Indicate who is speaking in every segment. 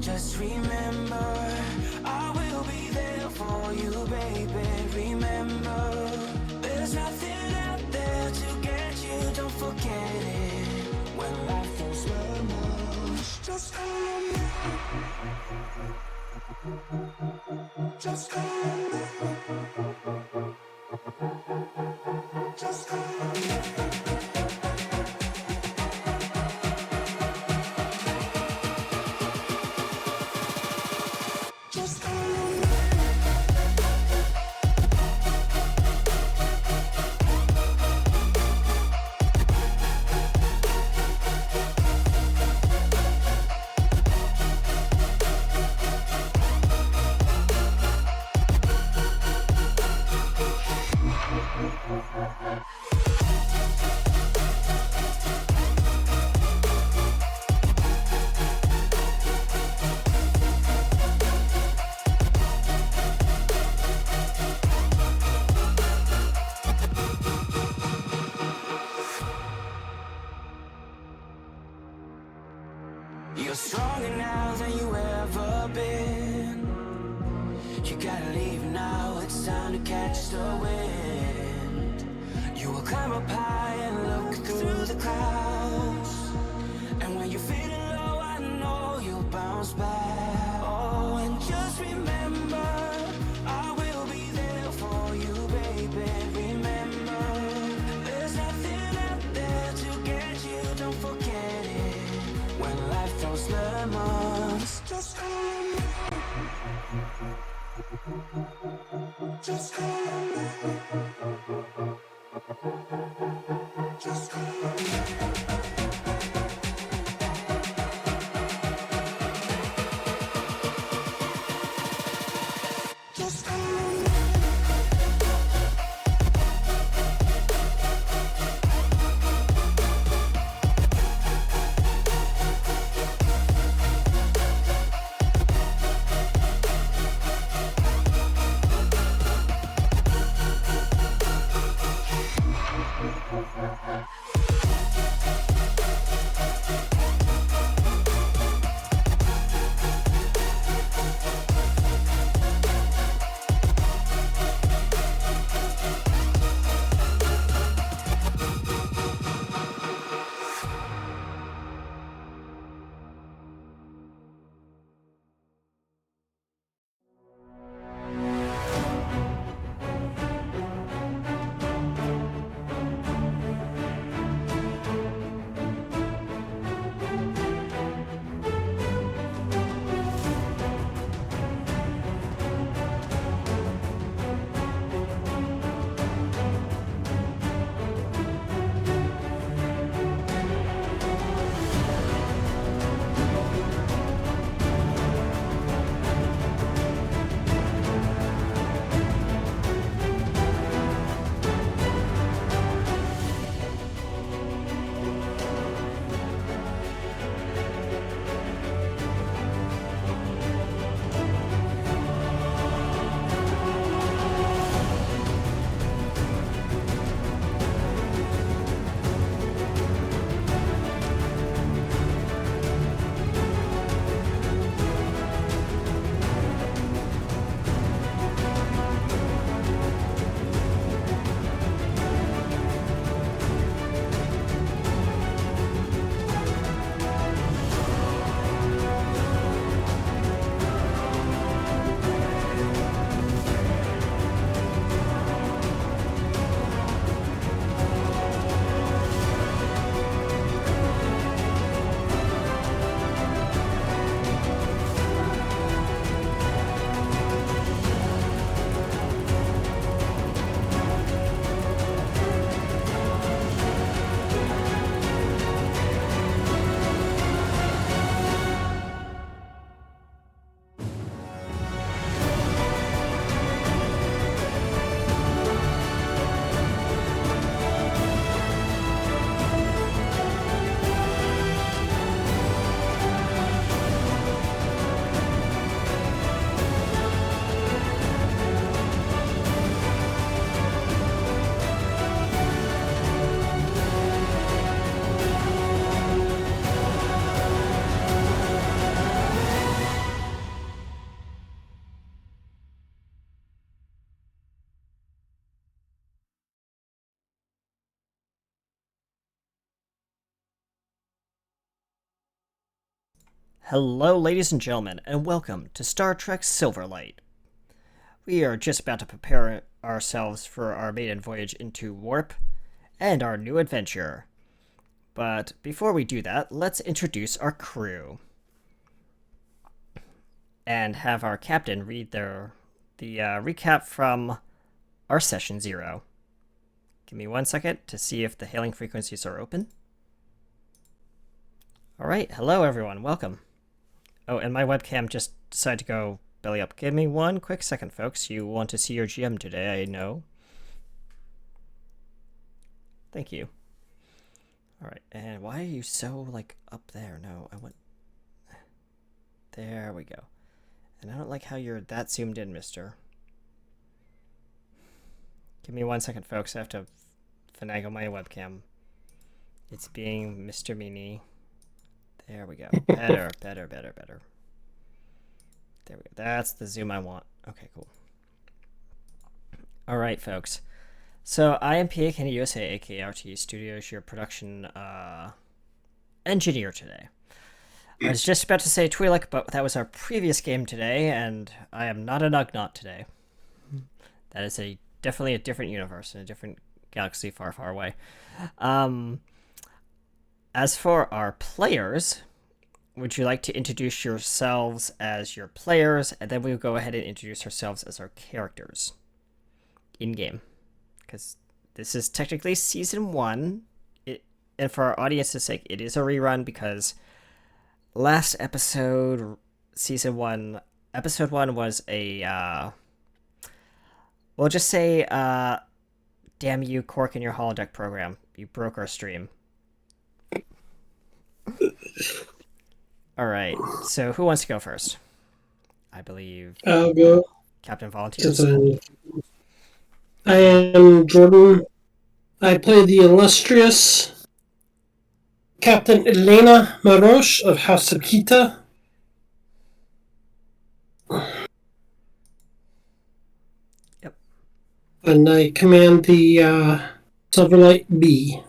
Speaker 1: Just remember, I will be there for you, baby. Remember, there's nothing out there to get you, don't forget it. When life throws lemons, just remember. Just remember. Just remember. You're stronger now than you ever been. You gotta leave now, it's time to catch the wind. You will climb up high and look through the clouds. And when you're feeling low, I know you'll bounce back. Oh, and just remember, I will be there for you, baby. Remember, there's nothing out there to get you, don't forget it. When life throws lemons, just remember. Just remember. Just remember. Just remember.
Speaker 2: Hello, ladies and gentlemen, and welcome to Star Trek Silverlight. We are just about to prepare ourselves for our maiden voyage into Warp and our new adventure. But before we do that, let's introduce our crew and have our captain read the recap from our Session 0. Give me 1 second to see if the hailing frequencies are open. Alright, hello everyone, welcome. Oh, and my webcam just decided to go belly up. Give me 1 quick second, folks. You want to see your GM today, I know. Thank you. Alright, and why are you so, up there? No, I want... There we go. And I don't like how you're that zoomed in, mister. Give me 1 second, folks. I have to finagle my webcam. It's being Mr. Meanie. There we go. Better. There we go. That's the zoom I want. Okay, cool. All right, folks. So I am PA Candy USA, aka RT Studios, your production engineer today. I was just about to say Twi'lek, but that was our previous game today, and I am not a Nugnaught today. That is definitely a different universe in a different galaxy far, far away. As for our players, would you like to introduce yourselves as your players, and then we'll go ahead and introduce ourselves as our characters in-game? Because this is technically Season 1, and for our audience's sake, it is a rerun because last episode, Season 1, Episode 1 was a, we'll just say, damn you, Cork and your holodeck program. You broke our stream. Alright, so who wants to go first? I believe...
Speaker 3: I'll go.
Speaker 2: Captain Volunteers.
Speaker 3: I am Jordan. I play the illustrious Captain Elena Maroche of House Akita.
Speaker 2: Yep.
Speaker 3: And I command the Silverlight B.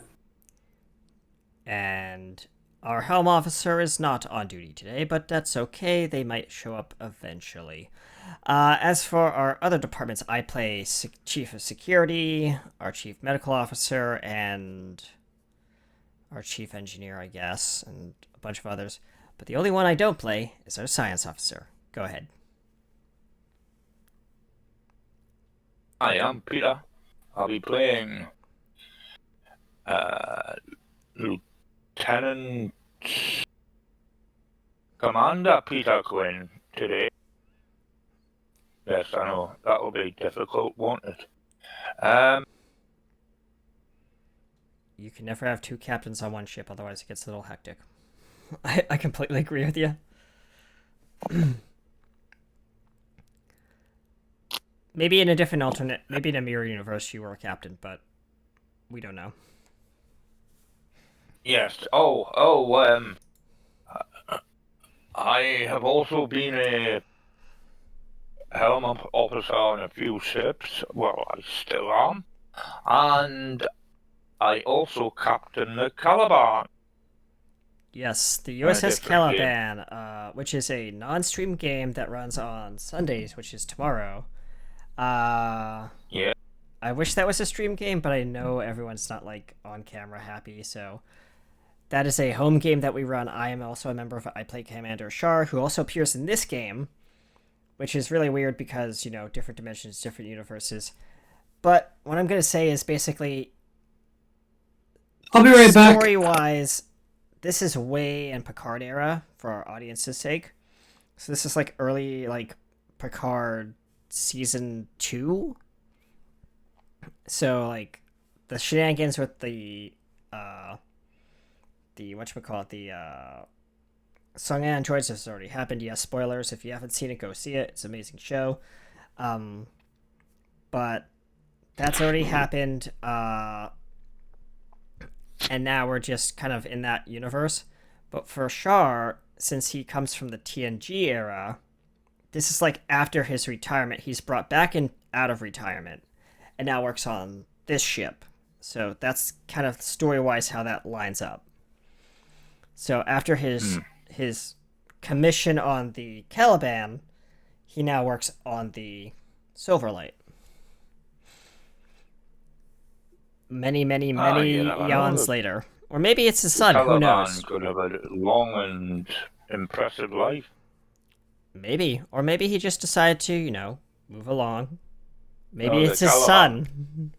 Speaker 2: And our helm officer is not on duty today, but that's okay. They might show up eventually. As for our other departments, I play Chief of Security, our Chief Medical Officer, and our Chief Engineer, I guess, and a bunch of others. But the only one I don't play is our Science Officer. Go ahead.
Speaker 4: Hi, I'm Peter. I'll be playing Lieutenant Commander Peter Quinn today. Yes, I know, that'll be difficult, won't it?
Speaker 2: You can never have 2 captains on one ship, otherwise it gets a little hectic. I completely agree with you. Maybe in a different alternate, maybe in a mirror universe you were a captain, but we don't know.
Speaker 4: Yes, I have also been a helm officer on a few ships. Well, I still am. And I also captain the Caliban.
Speaker 2: Yes, the USS Caliban, which is a non-stream game that runs on Sundays, which is tomorrow.
Speaker 4: Yeah.
Speaker 2: I wish that was a stream game, but I know everyone's not, on camera happy, so... That is a home game that we run. I am also a member of I Play Commander Shar, who also appears in this game, which is really weird because, different dimensions, different universes. But what I'm going to say is basically...
Speaker 3: I'll be right back.
Speaker 2: Story-wise, this is way in Picard era for our audience's sake. So this is early, Picard Season 2. So, the shenanigans with the Sung Androids has already happened. Yes, spoilers. If you haven't seen it, go see it. It's an amazing show. But that's already happened. And now we're just kind of in that universe. But for Shar, since he comes from the TNG era, this is after his retirement. He's brought back out of retirement and now works on this ship. So that's kind of story-wise how that lines up. So after his commission on the Caliban, he now works on the Silverlight. Many eons later. Or maybe it's his son, who knows?
Speaker 4: Could have a long and impressive life.
Speaker 2: Maybe. Or maybe he just decided to, move along. Maybe
Speaker 4: No,
Speaker 2: it's his son.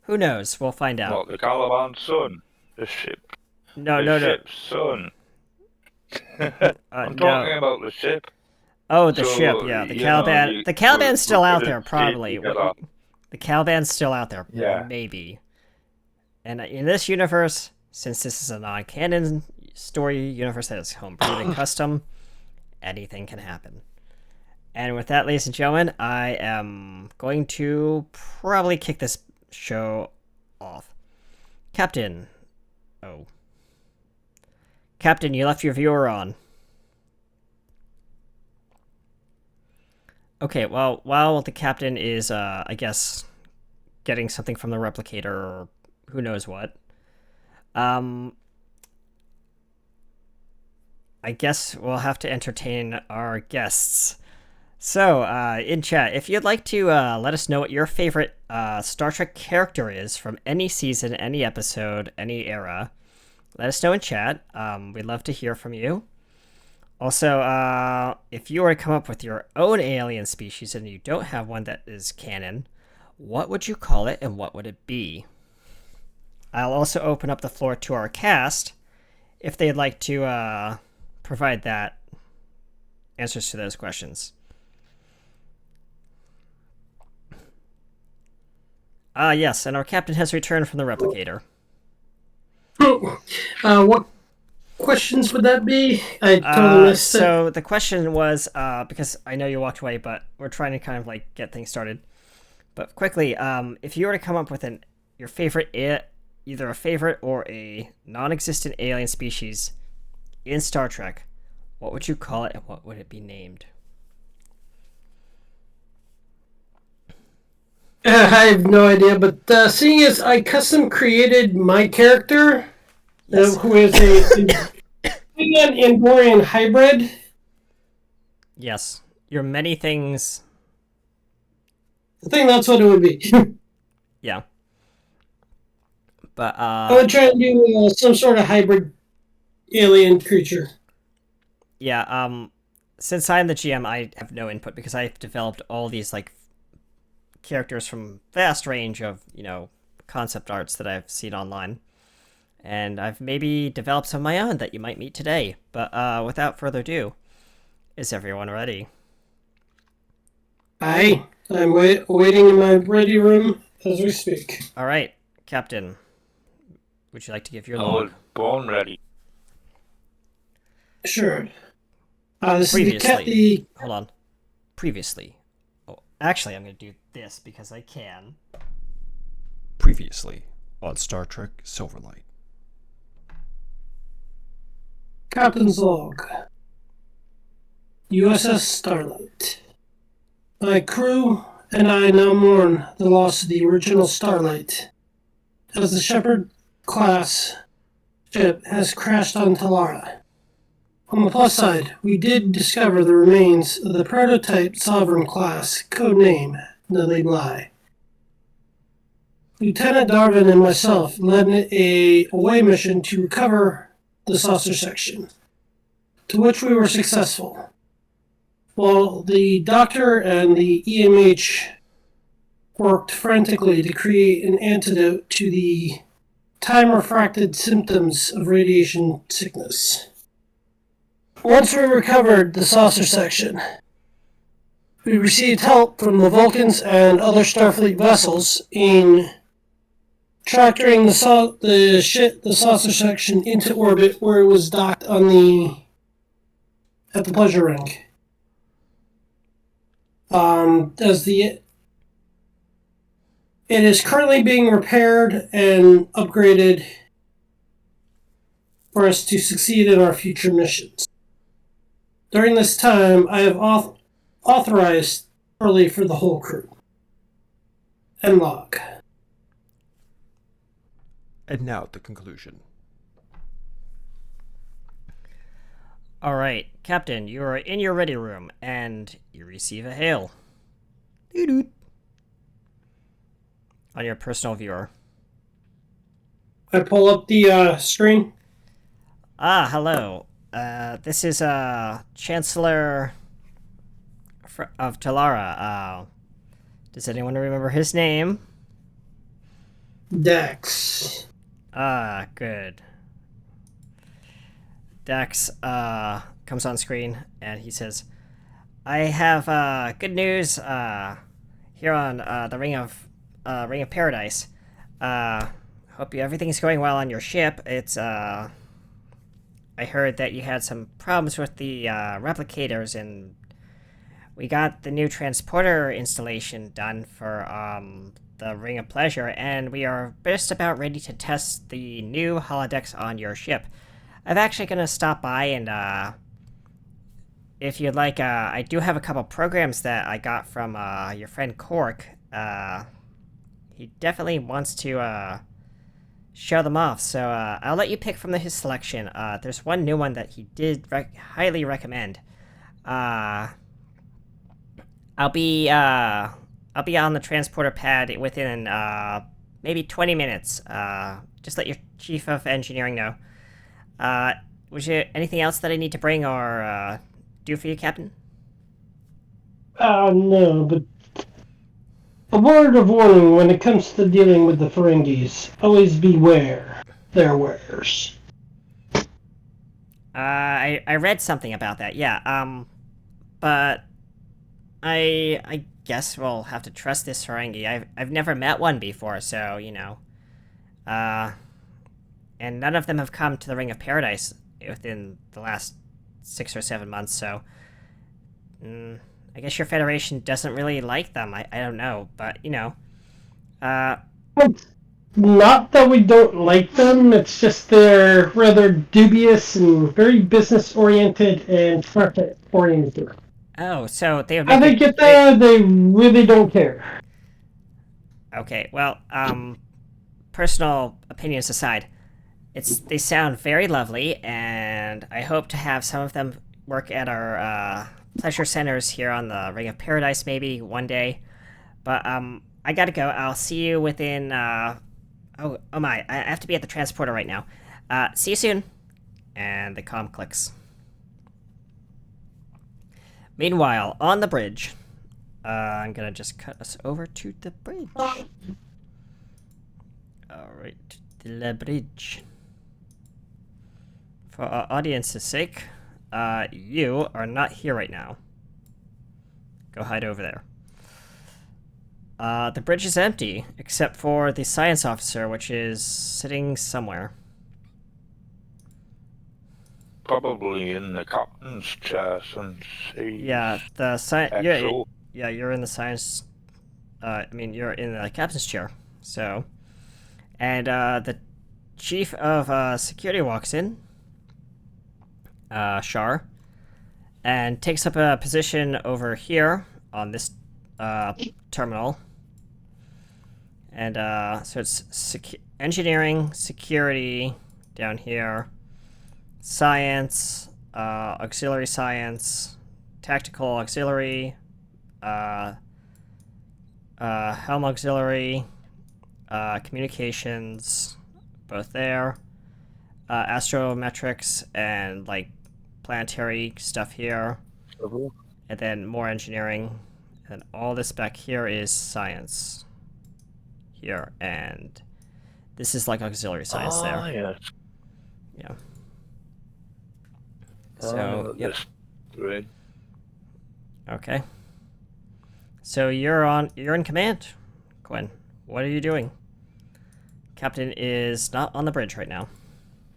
Speaker 2: Who knows? We'll find out.
Speaker 4: Not the Caliban's son. The ship.
Speaker 2: No.
Speaker 4: Ship's son. I'm talking about the ship.
Speaker 2: Oh, the ship, yeah. The Caliban. The Caliban's still out there, probably. The Caliban's still out there,
Speaker 4: yeah.
Speaker 2: Maybe. And in this universe, since this is a non-canon story universe that is homebrewed and custom, anything can happen. And with that, ladies and gentlemen, I am going to probably kick this show off. Captain, you left your viewer on. Okay, well, while the captain is, I guess, getting something from the replicator or who knows what, I guess we'll have to entertain our guests. So, in chat, if you'd like to let us know what your favorite Star Trek character is from any season, any episode, any era, let us know in chat. We'd love to hear from you. Also, if you were to come up with your own alien species and you don't have one that is canon, what would you call it and what would it be? I'll also open up the floor to our cast if they'd like to provide that answers to those questions. Yes, and our captain has returned from the replicator.
Speaker 3: What questions would that be? I totally missed it.
Speaker 2: So the question was, because I know you walked away, but we're trying to kind of like get things started. But quickly, if you were to come up with your favorite, either a favorite or a non-existent alien species in Star Trek, what would you call it and what would it be named?
Speaker 3: I have no idea, but seeing as I custom created my character,
Speaker 2: Yes.
Speaker 3: who is an Andorian hybrid.
Speaker 2: Yes, your many things.
Speaker 3: I think that's what it would be.
Speaker 2: Yeah. But
Speaker 3: I would try and do some sort of hybrid alien creature.
Speaker 2: yeah. Since I'm the GM, I have no input because I've developed all these like characters from vast range of concept arts that I've seen online, and I've maybe developed some of my own that you might meet today. But without further ado, is everyone ready?
Speaker 3: I'm waiting in my ready room as we speak.
Speaker 2: All right, Captain. Would you like to give your
Speaker 4: I
Speaker 2: log?
Speaker 4: was born ready.
Speaker 3: Sure. This
Speaker 2: Previously.
Speaker 3: is
Speaker 2: Hold on. Previously. Oh, actually, I'm going to do this because I can.
Speaker 5: Previously on Star Trek Silverlight.
Speaker 3: Captain's log. USS Starlight. My crew and I now mourn the loss of the original Starlight, as the Shepard-class ship has crashed on Talara. On the plus side, we did discover the remains of the prototype Sovereign-class, codename Lily Bly. Lieutenant Darwin and myself led a away mission to recover the saucer section, to which we were successful. While the doctor and the EMH worked frantically to create an antidote to the time-refracted symptoms of radiation sickness. Once we recovered the saucer section, we received help from the Vulcans and other Starfleet vessels in tractoring the saucer section into orbit, where it was docked at the pleasure ring. It is currently being repaired and upgraded for us to succeed in our future missions. During this time, I have authorized early for the whole crew. End log.
Speaker 5: And now the conclusion.
Speaker 2: All right, Captain, you are in your ready room, and you receive a hail. Doo-doo. On your personal viewer.
Speaker 3: I pull up the screen.
Speaker 2: Ah, hello. This is Chancellor of Talara. Does anyone remember his name?
Speaker 3: Dex.
Speaker 2: Ah, good. Dax comes on screen and he says, "I have good news here on the Ring of Paradise. Hope everything's going well on your ship. It's I heard that you had some problems with the replicators, and we got the new transporter installation done for the Ring of Pleasure, and we are just about ready to test the new holodecks on your ship. I'm actually gonna stop by and if you'd like, I do have a couple programs that I got from your friend Cork. He definitely wants to show them off, so I'll let you pick from his selection. There's one new one that he did highly recommend. I'll be on the transporter pad within maybe 20 minutes. Just let your chief of engineering know. Was there anything else that I need to bring or do for you, Captain?
Speaker 3: No, but a word of warning when it comes to dealing with the Ferengis. Always beware their wares.
Speaker 2: I read something about that, yeah, but I guess we'll have to trust this Ferengi. I've never met one before, so, you know, and none of them have come to the Ring of Paradise within the last 6 or 7 months, so I guess your Federation doesn't really like them. I don't know, but, you know,
Speaker 3: Not that we don't like them, it's just they're rather dubious and very business-oriented and profit-oriented.
Speaker 2: oh, so they would
Speaker 3: How
Speaker 2: make
Speaker 3: they get there, they really don't care.
Speaker 2: Okay, well, personal opinions aside, they sound very lovely, and I hope to have some of them work at our pleasure centers here on the Ring of Paradise maybe one day. But I gotta go. I'll see you within oh my, I have to be at the transporter right now. See you soon. And the comm clicks. Meanwhile, on the bridge, I'm gonna just cut us over to the bridge. Alright, the bridge. For our audience's sake, you are not here right now. Go hide over there. The bridge is empty, except for the science officer, which is sitting somewhere.
Speaker 4: Probably in the captain's chair since he's
Speaker 2: Yeah, the
Speaker 4: XO.
Speaker 2: yeah, you're in the science. I mean, you're in the captain's chair. So, and the chief of security walks in, Shar, and takes up a position over here on this terminal. And so it's engineering, security down here, science, auxiliary science, tactical auxiliary, helm auxiliary, communications, both there, astrometrics and like planetary stuff here, and then more engineering, and all this back here is science here, and this is like auxiliary science there.
Speaker 4: Yes.
Speaker 2: Yeah. So, yep.
Speaker 4: Great.
Speaker 2: Okay. So you're in command, Gwen. What are you doing? Captain is not on the bridge right now.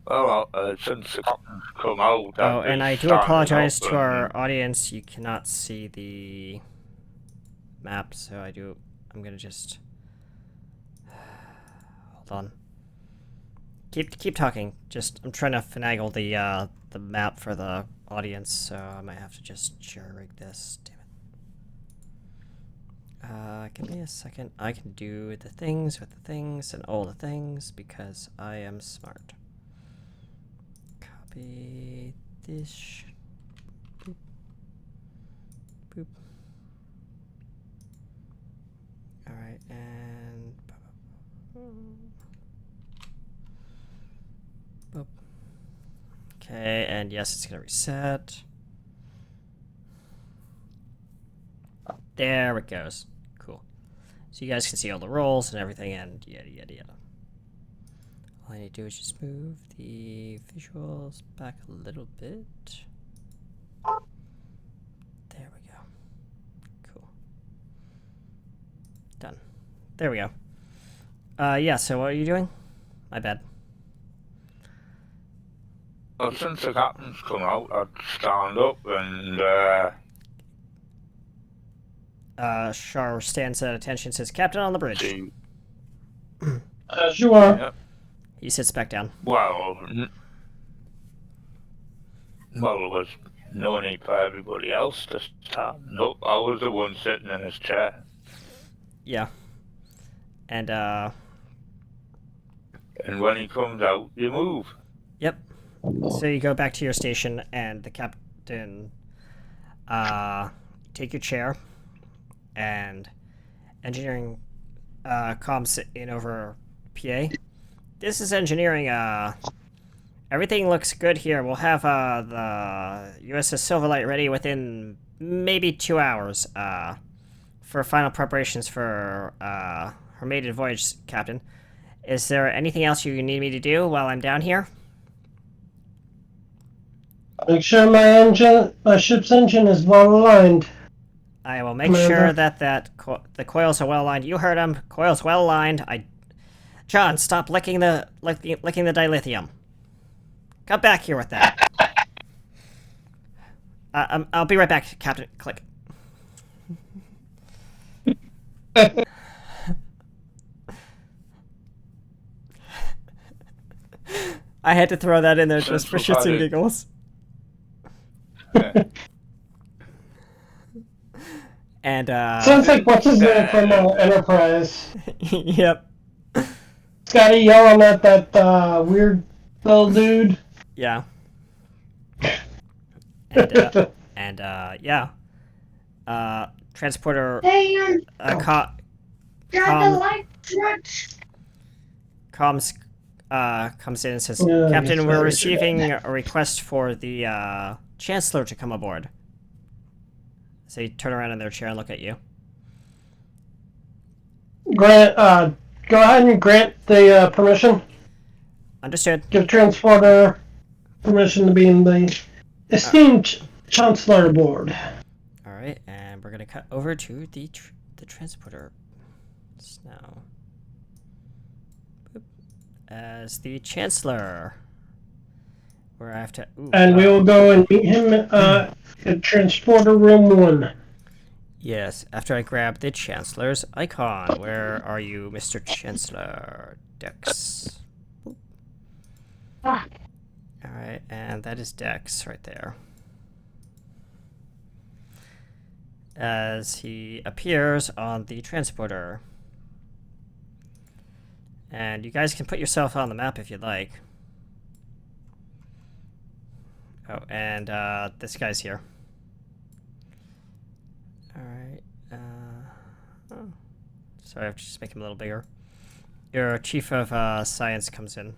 Speaker 4: Well, since the captain's come out...
Speaker 2: Oh, and I do apologize to our audience. You cannot see the map, so I'm gonna just... Hold on. Keep talking. I'm trying to finagle the map for the audience, so I might have to just jerry-rig this. Damn it. Give me a second. I can do the things with the things and all the things because I am smart. Copy this. Boop. All right, and boop. Okay, and yes, it's gonna reset. There it goes. Cool. So you guys can see all the rolls and everything, and yada yada yada. All I need to do is just move the visuals back a little bit. There we go. Cool. Done. There we go. Yeah, so what are you doing? My bad.
Speaker 4: Well, since the captain's come out, I'd stand up and,
Speaker 2: Char stands at attention, says, Captain on the bridge.
Speaker 4: see.
Speaker 3: As you are.
Speaker 4: Yep.
Speaker 2: He sits back down.
Speaker 4: Well, well, there was no need for everybody else to stand up. I was the one sitting in his chair.
Speaker 2: Yeah. And,
Speaker 4: And when he comes out, you move.
Speaker 2: Yep. So you go back to your station, and the captain, take your chair, and engineering, comms in over PA. This is engineering, everything looks good here. We'll have, the USS Silverlight ready within maybe 2 hours, for final preparations for, her maiden voyage, Captain. Is there anything else you need me to do while I'm down here?
Speaker 3: Make sure my ship's engine is well aligned.
Speaker 2: I will make
Speaker 3: Commander.
Speaker 2: sure that the coils are well aligned. You heard him. Coils well aligned. John, stop licking the dilithium. Come back here with that. I'll be right back, Captain. Click. I had to throw that in there just for shits and giggles. And
Speaker 3: Sounds like what's his name from Enterprise.
Speaker 2: Yep.
Speaker 3: Scotty yelling at that weird little dude.
Speaker 2: Yeah. And yeah. Transporter
Speaker 6: Hey, got the light switch.
Speaker 2: comms comes in and says,
Speaker 3: Yeah,
Speaker 2: Captain,
Speaker 3: he's
Speaker 2: we're
Speaker 3: very
Speaker 2: receiving
Speaker 3: good.
Speaker 2: a request for the Chancellor to come aboard. So you turn around in their chair and look at you.
Speaker 3: Grant, go ahead and grant the permission.
Speaker 2: Understood.
Speaker 3: Give transporter permission to be in the esteemed Chancellor aboard.
Speaker 2: All right, and we're gonna cut over to the transporter now. Boop. As the Chancellor, where I have to. Ooh,
Speaker 3: And we will go and meet him at transporter room 1.
Speaker 2: Yes, after I grab the Chancellor's icon. Where are you, Mr. Chancellor? Dex. Boop.
Speaker 6: Ah.
Speaker 2: Alright, and that is Dex right there. As he appears on the transporter. And you guys can put yourself on the map if you'd like. Oh, and this guy's here. Alright. Oh. Sorry, I have to just make him a little bigger. Your chief of science comes in.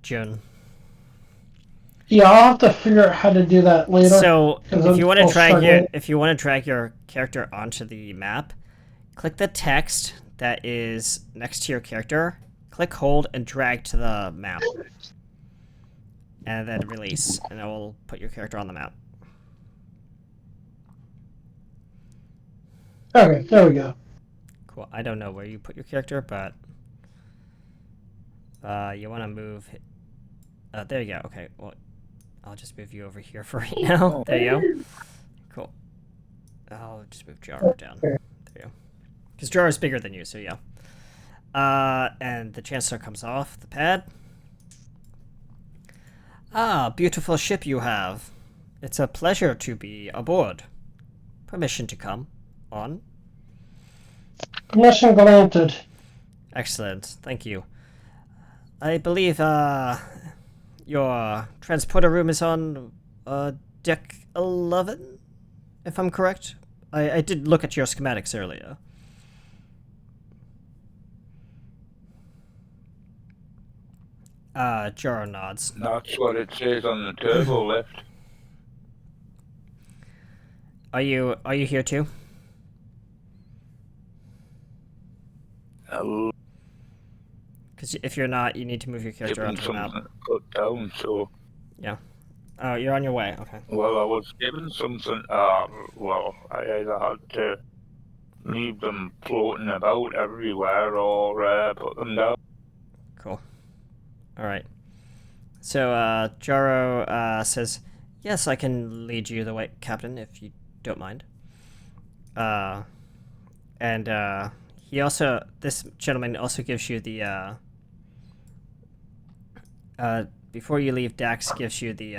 Speaker 2: June.
Speaker 3: Yeah, I'll have to figure out how to do that later.
Speaker 2: So,
Speaker 3: 'cause
Speaker 2: if
Speaker 3: I'm
Speaker 2: you want to
Speaker 3: still struggling.
Speaker 2: drag your character onto the map, click the text that is next to your character. Click, hold, and drag to the map. And then release, and it will put your character on the map.
Speaker 3: Okay, there we go.
Speaker 2: Cool. I don't know where you put your character, but you want to move. There you go. Okay. Well, I'll just move you over here for right now. There you go. Cool. I'll just move Jar down. There you go. Because Jar is bigger than you, so yeah. And the Chancellor comes off the pad. Ah, beautiful ship you have. It's a pleasure to be aboard. Permission to come on.
Speaker 3: Permission granted.
Speaker 2: Excellent, thank you. I believe, your transporter room is on Deck 11, if I'm correct. I did look at your schematics earlier. Jaro nods.
Speaker 4: That's what it says on the turbo lift.
Speaker 2: Are you here too? Because if you're not, you need to move your character
Speaker 4: Given
Speaker 2: onto the map.
Speaker 4: something put down, so...
Speaker 2: Yeah. Oh, you're on your way. Okay.
Speaker 4: Well, I was given something, well, I either had to leave them floating about everywhere or put them down.
Speaker 2: Cool. All right. So Jaro says, "Yes, I can lead you the way, Captain, if you don't mind." And he also, this gentleman also gives you the before you leave, Dax gives you the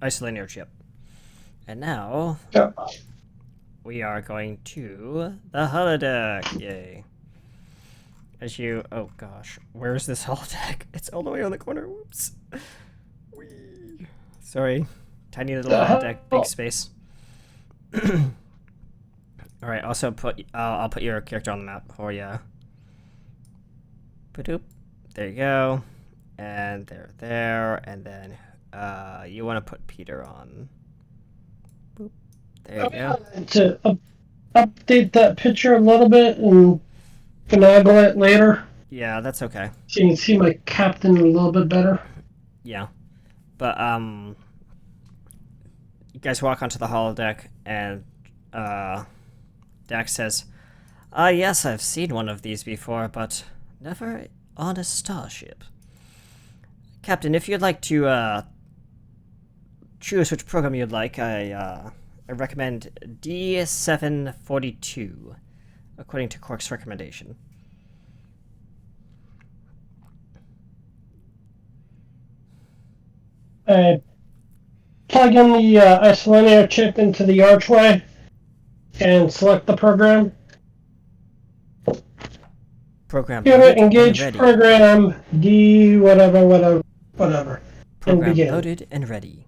Speaker 2: isolinear chip. And now
Speaker 3: Yeah.
Speaker 2: we are going to the holodeck. Yay. As you, oh gosh, where's this holodeck? It's all the way on the corner. Whoops. Whee. Sorry. Tiny little holodeck, big space. All right. Also I'll put your character on the map for you. Ba-doop. There you go. And there, and then you want to put Peter on. Boop. There you go.
Speaker 3: To update that picture a little bit and finagle it later,
Speaker 2: Yeah, that's okay.
Speaker 3: so you can see my captain a little bit better.
Speaker 2: Yeah. But you guys walk onto the holodeck, and Dax says, yes, I've seen one of these before, but never on a starship. Captain, if you'd like to choose which program you'd like, I recommend D742, according to Quark's recommendation.
Speaker 3: I plug in the isolinear chip into the archway and select the program.
Speaker 2: Program
Speaker 3: Unit
Speaker 2: loaded and
Speaker 3: engage
Speaker 2: ready.
Speaker 3: program D whatever. And
Speaker 2: Program
Speaker 3: begin.
Speaker 2: loaded and ready.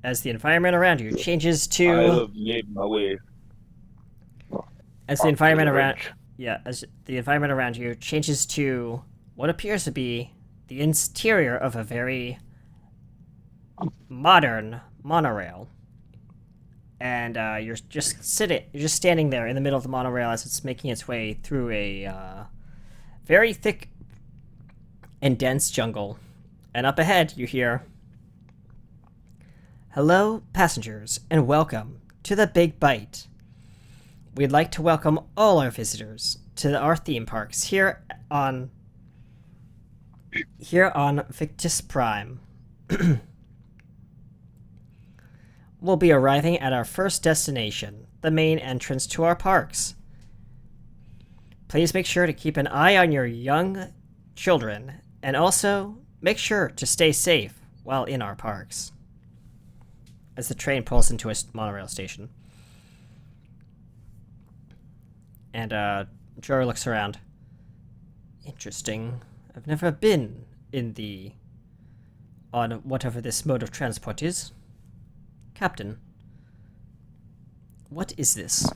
Speaker 2: As the environment around you changes
Speaker 4: I
Speaker 2: to
Speaker 4: have made my way.
Speaker 2: as the environment around
Speaker 4: Bridge.
Speaker 2: as the environment around you changes to what appears to be the interior of a very modern monorail. And you're just standing there in the middle of the monorail as it's making its way through a very thick and dense jungle. And up ahead, you hear, "Hello, passengers, and welcome to the Big Bite. We'd like to welcome all our visitors to our theme parks here on Victus Prime. We'll be arriving at our first destination, the main entrance to our parks. Please make sure to keep an eye on your young children, and also make sure to stay safe while in our parks." As the train pulls into a monorail station. And Jaro looks around. Interesting. I've never been on whatever this mode of transport is. Captain, what is this?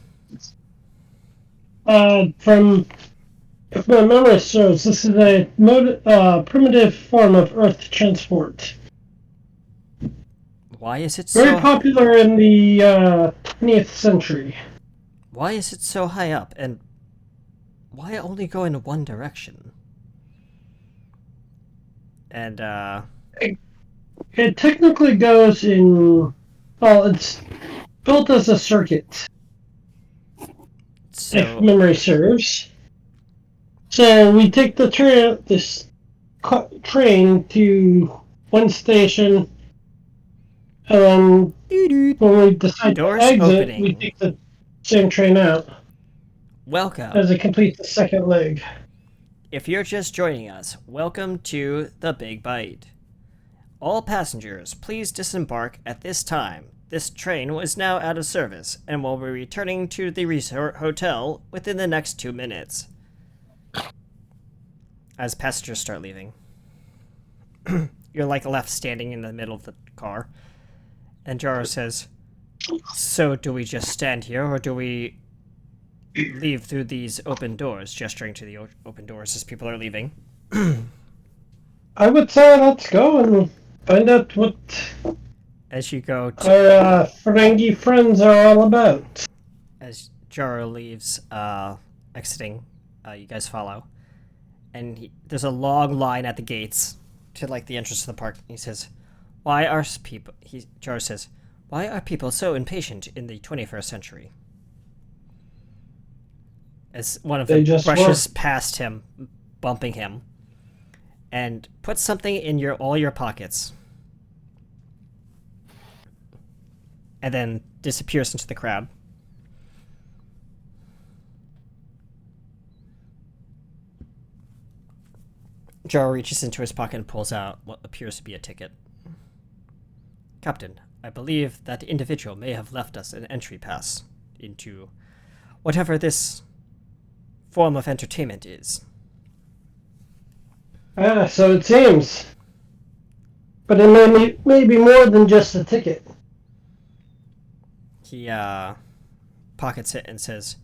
Speaker 3: From if my memory serves, this is a primitive form of Earth transport.
Speaker 2: Why is it
Speaker 3: Very
Speaker 2: so
Speaker 3: popular in the 20th century.
Speaker 2: Why is it so high up, and why only go in one direction? And
Speaker 3: It technically goes in. Well, it's built as a circuit,
Speaker 2: so
Speaker 3: if memory serves. So we take the train to one station, and then when we decide
Speaker 2: Doors
Speaker 3: to exit,
Speaker 2: opening.
Speaker 3: we take the same train out
Speaker 2: welcome.
Speaker 3: as it completes the second leg.
Speaker 2: If you're just joining us, welcome to the Big Bite. All passengers, please disembark at this time. This train is now out of service and will be returning to the resort hotel within the next 2 minutes. As passengers start leaving. you're like left standing in the middle of the car. And Jaro says, "So do we just stand here, or do we leave through these open doors?" Gesturing to the open doors as people are leaving.
Speaker 3: I would say let's go and find out what
Speaker 2: As you go to,
Speaker 3: our Ferengi friends are all about.
Speaker 2: as Jaro leaves, exiting, you guys follow. And there's a long line at the gates to like the entrance to the park. He says, "Why are people?" Jaro says, "Why are people so impatient in the 21st century?" As one of them brushes past him, bumping him, and puts something in all your pockets, and then disappears into the crowd. Jaro reaches into his pocket and pulls out what appears to be a ticket. "Captain, I believe that individual may have left us an entry pass into whatever this form of entertainment is."
Speaker 3: So it seems. But it may be more than just a ticket.
Speaker 2: He pockets it and says,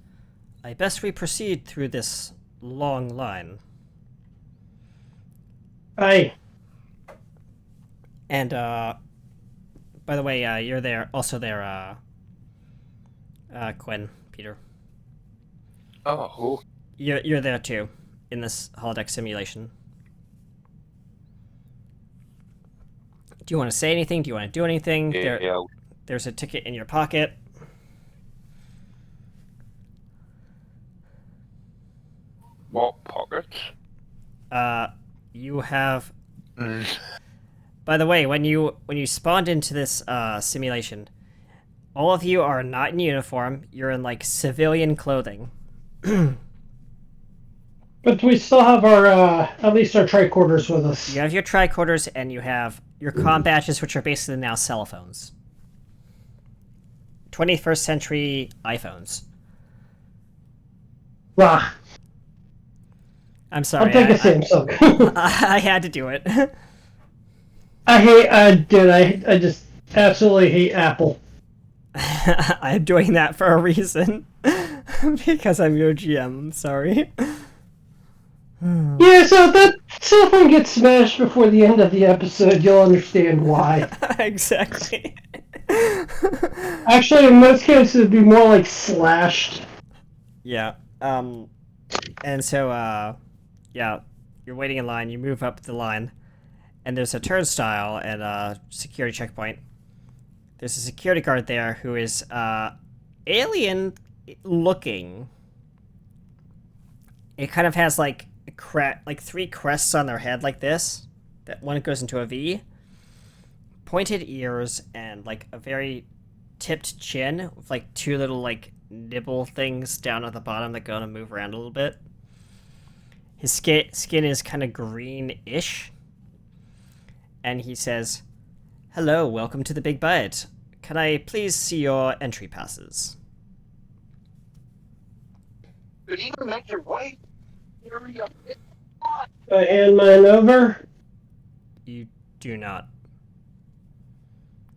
Speaker 2: "I best we proceed through this long line."
Speaker 3: Aye.
Speaker 2: And by the way, you're there, also there, Quinn, Peter.
Speaker 4: Oh, cool.
Speaker 2: You're there too, in this holodeck simulation. Do you want to say anything? Do you want to do anything?
Speaker 4: Yeah.
Speaker 2: There's a ticket in your pocket.
Speaker 4: What pockets?
Speaker 2: You have. By the way, when you spawned into this simulation, all of you are not in uniform. You're in like civilian clothing.
Speaker 3: But we still have our, at least our tricorders with us.
Speaker 2: You have your tricorders and you have your comm badges, which are basically now cell phones. 21st century iPhones.
Speaker 3: Rah.
Speaker 2: I'm sorry.
Speaker 3: I'll take a Samsung.
Speaker 2: I had to do it.
Speaker 3: I just absolutely hate Apple.
Speaker 2: I'm doing that for a reason. Because I'm your GM, I'm sorry.
Speaker 3: Yeah, so if that cell phone gets smashed before the end of the episode, you'll understand why.
Speaker 2: Exactly.
Speaker 3: Actually, in most cases, it'd be more like slashed.
Speaker 2: Yeah. And so, yeah, you're waiting in line, you move up the line, and there's a turnstile and a security checkpoint. There's a security guard there who is, alien looking. It kind of has, like, three crests on their head like this. That one goes into a V. Pointed ears and, like, a very tipped chin with, like, two little, like, nibble things down at the bottom that go to move around a little bit. His skin is kind of green-ish. And he says, "Hello, welcome to the Big Bite. Can I please see your entry passes?"
Speaker 6: Did you make your way?
Speaker 3: I hand mine over.
Speaker 2: You do not.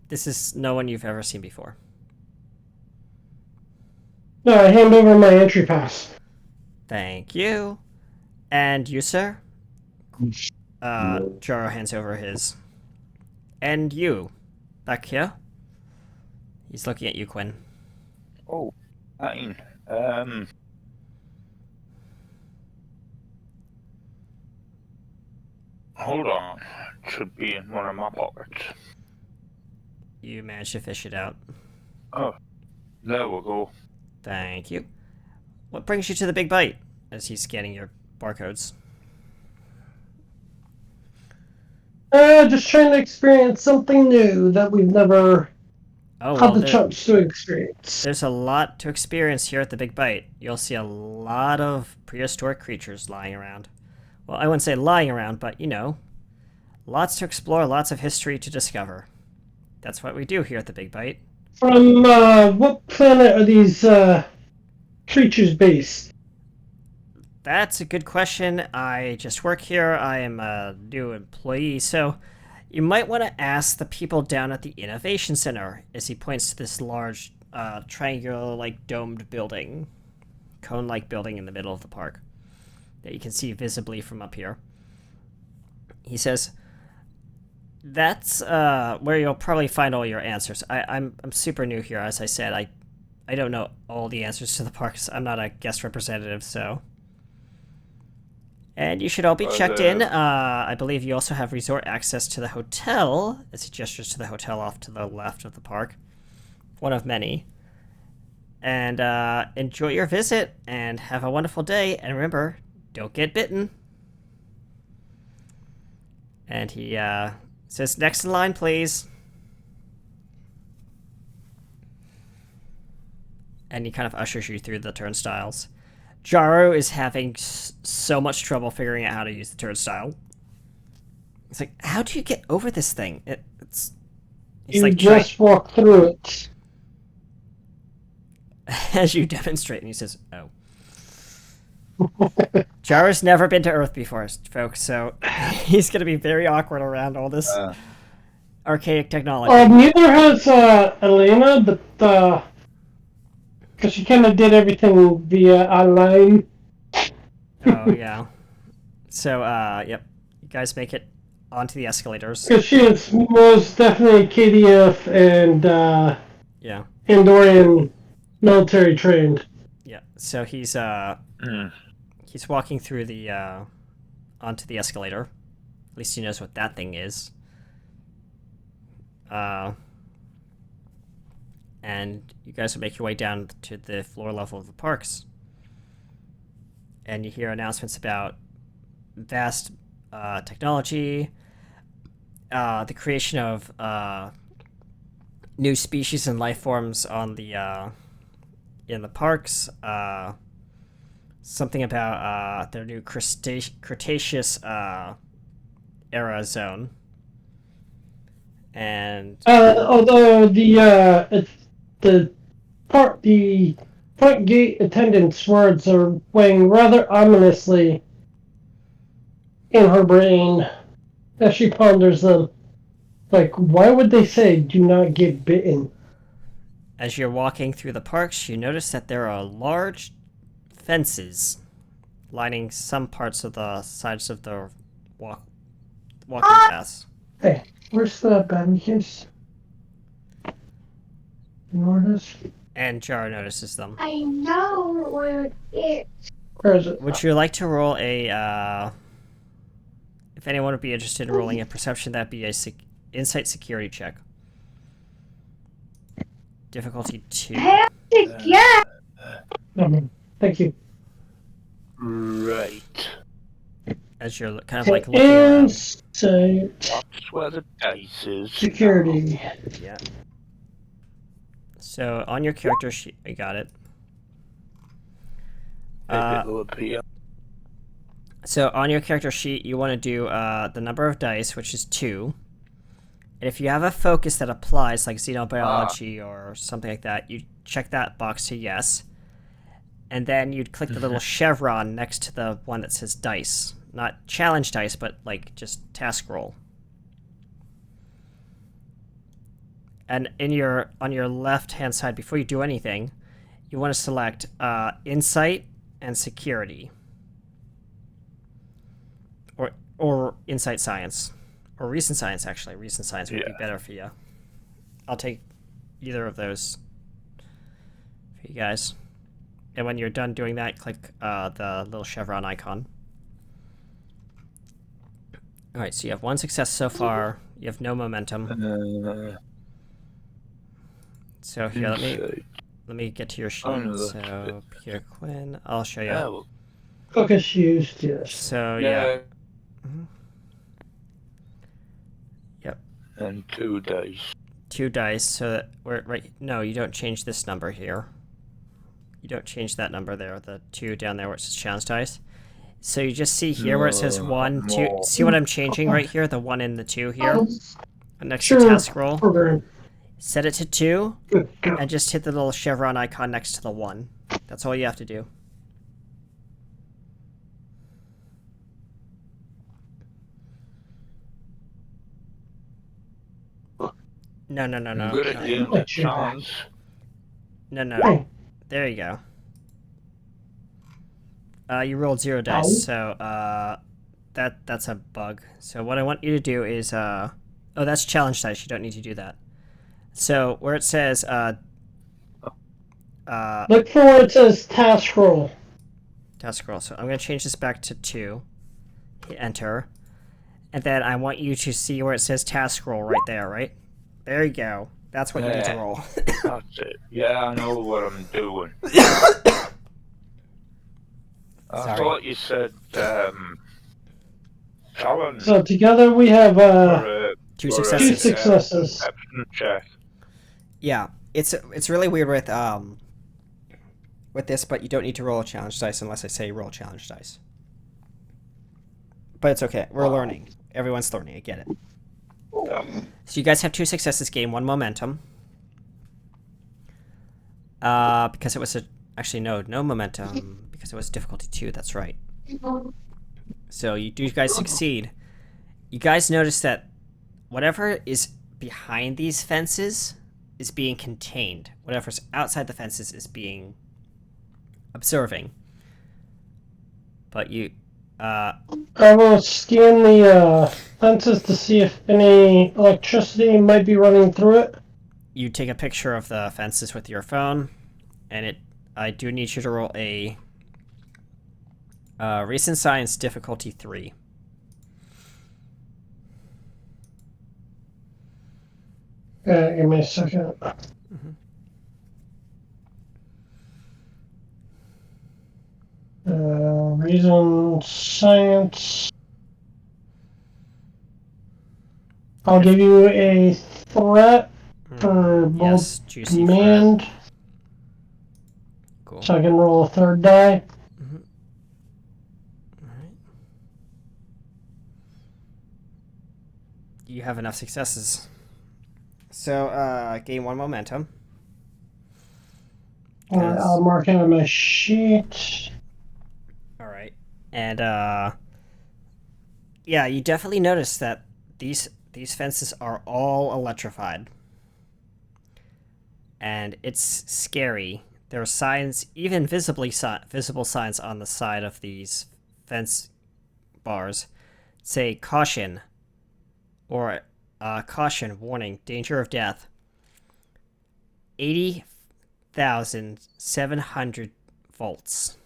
Speaker 2: This is no one you've ever seen before.
Speaker 3: No, I hand over my entry pass.
Speaker 2: Thank you. And you, sir? Jaro hands over his. And you, back here? He's looking at you, Quinn.
Speaker 4: Oh, fine. Hold on. It should be in one of my pockets.
Speaker 2: You managed to fish it out.
Speaker 4: Oh, there we go.
Speaker 2: Thank you. What brings you to the Big Bite? As he's scanning your barcodes.
Speaker 3: Just trying to experience something new that we've never had the chance to experience.
Speaker 2: There's a lot to experience here at the Big Bite. You'll see a lot of prehistoric creatures lying around. Well, I wouldn't say lying around, but, you know, lots to explore, lots of history to discover. That's what we do here at the Big Bite.
Speaker 3: From, what planet are these, creatures based?
Speaker 2: That's a good question. I just work here. I am a new employee, so you might want to ask the people down at the Innovation Center, as he points to this large, triangular-like domed building, cone-like building in the middle of the park that you can see visibly from up here. He says, that's where you'll probably find all your answers. I'm super new here, as I said. I don't know all the answers to the parks. I'm not a guest representative, so... And you should all be checked in. I believe you also have resort access to the hotel, as he gestures to the hotel off to the left of the park. One of many. And enjoy your visit, and have a wonderful day, and remember, don't get bitten. And he says, next in line, please. And he kind of ushers you through the turnstiles. Jaro is having so much trouble figuring out how to use the turnstile. It's like, how do you get over this thing? It's
Speaker 3: You
Speaker 2: like
Speaker 3: just walk through it.
Speaker 2: as you demonstrate, and he says, oh. Jaro's never been to Earth before, folks, so he's going to be very awkward around all this archaic technology.
Speaker 3: Neither has Elena, but because she kind of did everything via online.
Speaker 2: Oh, yeah. So, yep. You guys make it onto the escalators.
Speaker 3: Because she is most definitely KDF and
Speaker 2: Yeah.
Speaker 3: Andorian military trained.
Speaker 2: Yeah. So he's he's walking through the onto the escalator. At least he knows what that thing is. And you guys will make your way down to the floor level of the parks. And you hear announcements about vast technology, the creation of new species and life forms on the in the parks. Something about their new Cretaceous era zone. And
Speaker 3: Although the front gate attendant's words are weighing rather ominously in her brain as she ponders them. Like, why would they say "do not get bitten"?
Speaker 2: as you're walking through the parks, you notice that there are large fences lining some parts of the sides of the walking paths.
Speaker 3: Hey, where's the bandages? Notice?
Speaker 2: And Jar notices them.
Speaker 7: I know where it is.
Speaker 3: Where is it?
Speaker 2: Would you like to roll a, if anyone would be interested in rolling a perception, that'd be a insight security check. Difficulty 2.
Speaker 7: Yeah.
Speaker 3: Thank you.
Speaker 4: Right.
Speaker 2: As you're kind of like looking around.
Speaker 3: Insight.
Speaker 4: That's where the dice is.
Speaker 3: Security.
Speaker 2: Yeah. So on your character sheet, I got it.
Speaker 4: It will appear.
Speaker 2: So on your character sheet, you want to do the number of dice, which is 2. And if you have a focus that applies, like xenobiology or something like that, you check that box to yes. And then you'd click the little chevron next to the one that says dice. Not challenge dice, but like just task roll. And on your left-hand side, before you do anything, you want to select insight and security. Or insight science. Or recent science, actually. Recent science would be better for you. I'll take either of those for you guys. And when you're done doing that, click the little chevron icon. Alright, so you have 1 success so far. You have no momentum. So here, let me get to your sheet. So Pierre Quinn, I'll show you.
Speaker 3: Focus used, yes.
Speaker 2: So yeah. Yep.
Speaker 4: And 2 dice.
Speaker 2: 2 dice. So that we're right. No, you don't change this number here. You don't change that number there. The 2 down there where it says challenge dice. So you just see here where it says 1, 2. See what I'm changing right here? The 1 and the 2 here. Next to task roll.
Speaker 3: Program.
Speaker 2: Set it to 2,
Speaker 3: Good God.
Speaker 2: and just hit the little chevron icon next to the 1. That's all you have to do. No, no, no,
Speaker 4: I'm
Speaker 2: no.
Speaker 4: gonna give him a chance.
Speaker 2: No, no. There you go. You rolled 0 dice, so that's a bug. So what I want you to do is oh, that's challenge dice. You don't need to do that. So where it says
Speaker 3: Look for where it says task roll.
Speaker 2: task roll. So I'm gonna change this back to 2. Hit enter, and then I want you to see where it says task roll right there. Right there you go. That's what you need to roll.
Speaker 4: That's it. Yeah, I know what I'm doing. I
Speaker 2: Sorry.
Speaker 4: thought you said challenge
Speaker 3: So together we have
Speaker 4: for,
Speaker 2: 2
Speaker 4: for
Speaker 2: successes.
Speaker 3: 2 successes.
Speaker 4: perception check.
Speaker 2: Yeah, it's really weird with this, but you don't need to roll a challenge dice unless I say roll challenge dice. But it's okay. We're learning. Everyone's learning. I get it. So you guys have 2 successes, gain 1 momentum. Because it was actually no momentum because it was difficulty 2. That's right. So you guys succeed. You guys notice that whatever is behind these fences is being contained. Whatever's outside the fences is being observing. But you
Speaker 3: I will scan the fences to see if any electricity might be running through it.
Speaker 2: you take a picture of the fences with your phone, and I do need you to roll a recent science difficulty 3.
Speaker 3: Give me a second. Reason science. I'll give you a threat for both
Speaker 2: Yes, juicy
Speaker 3: command,
Speaker 2: threat. Cool.
Speaker 3: so I can roll a 3rd die.
Speaker 2: Alright. You have enough successes. So, gain 1 momentum.
Speaker 3: I'll mark it on my sheet.
Speaker 2: Alright. And, yeah, you definitely notice that these fences are all electrified. And it's scary. There are signs, even visible signs on the side of these fence bars, say caution, or caution, warning, danger of death. 80,700 volts.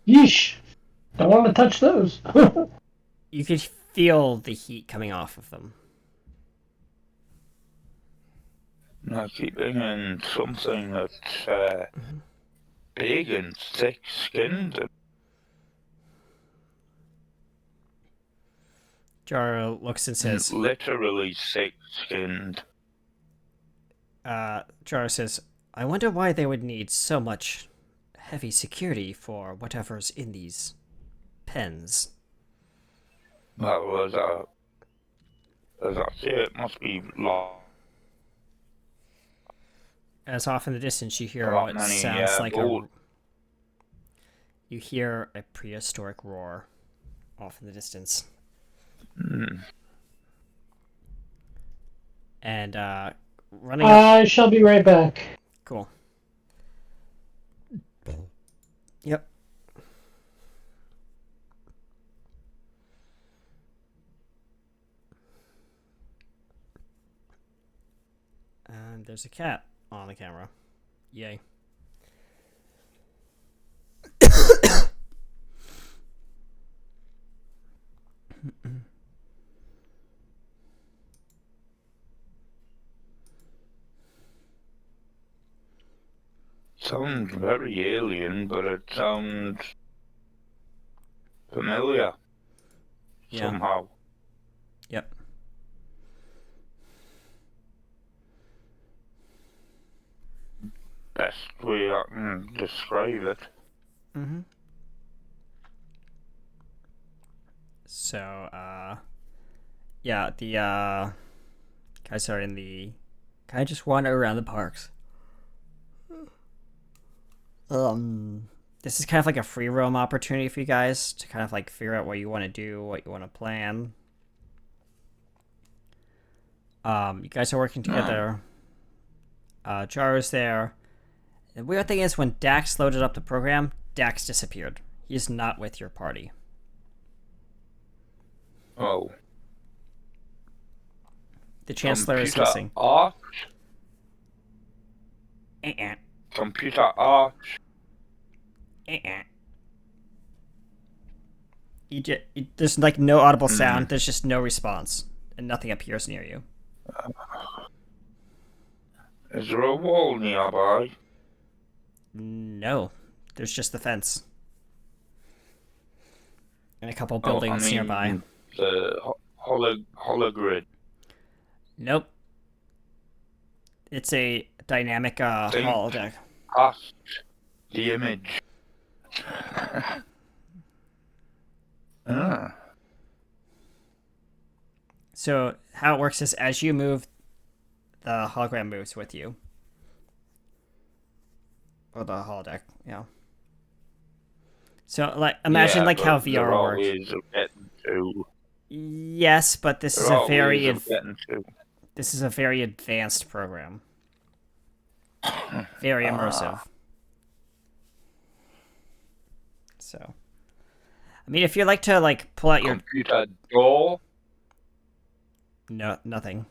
Speaker 3: Yeesh! Don't want to touch those.
Speaker 2: You could feel the heat coming off of them.
Speaker 4: Now keeping in something that's big and thick-skinned.
Speaker 2: Jaro looks and says,
Speaker 4: Literally thick-skinned.
Speaker 2: Jaro says, I wonder why they would need so much heavy security for whatever's in these pens.
Speaker 4: Well, as I see it, must be long.
Speaker 2: As off in the distance, you hear
Speaker 4: Not
Speaker 2: what
Speaker 4: many,
Speaker 2: sounds like
Speaker 4: bull-
Speaker 2: you hear a prehistoric roar off in the distance. And running up.
Speaker 3: I shall be right back.
Speaker 2: Cool. Yep. And there's a cat on the camera. Yay.
Speaker 4: Sounds very alien, but it sounds familiar somehow.
Speaker 2: Yep.
Speaker 4: Best way I can describe it.
Speaker 2: Mm-hmm. So, yeah, the guys are in the kind of just wander around the parks. This is kind of like a free roam opportunity for you guys to kind of like figure out what you want to do, what you want to plan. You guys are working together. Jaro's there. The weird thing is, when Dax loaded up the program, Dax disappeared. He's not with your party.
Speaker 4: Oh.
Speaker 2: The Chancellor is
Speaker 4: Computer
Speaker 2: missing.
Speaker 4: art.
Speaker 2: Uh-uh.
Speaker 4: Computer art.
Speaker 2: Uh-uh. There's like no audible sound. There's just no response, and nothing appears near you.
Speaker 4: Is there a wall nearby?
Speaker 2: No, there's just the fence and a couple
Speaker 4: Oh,
Speaker 2: buildings nearby.
Speaker 4: The hologrid.
Speaker 2: Nope. It's a dynamic holodeck.
Speaker 4: Past the image. Ah.
Speaker 2: So how it works is, as you move, the hologram moves with you. Or the holodeck, yeah. So, like, imagine like how VR works. Yes, but this is a very advanced program. Very immersive. So, I mean, if you like to like pull out your
Speaker 4: computer door.
Speaker 2: No, nothing.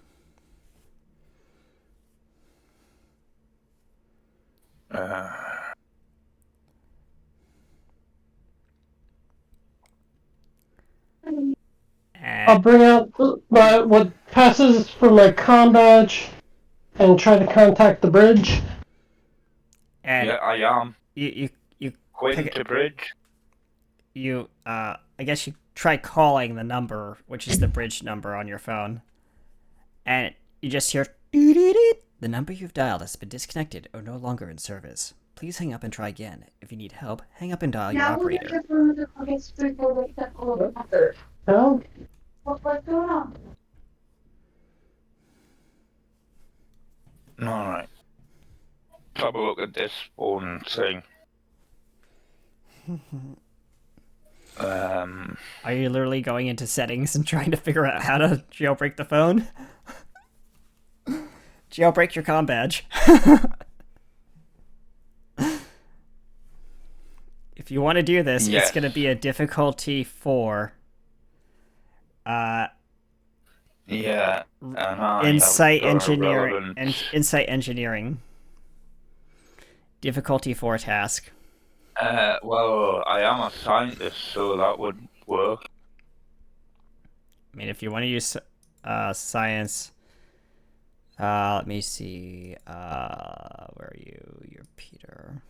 Speaker 3: I'll bring out what passes for my comm badge and try to contact the bridge.
Speaker 2: And
Speaker 4: yeah, I am.
Speaker 2: You
Speaker 4: Quinn
Speaker 2: pick
Speaker 4: to bridge.
Speaker 2: I guess you try calling the number, which is the bridge number on your phone, and you just hear doo-doo-doo. The number you've dialed has been disconnected or no longer in service. Please hang up and try again. If you need help, hang up and dial your operator.
Speaker 3: No?
Speaker 7: What's going on?
Speaker 4: Alright. Have a look at this phone thing.
Speaker 2: Are you literally going into settings and trying to figure out how to jailbreak the phone? Jailbreak your comm badge. If you want to do this,
Speaker 4: Yes.
Speaker 2: it's going to be a difficulty 4.
Speaker 4: Yeah.
Speaker 2: Insight engineering and insight engineering. Difficulty 4 task.
Speaker 4: Well, I am a scientist, so that would work.
Speaker 2: I mean, if you want to use science, let me see. Where are you? You're Peter.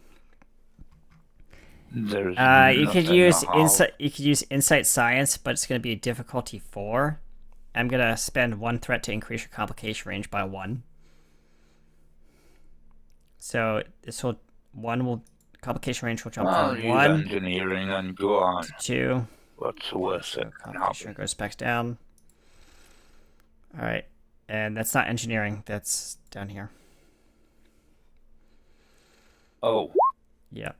Speaker 4: There's
Speaker 2: You could
Speaker 4: nothing
Speaker 2: use
Speaker 4: to have.
Speaker 2: insight. You could use insight science, but it's going to be a difficulty 4. I'm gonna spend 1 threat to increase your complication range by 1. So this will complication range will jump
Speaker 4: I'll
Speaker 2: from
Speaker 4: use
Speaker 2: 1
Speaker 4: engineering and go on.
Speaker 2: to 2.
Speaker 4: What's the worst
Speaker 2: So
Speaker 4: that can
Speaker 2: complication
Speaker 4: happen?
Speaker 2: goes back down. All right, and that's not engineering. That's down here.
Speaker 4: Oh,
Speaker 2: Yeah.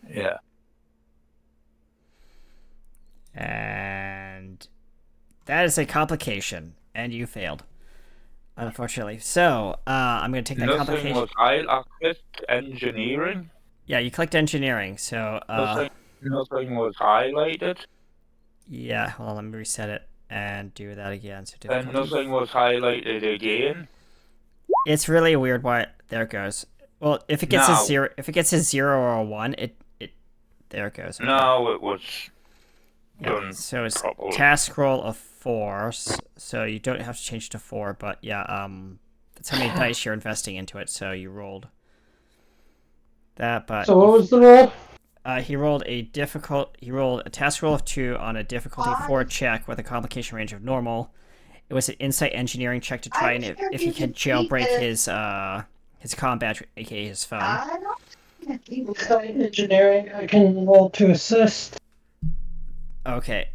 Speaker 4: yeah.
Speaker 2: And that is a complication, and you failed, unfortunately. So, I'm going to take that
Speaker 4: Nothing
Speaker 2: complication.
Speaker 4: was I clicked engineering.
Speaker 2: Yeah, you clicked engineering, so,
Speaker 4: Nothing was highlighted.
Speaker 2: yeah, hold on, let me reset it and do that again. So
Speaker 4: Then
Speaker 2: difficulty.
Speaker 4: nothing was highlighted again.
Speaker 2: It's really weird why, there it goes. Well, if it gets
Speaker 4: No.
Speaker 2: a 0, if it gets a 0 or a 1, there it goes.
Speaker 4: No, it was
Speaker 2: Yeah,
Speaker 4: done
Speaker 2: so it's
Speaker 4: properly.
Speaker 2: task roll of 4, so you don't have to change to 4, but yeah, that's how many dice you're investing into it, so you rolled that, but
Speaker 3: So what was the roll?
Speaker 2: he rolled a task roll of 2 on a difficulty 4 check with a complication range of normal. It was an insight engineering check to try and if he could jailbreak his comm badge, aka his phone.
Speaker 7: I don't
Speaker 3: Engineering, I can roll to assist.
Speaker 2: Okay.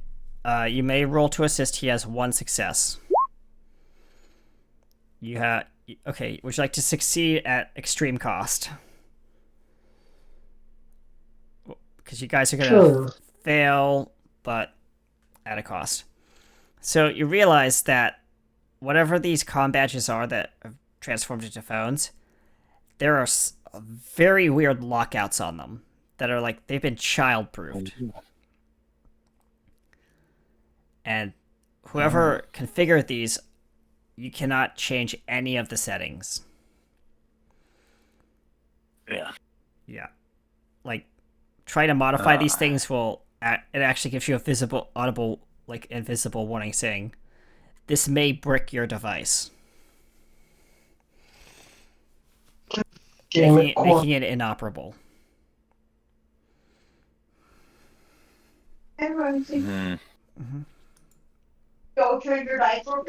Speaker 2: You may roll to assist. He has 1 success. Okay, would you like to succeed at extreme cost? Because you guys are going to
Speaker 3: Sure.
Speaker 2: fail, but at a cost. So you realize that whatever these comm badges are that have transformed into phones, there are very weird lockouts on them that are like they've been child-proofed. And whoever configured these, you cannot change any of the settings.
Speaker 4: Yeah.
Speaker 2: Yeah. Like, try to modify these things will... It actually gives you a visible, audible, like, invisible warning saying, this may brick your device. Making it inoperable.
Speaker 7: Hey, Rosie.
Speaker 4: Mm-hmm.
Speaker 7: Go trade your diaper.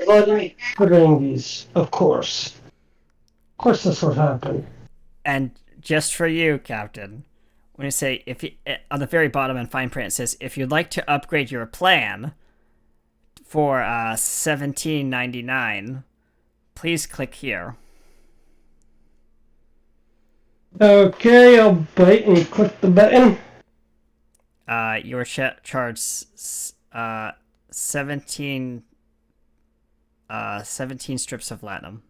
Speaker 3: Putting these, of course. Of course this would happen.
Speaker 2: And just for you, Captain, when you say, if you, on the very bottom in fine print, it says, if you'd like to upgrade your plan for $17.99, please click here.
Speaker 3: Okay, I'll bite and click the button.
Speaker 2: You were charged 17 strips of latinum.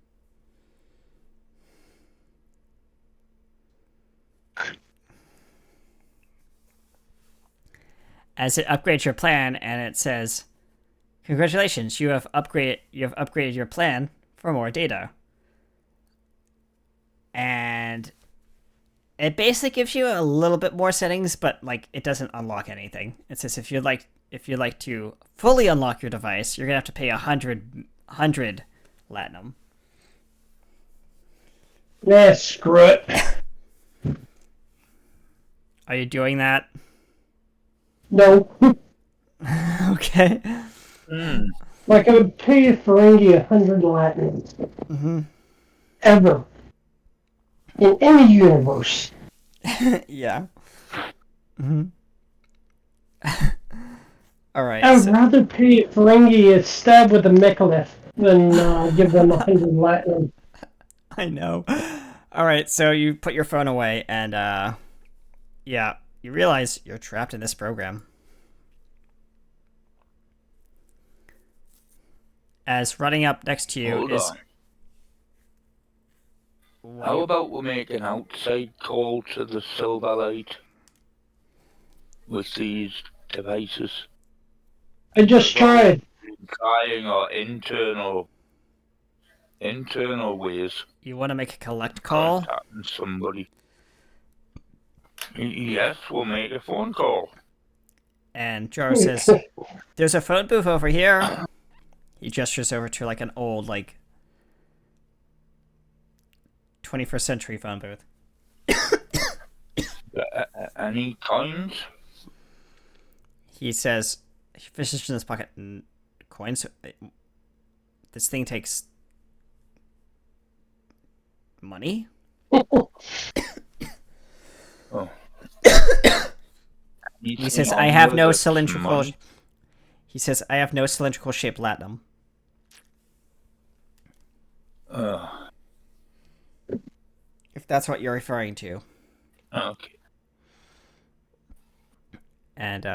Speaker 2: As it upgrades your plan, and it says, "Congratulations, you have upgraded your plan for more data." And it basically gives you a little bit more settings, but like it doesn't unlock anything. It says if you'd like to fully unlock your device, you're gonna have to pay 100 latinum.
Speaker 3: Yeah, screw it.
Speaker 2: Are you doing that?
Speaker 3: No.
Speaker 2: Okay.
Speaker 3: Like I would pay Ferengi 100 Latin. Ever. In any universe.
Speaker 2: Yeah. All right.
Speaker 3: I would rather pay Ferengi a stab with a mechalith than give them 100 Latin.
Speaker 2: I know. All right, so you put your phone away, and yeah, you realize you're trapped in this program. As running up next to you
Speaker 4: Hold
Speaker 2: is.
Speaker 4: on. How about we make an outside call to the Silverlight with these devices?
Speaker 3: I just tried.
Speaker 4: Trying our internal ways
Speaker 2: You want to make a collect call?
Speaker 4: contacting somebody. Yes, we'll make a phone call.
Speaker 2: And Jaro says, "There's a phone booth over here." He gestures over to like an old, like 21st century phone booth.
Speaker 4: Any kinds?
Speaker 2: He says, he fishes in his pocket. Coins? This thing takes money?
Speaker 4: Oh.
Speaker 2: He says, I have no cylindrical... He says, I have no cylindrical shaped latinum. If that's what you're referring to.
Speaker 4: Okay.
Speaker 2: And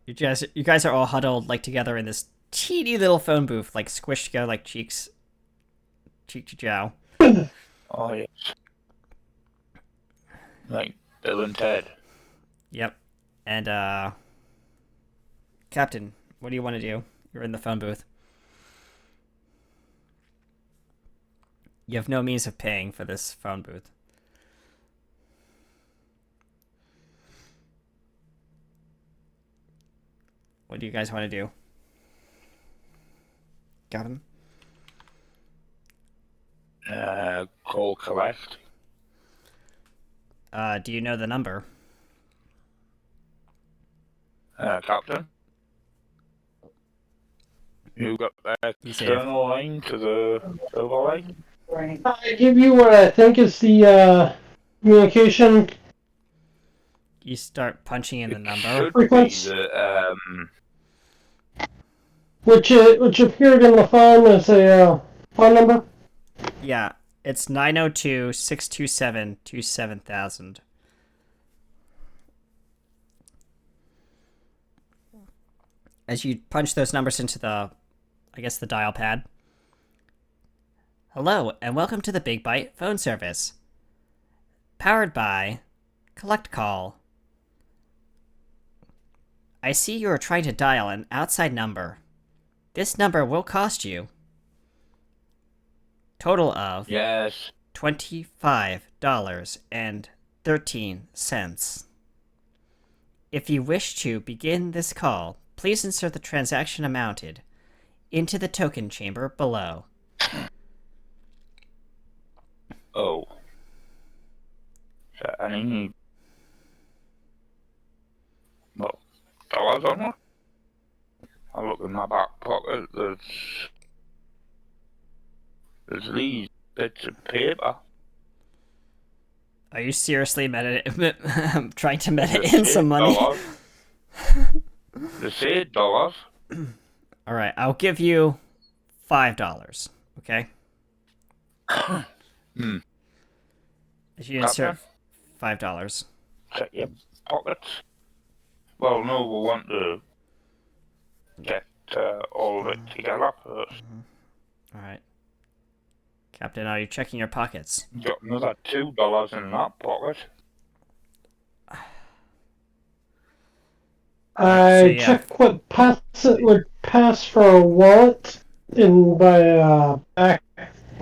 Speaker 2: you guys are all huddled like together in this teeny little phone booth, like squished together like cheek to jowl.
Speaker 4: Oh yes. Like Bill and Ted.
Speaker 2: Yep. And Captain, what do you want to do? You're in the phone booth. You have no means of paying for this phone booth. What do you guys want to do? Captain?
Speaker 4: Call collect.
Speaker 2: Do you know the number?
Speaker 4: Captain? You got that external line to the Silverlight?
Speaker 3: I give you what I think is the communication.
Speaker 2: You start punching in the number.
Speaker 4: Should
Speaker 3: Frequency.
Speaker 4: be the,
Speaker 3: Which appeared in the phone as a phone number.
Speaker 2: Yeah, it's 902-627-27000. As you punch those numbers into the, I guess, the dial pad, Hello, and welcome to the Big Bite phone service. Powered by Collect Call. I see you are trying to dial an outside number. This number will cost you total of
Speaker 4: Yes.
Speaker 2: $25.13. If you wish to begin this call, please insert the transaction amounted into the token chamber below.
Speaker 4: Oh. Is there any... Well, dollars on it? I look in my back pocket, there's these bits of paper.
Speaker 2: Are you seriously trying to meta in some money?
Speaker 4: They say dollars.
Speaker 2: Alright, I'll give you $5, okay? If you insert $5.
Speaker 4: Check your pockets. Well, no, we want to get all of it together first.
Speaker 2: Alright. Captain, are you checking your pockets?
Speaker 4: Got another $2 in that pocket.
Speaker 3: I
Speaker 2: yeah.
Speaker 3: checked what would pass for a wallet in my back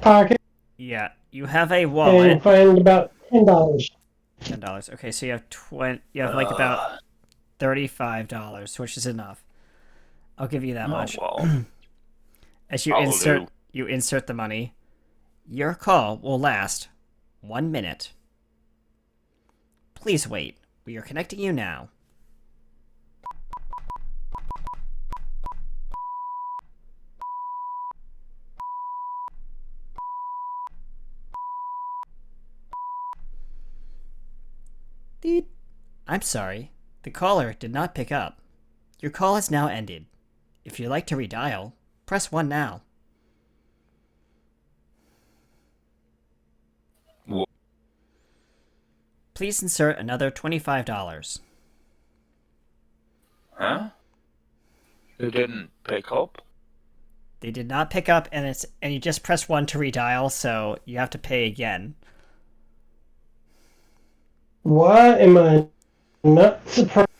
Speaker 3: pocket
Speaker 2: Yeah, you have a wallet.
Speaker 3: and find about $10.
Speaker 2: $10. Okay, so you have like about $35, which is enough. I'll give you that much.
Speaker 4: Well,
Speaker 2: As you insert the money, your call will last 1 minute. Please wait. We are connecting you now. I'm sorry. The caller did not pick up. Your call has now ended. If you'd like to redial, press 1 now.
Speaker 4: What?
Speaker 2: Please insert another $25.
Speaker 4: Huh? They didn't pick up?
Speaker 2: They did not pick up, and you just press 1 to redial, so you have to pay again.
Speaker 3: Why am I not surprised?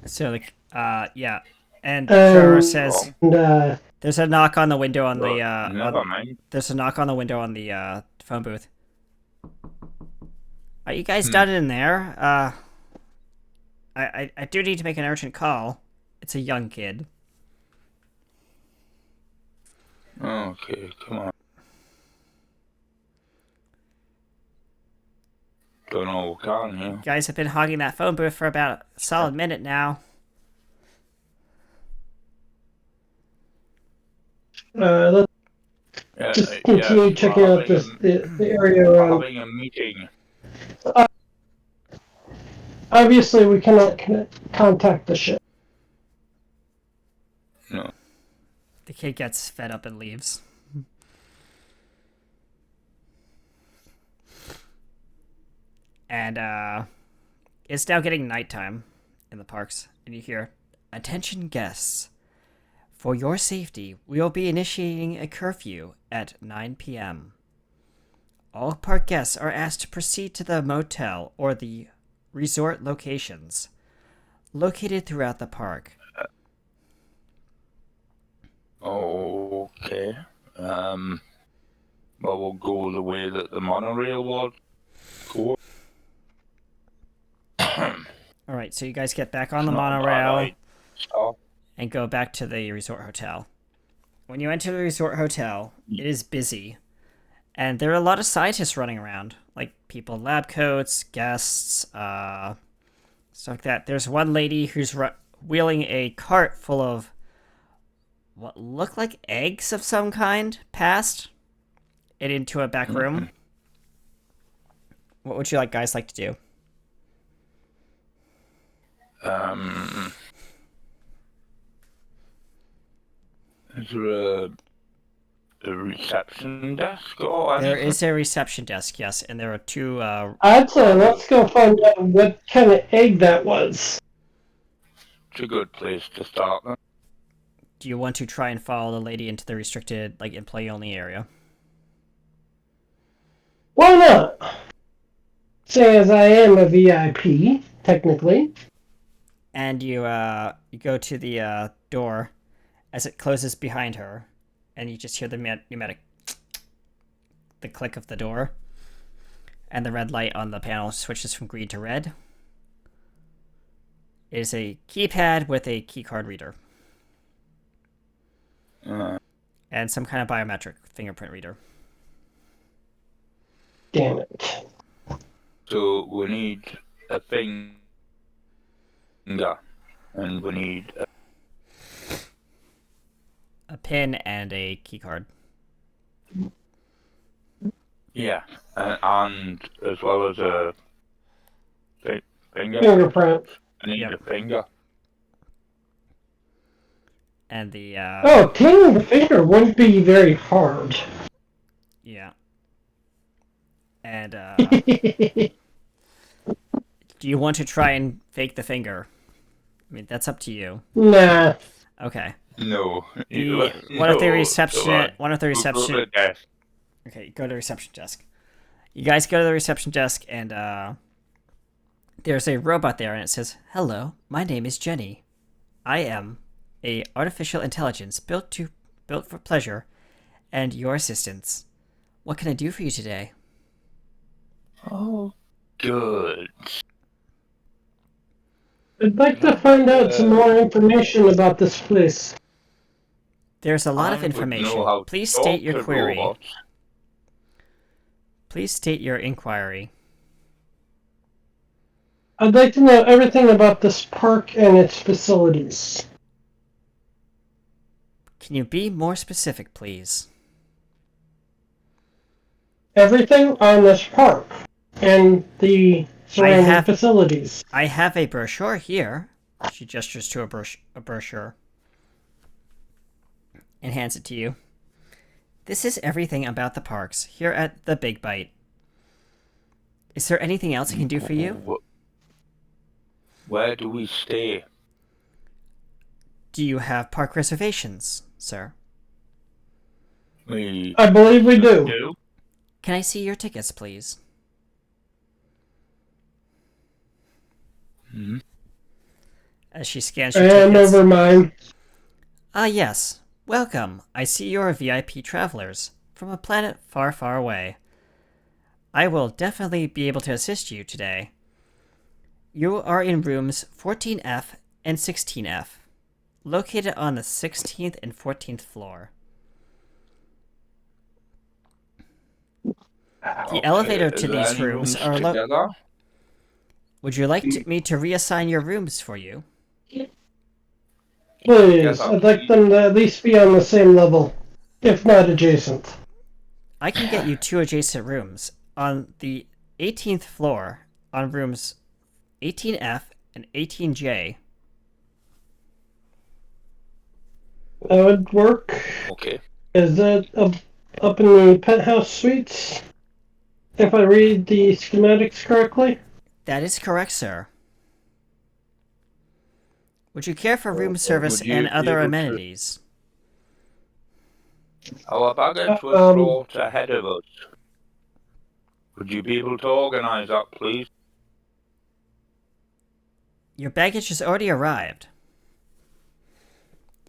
Speaker 2: So, yeah. And Trevor says there's a knock on the window on the,
Speaker 4: never mind.
Speaker 2: there's a knock on the window on the, phone booth. Are you guys done in there? I do need to make an urgent call. It's a young kid.
Speaker 4: Okay, come on. Don't know what can here.
Speaker 2: You guys have been hogging that phone booth for about a solid minute now.
Speaker 3: Let's just continue checking out the area
Speaker 4: We're
Speaker 3: around.
Speaker 4: having a meeting.
Speaker 3: Obviously, we cannot contact the ship.
Speaker 4: No.
Speaker 2: The kid gets fed up and leaves. And, it's now getting nighttime in the parks, and you hear, "Attention guests. For your safety, we will be initiating a curfew at 9 p.m. All park guests are asked to proceed to the motel or the resort locations located throughout the park."
Speaker 4: Okay. Well, we'll go the way that the monorail was. Go.
Speaker 2: Alright, so you guys get back on the
Speaker 4: Not a bad
Speaker 2: monorail
Speaker 4: idea. Stop.
Speaker 2: and go back to the resort hotel. When you enter the resort hotel, it is busy. And there are a lot of scientists running around, like people in lab coats, guests, stuff like that. There's one lady who's wheeling a cart full of what look like eggs of some kind past it into a back room. What would you guys like to do?
Speaker 4: Is there the reception desk or
Speaker 2: There
Speaker 4: anything?
Speaker 2: is a reception desk, yes, and there are two.
Speaker 3: I'd say let's go find out what kind of egg that was.
Speaker 4: It's a good place to start. Then.
Speaker 2: Do you want to try and follow the lady into the restricted, like, employee-only area?
Speaker 3: Why not? Say as I am a VIP, technically.
Speaker 2: And you go to the door as it closes behind her, and you just hear the pneumatic, the click of the door, and the red light on the panel switches from green to red. It is a keypad with a keycard reader. And some kind of biometric fingerprint reader.
Speaker 3: Damn it.
Speaker 4: So we need a finger, and we need
Speaker 2: A pin and a keycard.
Speaker 4: and as well as a finger.
Speaker 3: Fingerprint.
Speaker 4: I need
Speaker 2: Yep.
Speaker 4: a finger.
Speaker 2: And the
Speaker 3: Oh, obtaining the finger wouldn't be very hard.
Speaker 2: yeah. And do you want to try and fake the finger? I mean, that's up to you.
Speaker 3: Nah.
Speaker 2: Okay.
Speaker 4: No.
Speaker 2: One of the reception.
Speaker 4: Desk.
Speaker 2: Okay, go to the reception desk. You guys go to the reception desk, and there's a robot there, and it says, "Hello, my name is Jenny. I am a artificial intelligence built for pleasure and your assistance. What can I do for you today?"
Speaker 4: Oh, good.
Speaker 3: I'd like to find out some more information about this place.
Speaker 2: There's a lot
Speaker 4: I
Speaker 2: of
Speaker 4: would
Speaker 2: information.
Speaker 4: know how to
Speaker 2: Please
Speaker 4: talk
Speaker 2: state your
Speaker 4: to
Speaker 2: query.
Speaker 4: robots.
Speaker 2: Please state your inquiry.
Speaker 3: I'd like to know everything about this park and its facilities.
Speaker 2: Can you be more specific, please?
Speaker 3: Everything on this park and the surrounding facilities.
Speaker 2: I have a brochure here. She gestures to a brochure and hands it to you. This is everything about the parks here at the Big Bite. Is there anything else I can do for you?
Speaker 4: Where do we stay?
Speaker 2: Do you have park reservations, sir?
Speaker 3: I believe we do.
Speaker 2: Can I see your tickets, please? As she scans your
Speaker 3: And
Speaker 2: tickets.
Speaker 3: over mine.
Speaker 2: Ah, yes. Welcome. I see you're VIP travelers from a planet far, far away. I will definitely be able to assist you today. You are in rooms 14F and 16F, located on the 16th and 14th floor. The elevator to these rooms are
Speaker 4: together.
Speaker 2: Would you like me to reassign your rooms for you?
Speaker 3: Please, I'd like them to at least be on the same level, if not adjacent.
Speaker 2: I can get you 2 adjacent rooms on the 18th floor on rooms 18F and 18J.
Speaker 3: That would work.
Speaker 4: Okay.
Speaker 3: Is that up in the penthouse suites? If I read the schematics correctly?
Speaker 2: That is correct, sir. Would you care for room service
Speaker 4: would you
Speaker 2: and
Speaker 4: be
Speaker 2: other
Speaker 4: able to-
Speaker 2: amenities?
Speaker 4: Our baggage was brought ahead of us. Would you be able to organise that, please?
Speaker 2: Your baggage has already arrived.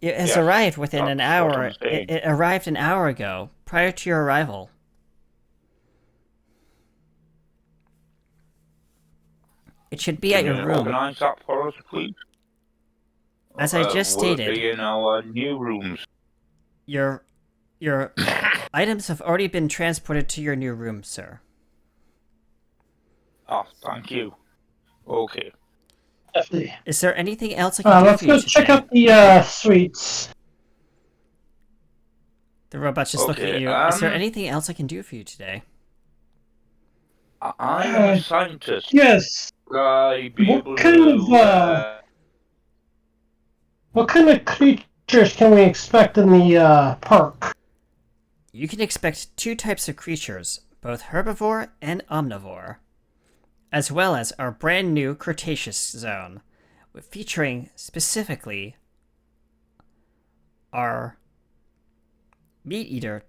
Speaker 2: It has
Speaker 4: Yes,
Speaker 2: arrived within an
Speaker 4: that's what
Speaker 2: hour.
Speaker 4: I'm saying.
Speaker 2: It arrived an hour ago, prior to your arrival. It should be at
Speaker 4: Can
Speaker 2: your
Speaker 4: you
Speaker 2: room.
Speaker 4: organise that for us, please?
Speaker 2: As I just
Speaker 4: Will it
Speaker 2: stated,
Speaker 4: be in our new rooms?
Speaker 2: your items have already been transported to your new room, sir.
Speaker 4: Oh, thank you. Okay.
Speaker 2: Is there anything else I can do
Speaker 3: Let's
Speaker 2: for you
Speaker 3: go
Speaker 2: today?
Speaker 3: check out the suites.
Speaker 2: The robot just looked at
Speaker 4: Okay,
Speaker 2: you. Is there anything else I can do for you today?
Speaker 4: I'm a scientist.
Speaker 3: Yes.
Speaker 4: Would I be
Speaker 3: What
Speaker 4: able
Speaker 3: kind
Speaker 4: to...
Speaker 3: of, what kind of creatures can we expect in the park?
Speaker 2: you can expect 2 types of creatures, both herbivore and omnivore, as well as our brand new Cretaceous zone, featuring specifically our meat eaters,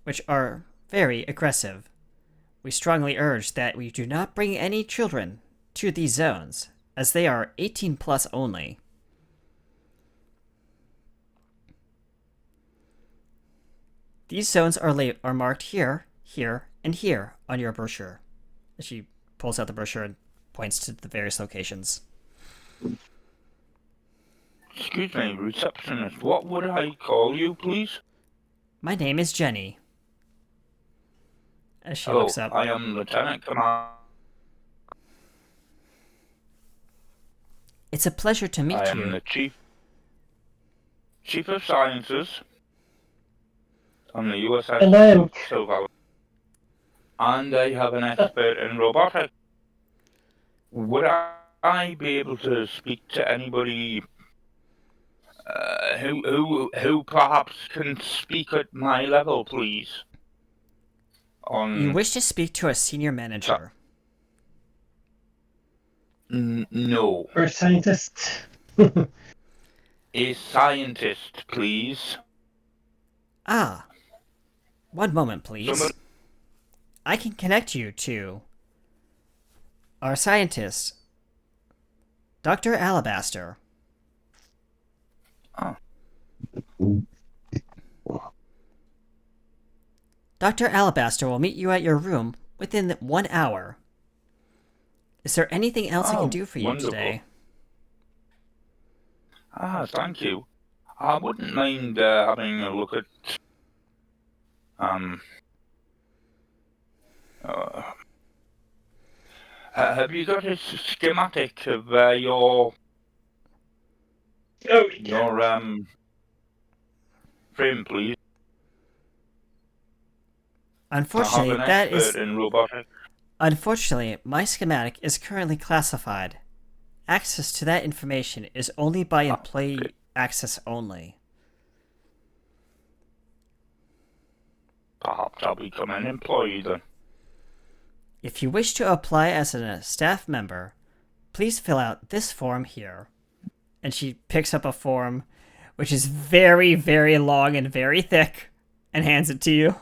Speaker 2: which are very aggressive. We strongly urge that we do not bring any children to these zones, as they are 18 plus only. These zones are marked here, here, and here on your brochure. She pulls out the brochure and points to the various locations.
Speaker 4: Excuse me, receptionist. What would I call you, please?
Speaker 2: My name is Jenny. As she looks up.
Speaker 4: I am Lieutenant Commander.
Speaker 2: It's a pleasure to meet
Speaker 4: I
Speaker 2: you.
Speaker 4: am the Chief of Sciences on the USS
Speaker 3: And I am
Speaker 4: Silverlight. And I have an expert in robotics. Would I be able to speak to anybody who perhaps can speak at my level, please?
Speaker 2: You wish to speak to a senior manager.
Speaker 4: No.
Speaker 3: or scientist.
Speaker 4: A scientist, please.
Speaker 2: Ah. One moment, please.
Speaker 4: Somebody-
Speaker 2: I can connect you to our scientist, Dr. Alabaster.
Speaker 4: Oh.
Speaker 2: Dr. Alabaster will meet you at your room within 1 hour. Is there anything else I can do for you
Speaker 4: wonderful.
Speaker 2: today?
Speaker 4: Thank you. I wouldn't mind having a look at have you got a schematic of your frame, please?
Speaker 2: Unfortunately,
Speaker 4: I have an
Speaker 2: that is...
Speaker 4: expert in robotics.
Speaker 2: Unfortunately, my schematic is currently classified. Access to that information is only by employee access only.
Speaker 4: Perhaps I'll become an employee then.
Speaker 2: If you wish to apply as a staff member, please fill out this form here. And she picks up a form, which is very, very long and very thick, and hands it to you.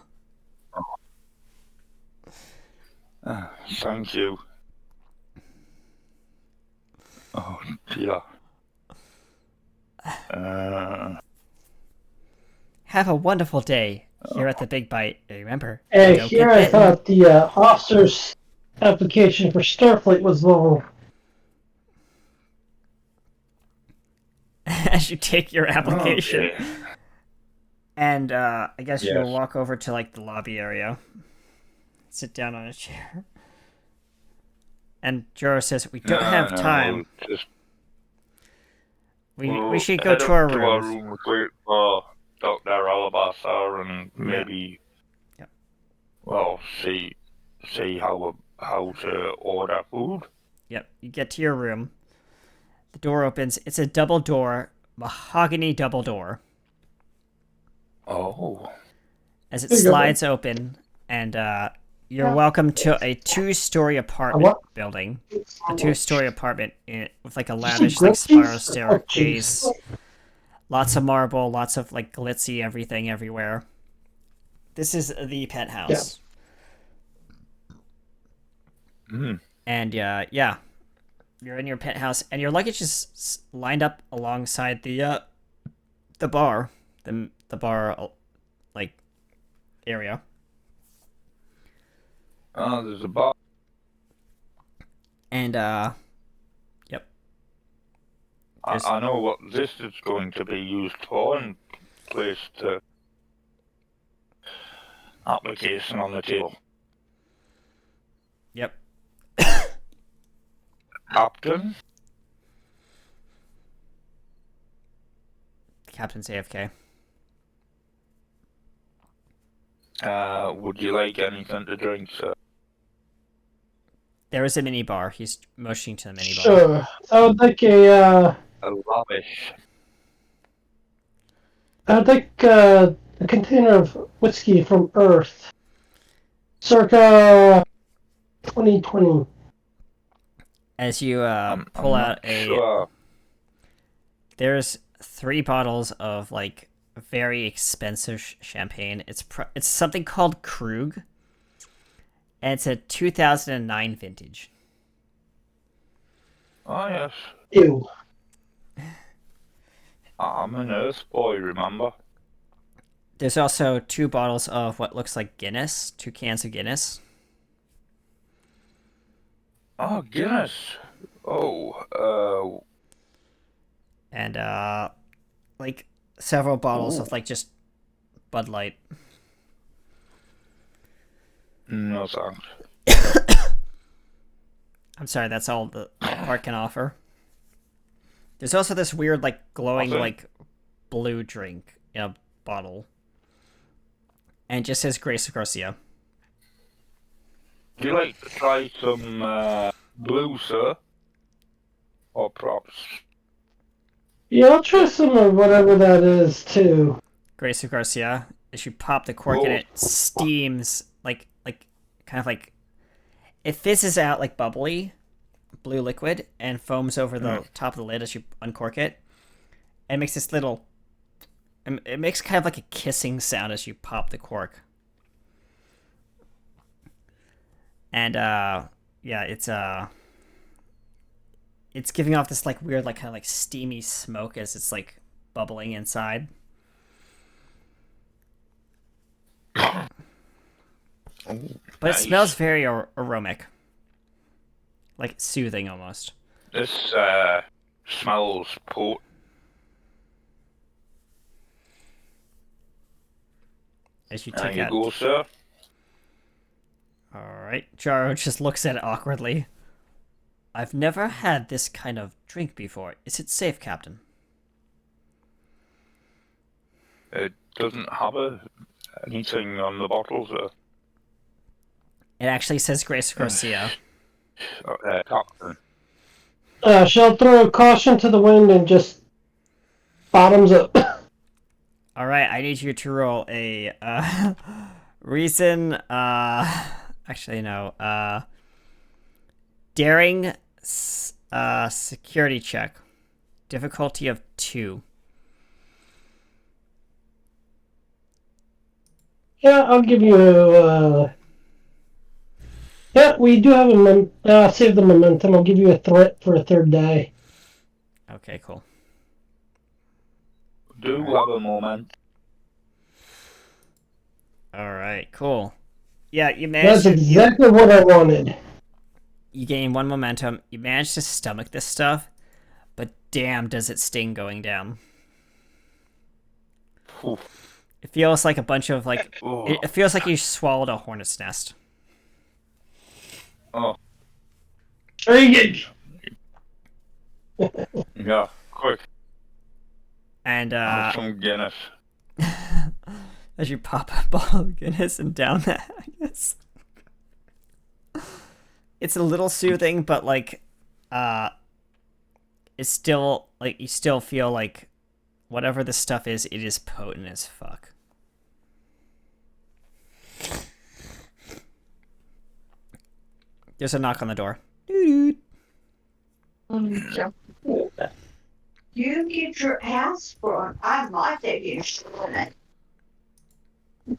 Speaker 4: Thank you. Oh dear.
Speaker 2: Have a wonderful day here at the Big Bite. Remember,
Speaker 3: And
Speaker 2: don't
Speaker 3: here
Speaker 2: get
Speaker 3: I
Speaker 2: bitten.
Speaker 3: thought the officer's application for Starfleet was low.
Speaker 2: As you take your application.
Speaker 4: Okay.
Speaker 2: And I guess
Speaker 4: Yes.
Speaker 2: you'll walk over to like the lobby area. Sit down on a chair. And Joro says, we don't have time. We should go to our rooms.
Speaker 4: room with Dr. Alabaster and maybe
Speaker 2: Yep.
Speaker 4: well see how to order food.
Speaker 2: Yep, you get to your room. The door opens. It's a double door, mahogany double door.
Speaker 4: Oh.
Speaker 2: As it
Speaker 3: There you go.
Speaker 2: slides open, and you're welcome to a 2-story apartment building. A 2-story apartment with like a lavish like spiral staircase. Lots of marble, lots of like glitzy everything everywhere. This is the penthouse. And yeah, you're in your penthouse, and your luggage is lined up alongside the bar, the bar like area.
Speaker 4: Oh, there's a bar.
Speaker 2: And yep.
Speaker 4: I know what this is going to be used for and placed application on the table.
Speaker 2: Yep.
Speaker 4: Captain?
Speaker 2: Captain's AFK.
Speaker 4: Would you like anything to drink, sir?
Speaker 2: There is a mini bar. He's motioning to the mini bar.
Speaker 3: Sure. I would like
Speaker 4: A lavish.
Speaker 3: I'd like a container of whiskey from Earth, circa 2020.
Speaker 2: As you
Speaker 4: I'm
Speaker 2: pull
Speaker 4: not
Speaker 2: out a,
Speaker 4: sure.
Speaker 2: there's 3 bottles of like very expensive champagne. It's something called Krug, and it's a 2009 vintage.
Speaker 4: Oh, yes.
Speaker 3: Ew.
Speaker 4: I'm an Earth boy, remember?
Speaker 2: There's also 2 bottles of what looks like Guinness, 2 cans of Guinness.
Speaker 4: Oh, Guinness. Oh,
Speaker 2: And like several bottles
Speaker 4: Ooh.
Speaker 2: of like just Bud Light.
Speaker 4: no thanks.
Speaker 2: I'm sorry, that's all the park can offer. There's also this weird like glowing
Speaker 4: Nothing.
Speaker 2: like blue drink in a bottle. And it just says Grace Garcia.
Speaker 4: Do you like to try some blue, sir? Or props?
Speaker 3: Yeah, I'll try some of whatever that is too.
Speaker 2: Grace Garcia. As you pop the cork and
Speaker 4: Oh.
Speaker 2: it steams like kind of like it fizzes out like bubbly blue liquid and foams over the top of the lid as you uncork it. And it makes this little it makes kind of like a kissing sound as you pop the cork. And yeah, it's giving off this like weird like kind of like steamy smoke as it's like bubbling inside. But it
Speaker 4: Nice.
Speaker 2: smells very aromatic. Like soothing almost.
Speaker 4: This smells potent.
Speaker 2: As you
Speaker 4: There
Speaker 2: take
Speaker 4: you
Speaker 2: out.
Speaker 4: go, sir.
Speaker 2: Alright. Jaro just looks at it awkwardly. I've never had this kind of drink before. Is it safe, Captain?
Speaker 4: It doesn't have anything on the bottle, sir.
Speaker 2: It actually says Grace Garcia.
Speaker 4: Captain.
Speaker 3: She'll throw caution to the wind and just bottoms up.
Speaker 2: Alright, I need you to roll a reason actually no. Daring security check. Difficulty of 2.
Speaker 3: Yeah, I'll give you. Yeah, we do have save the momentum. I'll give you a threat for a third die.
Speaker 2: Okay, cool.
Speaker 4: Do have a moment.
Speaker 2: Alright, cool. Yeah, you
Speaker 3: That's
Speaker 2: managed
Speaker 3: exactly what I wanted.
Speaker 2: you gain 1 momentum. You managed to stomach this stuff, but damn does it sting going down.
Speaker 4: Oof.
Speaker 2: It feels like a bunch of like
Speaker 4: Oh.
Speaker 2: it feels like you swallowed a hornet's nest.
Speaker 4: Oh,
Speaker 3: Very good.
Speaker 4: yeah, quick.
Speaker 2: And
Speaker 4: Have some Guinness.
Speaker 2: as you pop a bottle of Guinness and down that, I guess. It's a little soothing, but like it's still like you still feel like whatever this stuff is, it is potent as fuck. There's a knock on the door.
Speaker 7: You get your ass sprung. I might take you it.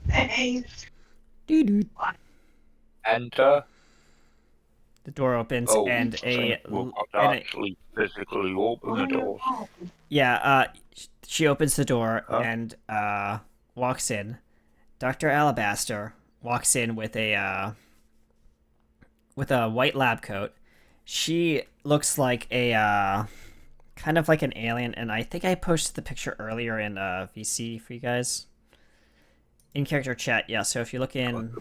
Speaker 7: Thanks.
Speaker 4: Enter.
Speaker 2: The door opens
Speaker 4: Oh,
Speaker 2: and
Speaker 4: we'll have to actually physically open the doors.
Speaker 2: she opens the door
Speaker 4: Huh?
Speaker 2: and walks in. Dr. Alabaster walks in with a white lab coat. She looks like a kind of like an alien, and I think I posted the picture earlier in VC for you guys. In character chat, yeah. So if you look in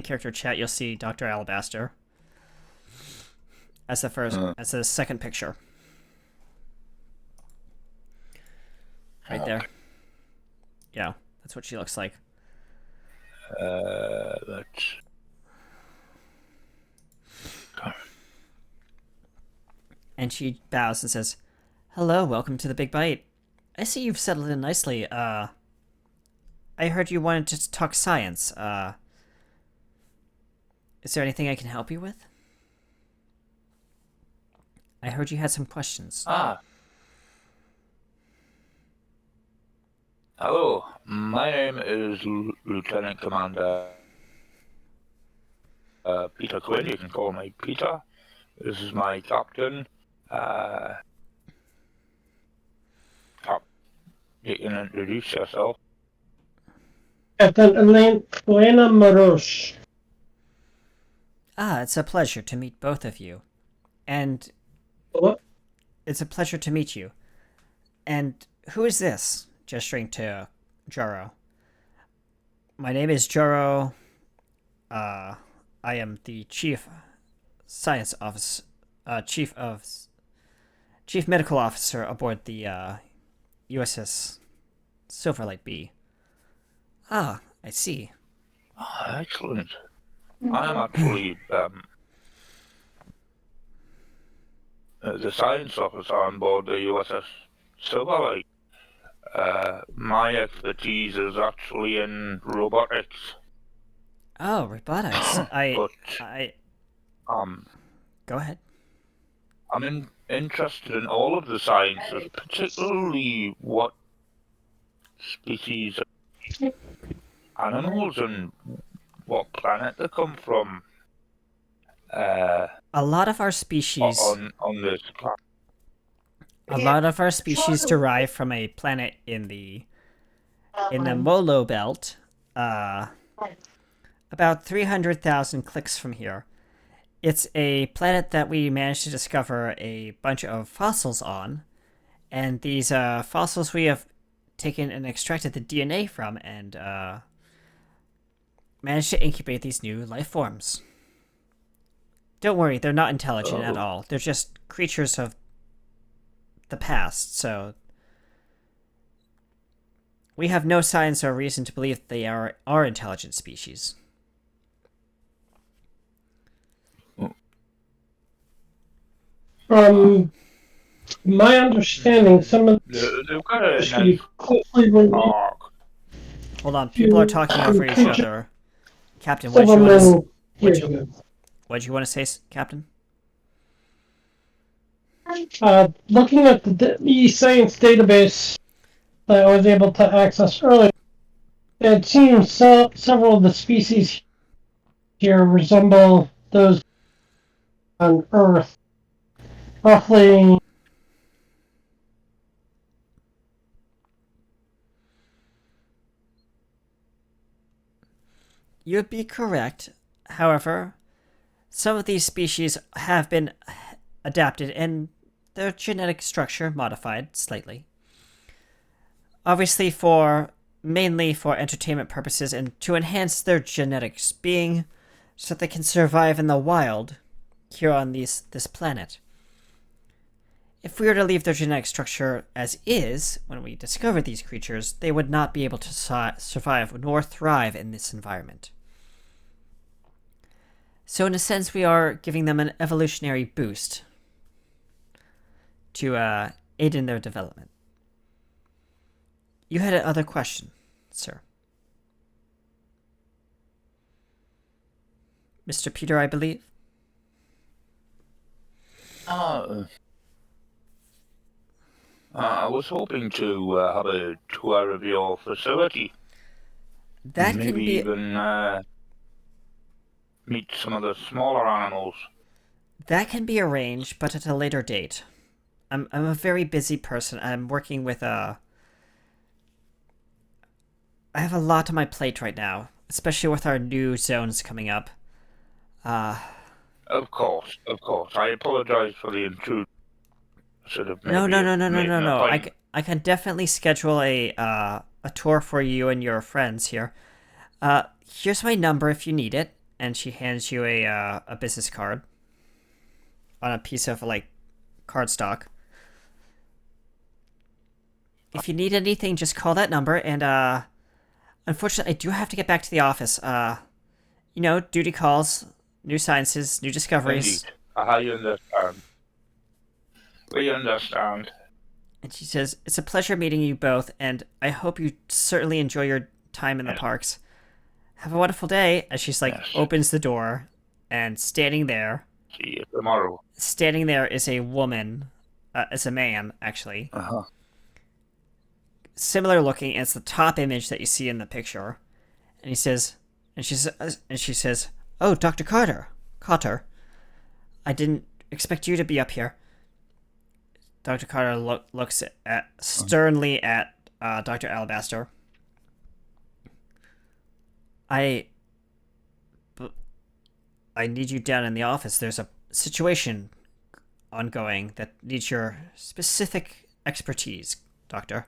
Speaker 2: character chat, you'll see Dr. Alabaster as as the second picture. Right there. Yeah, that's what she looks like.
Speaker 4: Let's.
Speaker 2: And she bows and says, "Hello, welcome to the Big Bite. I see you've settled in nicely. I heard you wanted to talk science. Is there anything I can help you with? I heard you had some questions.
Speaker 4: Ah. Hello, my name is Lieutenant Commander Peter Quinn. You can call me Peter. This is my captain. You can introduce yourself.
Speaker 3: Captain Elena Maroche.
Speaker 2: Ah, it's a pleasure to meet both of you. And
Speaker 3: What?
Speaker 2: it's a pleasure to meet you. And who is this? Gesturing to Joro. My name is Joro. I am the Chief Science Officer, Chief Medical Officer aboard the USS Silverlight B. Ah, I see.
Speaker 4: Ah, excellent. I am actually the science officer on board the USS Silverlight. My expertise is actually in robotics.
Speaker 2: Oh, robotics. Go ahead.
Speaker 4: I'm interested in all of the sciences, particularly what species of animals and what planet they come from.
Speaker 2: A lot of our species.
Speaker 4: On this planet.
Speaker 2: A lot of our species derive from a planet in the Molo Belt, about 300,000 clicks from here. It's a planet that we managed to discover a bunch of fossils on, and these fossils we have taken and extracted the DNA from and managed to incubate these new life forms. Don't worry, they're not intelligent at all. They're just creatures of the past, so we have no signs or reason to believe they are intelligent species.
Speaker 3: From my understanding, some of
Speaker 4: They've got a
Speaker 3: the
Speaker 4: nice
Speaker 3: closely related
Speaker 4: arc.
Speaker 2: Hold on, people are talking over each other. Captain,
Speaker 3: Silverman
Speaker 2: what'd you want to say, Captain?
Speaker 3: Looking at the science database that I was able to access earlier, it seems several of the species here resemble those on Earth. Roughly
Speaker 2: You'd be correct. However, some of these species have been adapted and their genetic structure modified slightly. Obviously mainly for entertainment purposes and to enhance their genetics being so that they can survive in the wild here on this planet. If we were to leave their genetic structure as is, when we discovered these creatures, they would not be able to survive nor thrive in this environment. So in a sense, we are giving them an evolutionary boost to aid in their development. You had another question, sir. Mr. Peter, I believe?
Speaker 4: I was hoping to have a tour of your facility.
Speaker 2: That can
Speaker 4: Maybe
Speaker 2: be...
Speaker 4: even meet some of the smaller animals.
Speaker 2: That can be arranged, but at a later date. I'm a very busy person. I'm working with I have a lot on my plate right now, especially with our new zones coming up.
Speaker 4: Of course. I apologize for the intrusion.
Speaker 2: No. I can definitely schedule a tour for you and your friends here. Here's my number if you need it. And she hands you a business card on a piece of cardstock. If you need anything, just call that number. And unfortunately, I do have to get back to the office. Duty calls, new sciences, new discoveries.
Speaker 4: Indeed. I understand. We understand.
Speaker 2: And she says, "It's a pleasure meeting you both, and I hope you certainly enjoy your time in the parks. Have a wonderful day. As she's like
Speaker 4: Yes.
Speaker 2: opens the door, and standing there
Speaker 4: See you tomorrow.
Speaker 2: is a woman. It's a man, actually.
Speaker 4: Uh-huh.
Speaker 2: Similar looking as the top image that you see in the picture. And she says, "Oh, Dr. Cotter, I didn't expect you to be up here." Dr. Cotter looks sternly at Dr. Alabaster. I need you down in the office. There's a situation ongoing that needs your specific expertise, Doctor.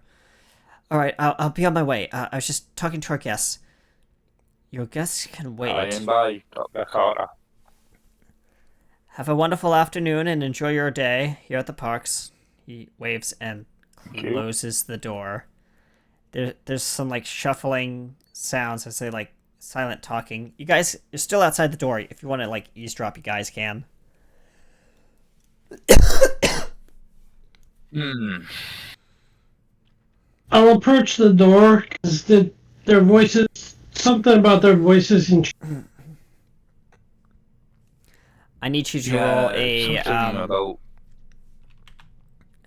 Speaker 2: All right, I'll be on my way. I was just talking to our guests. Your guests can wait.
Speaker 4: Bye, Dr. Carter.
Speaker 2: Have a wonderful afternoon and enjoy your day here at the parks. He waves and
Speaker 4: you.
Speaker 2: closes the door. There's some like shuffling sounds as they like silent talking. You guys, you're still outside the door. If you want to like eavesdrop, you guys can.
Speaker 3: I'll approach the door because their voices, something about their voices, and
Speaker 2: I need you to roll a.
Speaker 4: Something about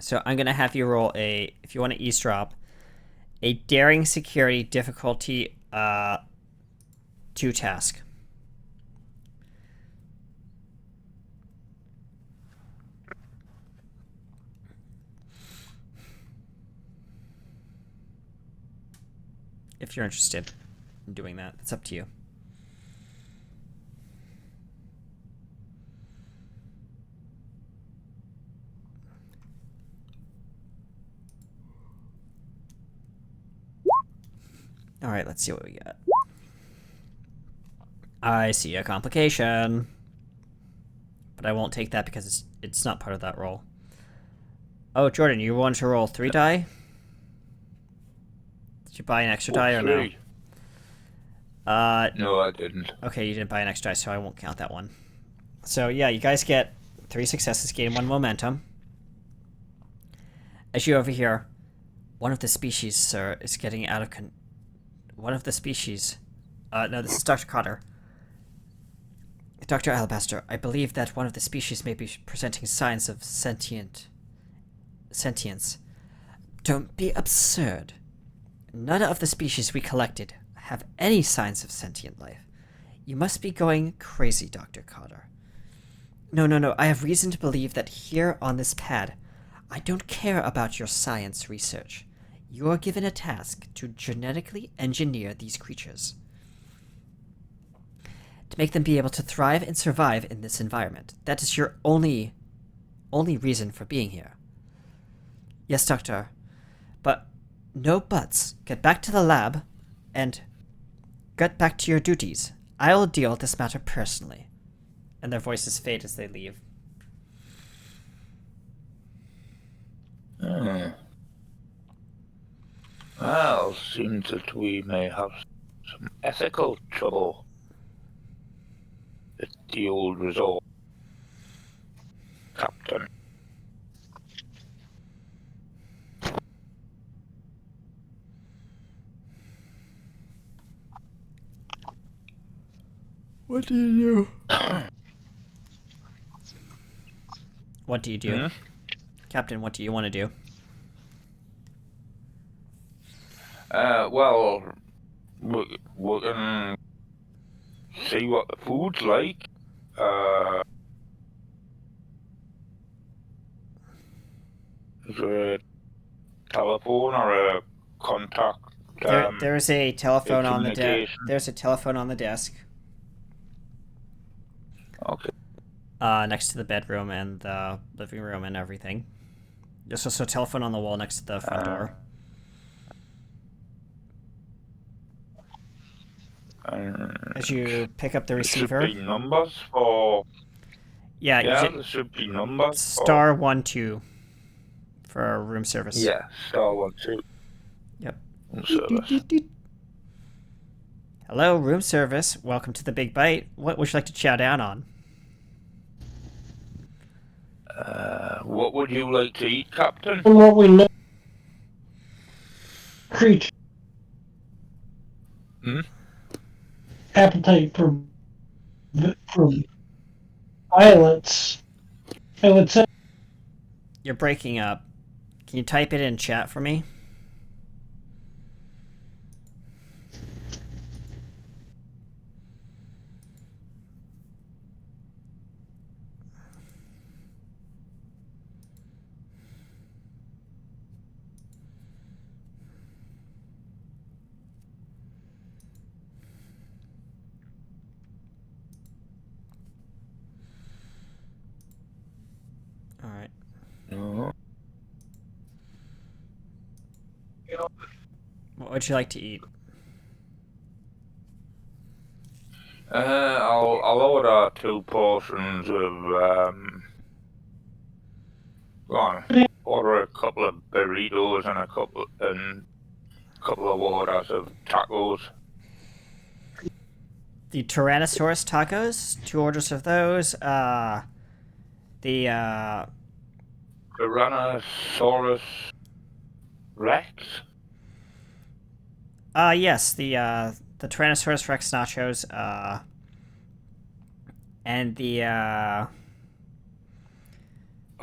Speaker 2: So I'm gonna have you roll a, if you want to eavesdrop, a daring security difficulty 2 task. If you're interested in doing that, it's up to you. All right, let's see what we got. I see a complication, but I won't take that because it's not part of that roll. Oh, Jordan, you want to roll 3 die? Did you buy an extra die or no?
Speaker 4: 3. No, I didn't.
Speaker 2: Okay, you didn't buy an extra die, so I won't count that one. So yeah, you guys get 3 successes, gain 1 momentum. As you overhear, one of the species, sir, is getting out of one of the species. No, this is Dr. Cotter. Dr. Alabaster, I believe that one of the species may be presenting signs of sentience. Don't be absurd. None of the species we collected have any signs of sentient life. You must be going crazy, Dr. Cotter. No. I have reason to believe that here on this pad, I don't care about your science research. You are given a task to genetically engineer these creatures, to make them be able to thrive and survive in this environment. That is your only reason for being here. Yes, Doctor. But no buts. Get back to the lab and get back to your duties. I will deal with this matter personally. And their voices fade as they leave.
Speaker 4: Well, seems that we may have some ethical trouble at the old resort, Captain.
Speaker 2: What do you do? What do you do? Captain, what do you want to do?
Speaker 4: Well, we're gonna see what the food's like. Is there a telephone or a contact?
Speaker 2: There's a telephone on the desk.
Speaker 4: communication.
Speaker 2: There's a telephone on the desk.
Speaker 4: Okay.
Speaker 2: Next to the bedroom and the living room and everything. There's also a telephone on the wall next to the front door. As you pick up the receiver.
Speaker 4: There should be numbers for.
Speaker 2: Yeah,
Speaker 4: there should be numbers.
Speaker 2: Star 1-2 for room service.
Speaker 4: Yeah, star 1-2.
Speaker 2: Yep.
Speaker 4: Room service.
Speaker 2: Hello, room service. Welcome to the Big Bite. What would you like to chow down on?
Speaker 4: What would you like to eat, Captain?
Speaker 3: from what we know, creature. appetite for violence, I would say.
Speaker 2: You're breaking up. Can you type it in chat for me? All right.
Speaker 4: No.
Speaker 2: What would you like to eat?
Speaker 4: I'll order 2 portions of go on. Order a couple of burritos and a couple of orders of tacos.
Speaker 2: The Tyrannosaurus tacos. 2 orders of those. The
Speaker 4: Tyrannosaurus Rex.
Speaker 2: Yes, the Tyrannosaurus Rex nachos. And the
Speaker 4: Are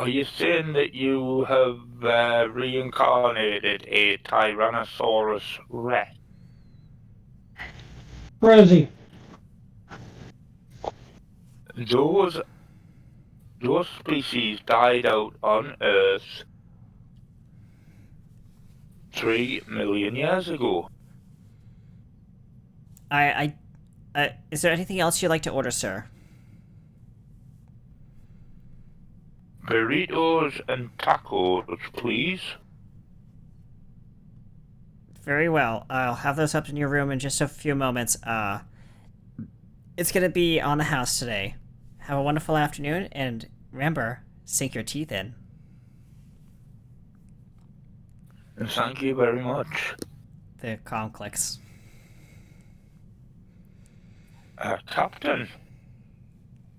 Speaker 4: you saying that you have reincarnated a Tyrannosaurus Rex?
Speaker 3: Rosie,
Speaker 4: Those species died out on Earth 3 million years ago.
Speaker 2: Is there anything else you'd like to order, sir?
Speaker 4: Burritos and tacos, please.
Speaker 2: Very well. I'll have those up in your room in just a few moments. It's gonna be on the house today. Have a wonderful afternoon, and remember, sink your teeth in.
Speaker 4: And thank you very much.
Speaker 2: The comm clicks.
Speaker 4: Captain,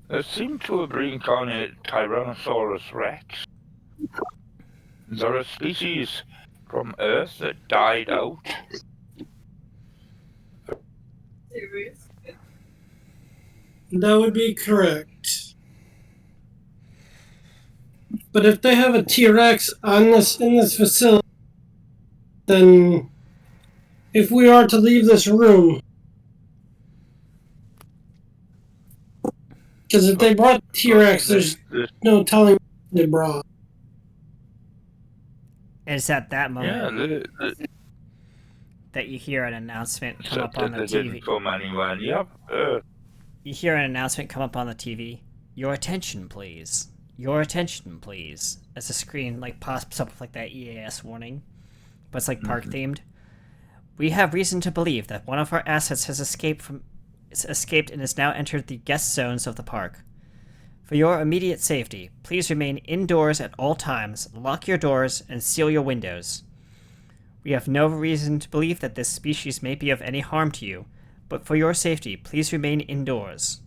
Speaker 4: there seem to have reincarnated Tyrannosaurus Rex. They're a species from Earth that died out.
Speaker 3: that would be correct. But if they have a T-Rex in this facility, then if we are to leave this room, because if they brought T-Rex, there's no telling what they brought.
Speaker 2: And it's at that moment
Speaker 4: Yeah,
Speaker 2: that you hear an announcement come up on the
Speaker 4: they
Speaker 2: TV.
Speaker 4: didn't come anywhere. Yep.
Speaker 2: You hear an announcement come up on the TV. Your attention, please. Your attention, please. As the screen pops up with that EAS warning, but it's park themed. We have reason to believe that one of our assets has escaped and has now entered the guest zones of the park. For your immediate safety, please remain indoors at all times, lock your doors, and seal your windows. We have no reason to believe that this species may be of any harm to you, but for your safety, please remain indoors.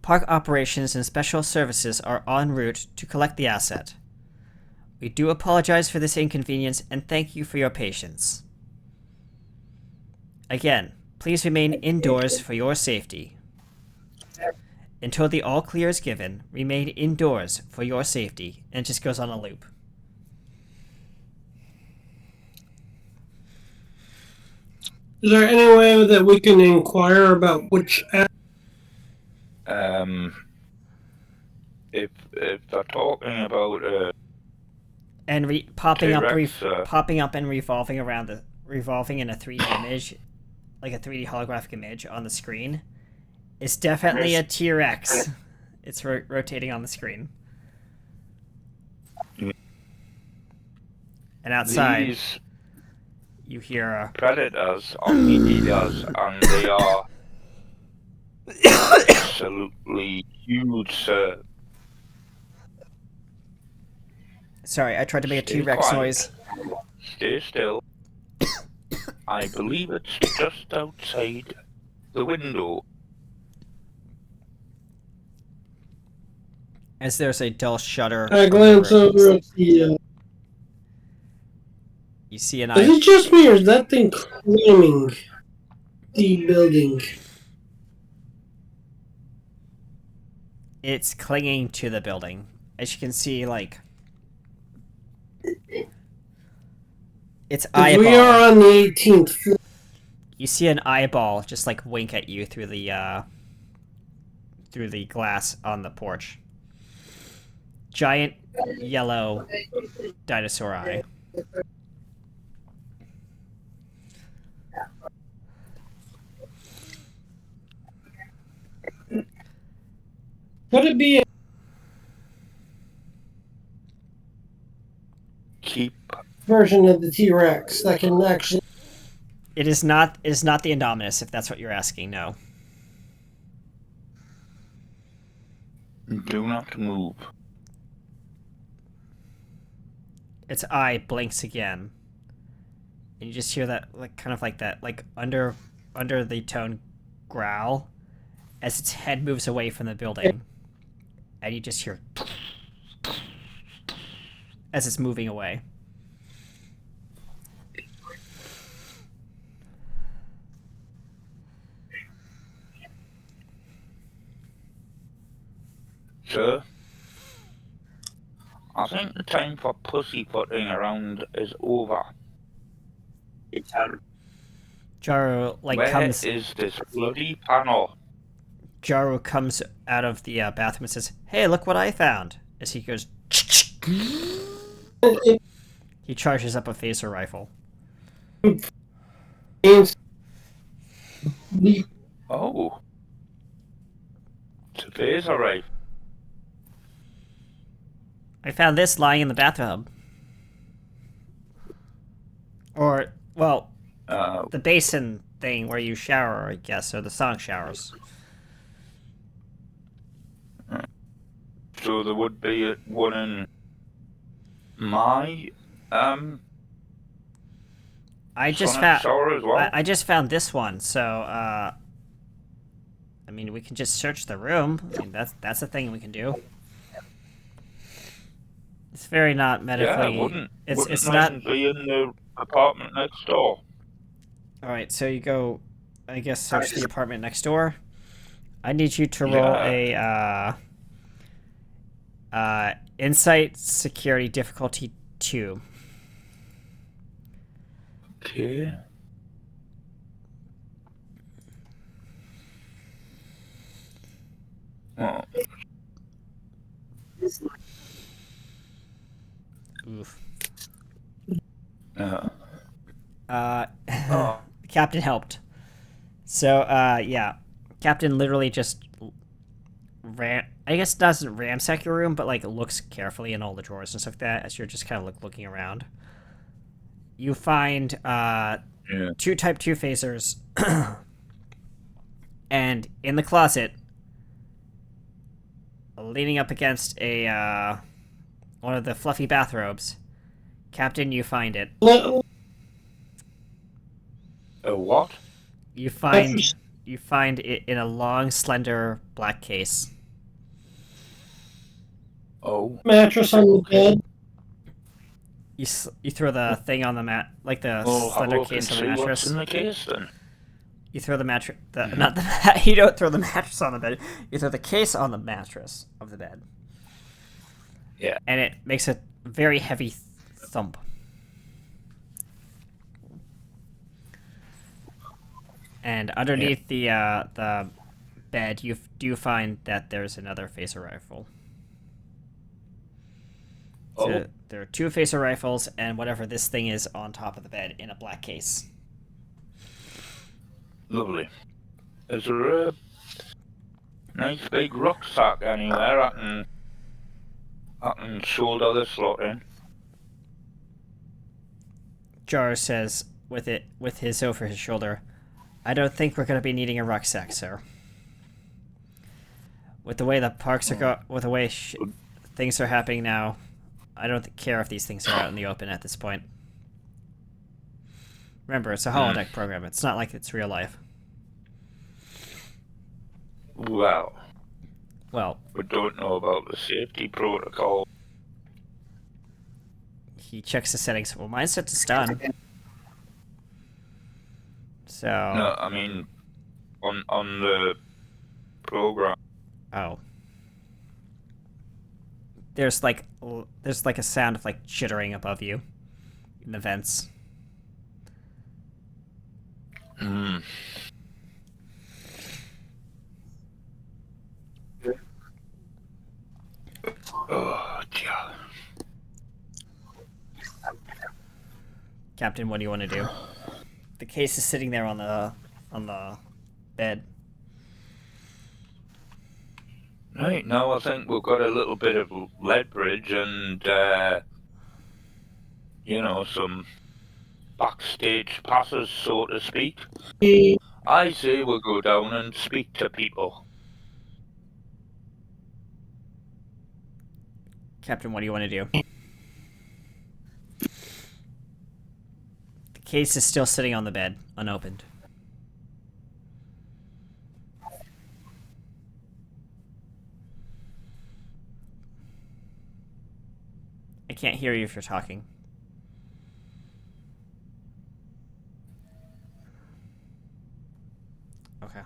Speaker 2: Park operations and special services are en route to collect the asset. We do apologize for this inconvenience and thank you for your patience. Again, please remain indoors for your safety. Until the all clear is given, remain indoors for your safety, and it just goes on a loop.
Speaker 3: Is there any way that we can inquire about which
Speaker 4: If they're talking about
Speaker 2: And popping up
Speaker 4: T-Rex,
Speaker 2: and revolving in a 3D image, like a 3D holographic image on the screen, it's definitely a T-Rex. It's rotating on the screen. And outside,
Speaker 4: these
Speaker 2: you hear a
Speaker 4: predators are meat eaters, and they are absolutely huge, sir.
Speaker 2: Sorry, I tried to make a
Speaker 4: Stay
Speaker 2: T-Rex
Speaker 4: quiet.
Speaker 2: noise.
Speaker 4: Stay still. I believe it's just outside the window.
Speaker 2: As there's a dull shudder.
Speaker 3: I
Speaker 2: from the
Speaker 3: glance
Speaker 2: room.
Speaker 3: over at the.
Speaker 2: You see an
Speaker 3: Is
Speaker 2: eye.
Speaker 3: it just me, or is that thing claiming? the building?
Speaker 2: It's clinging to the building. As you can see, like, its
Speaker 3: 'Cause
Speaker 2: eyeball.
Speaker 3: we are on the 18th floor.
Speaker 2: You see an eyeball just like wink at you through the glass on the porch. Giant yellow dinosaur eye.
Speaker 3: Could it be a
Speaker 4: Keep.
Speaker 3: version of the T-Rex that can actually...
Speaker 2: It is not the Indominus, if that's what you're asking. No.
Speaker 4: Do not move.
Speaker 2: Its eye blinks again, and you just hear that, like, kind of like that, like under the tone growl, as its head moves away from the building, and you just hear as it's moving away.
Speaker 4: Sir, I think the time for pussyfooting around is over.
Speaker 2: Jaru
Speaker 4: Where
Speaker 2: comes.
Speaker 4: is this bloody panel?
Speaker 2: Jaru comes out of the bathroom and says, "Hey, look what I found!" As he goes, he charges up a phaser rifle.
Speaker 4: Oh. It's a phaser rifle.
Speaker 2: I found this lying in the bathtub. Or, well, the basin thing where you shower, I guess, or the sonic showers.
Speaker 4: So there would be one in my
Speaker 2: I just
Speaker 4: sonic
Speaker 2: found
Speaker 4: shower as well.
Speaker 2: I just found this one, so I mean, we can just search the room. I mean, that's a thing we can do. It's very not medically.
Speaker 4: Yeah, wouldn't
Speaker 2: It's
Speaker 4: nice
Speaker 2: not.
Speaker 4: and be in the apartment next door.
Speaker 2: All right, so you go, I guess, search the apartment next door. I need you to roll a insight security difficulty 2.
Speaker 4: Okay. Oh.
Speaker 2: Oof.
Speaker 4: Oh.
Speaker 2: Captain helped. So, yeah. Captain literally just I guess doesn't ransack your room, but, like, looks carefully in all the drawers and stuff like that as you're just kind of, like, looking around. You find, two Type 2 phasers, and in the closet, leaning up against a, one of the fluffy bathrobes, Captain, you find it.
Speaker 4: A what?
Speaker 2: You find it in a long, slender black case.
Speaker 4: Oh.
Speaker 3: Mattress on the bed.
Speaker 2: You throw the thing on the mat, like the
Speaker 4: Well,
Speaker 2: slender
Speaker 4: have a
Speaker 2: case
Speaker 4: look
Speaker 2: on
Speaker 4: and
Speaker 2: the
Speaker 4: see what's
Speaker 2: mattress.
Speaker 4: in the case then.
Speaker 2: You throw the mattress, not the you don't throw the mattress on the bed. You throw the case on the mattress of the bed.
Speaker 4: Yeah.
Speaker 2: And it makes a very heavy thump. And underneath the bed, you do find that there's another phaser rifle. So
Speaker 4: Oh.
Speaker 2: there are 2 phaser rifles and whatever this thing is on top of the bed in a black case.
Speaker 4: Lovely. Is there a nice big rucksack anywhere I can shoulder this lot in?
Speaker 2: Jar says with his over his shoulder, "I don't think we're going to be needing a rucksack, sir. With the way the parks are with the way things are happening now, I don't care if these things are out in the open at this point. Remember, it's a holodeck program. It's not like it's real life."
Speaker 4: Well,
Speaker 2: Well,
Speaker 4: we don't know about the safety protocol.
Speaker 2: he checks the settings. Well, mine's set to stun. So.
Speaker 4: No, I mean, on the program.
Speaker 2: Oh. There's like a sound of like chittering above you in the vents.
Speaker 4: Hmm. Oh, dear.
Speaker 2: Captain, what do you want to do? The case is sitting there on the bed.
Speaker 4: Right, now I think we've got a little bit of leverage and, some backstage passes, so to speak. I say we'll go down and speak to people.
Speaker 2: Captain, what do you want to do? The case is still sitting on the bed, unopened. I can't hear you if you're talking. Okay.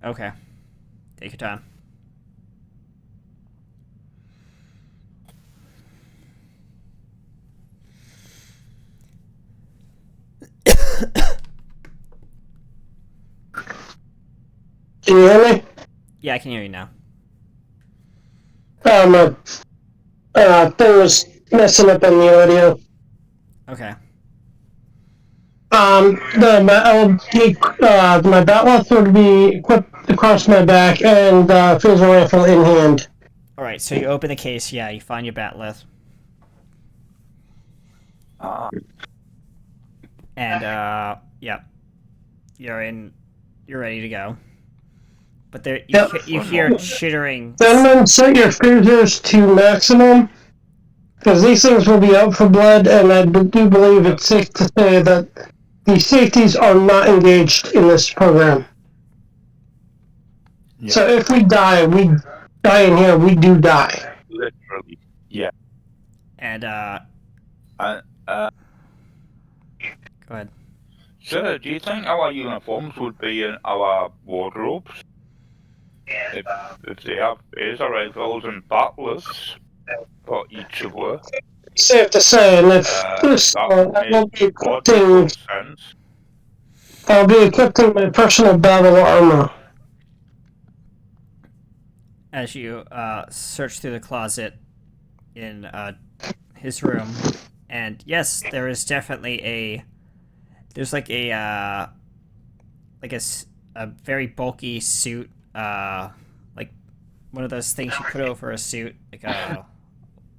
Speaker 2: Okay. Take your time.
Speaker 3: Can you hear me?
Speaker 2: Yeah, I can hear you now.
Speaker 3: My thing was messing up on the audio.
Speaker 2: Okay.
Speaker 3: My batleth would be equipped across my back and phaser rifle in hand.
Speaker 2: Alright, so you open the case, yeah, you find your batleth. And, yeah. You're ready to go. But there, you hear chittering.
Speaker 3: Gentlemen, set your phasers to maximum, because these things will be out for blood, and I do believe it's safe to say that the safeties are not engaged in this program.
Speaker 4: Yeah.
Speaker 3: So if we die in here, we do die.
Speaker 4: Literally, yeah.
Speaker 2: And,
Speaker 4: Go
Speaker 2: go ahead.
Speaker 4: Sir, do you think our uniforms would be in our wardrobes? If they have phaser rifles and batleths for each of us,
Speaker 3: Safe to say, and if this,
Speaker 4: that
Speaker 3: I
Speaker 4: would
Speaker 3: will be
Speaker 4: make quadruple sense.
Speaker 3: I'll be equipping my personal battle armor.
Speaker 2: As you search through the closet in his room, and yes, there is definitely there's like a very bulky suit, like one of those things you put over a suit, like a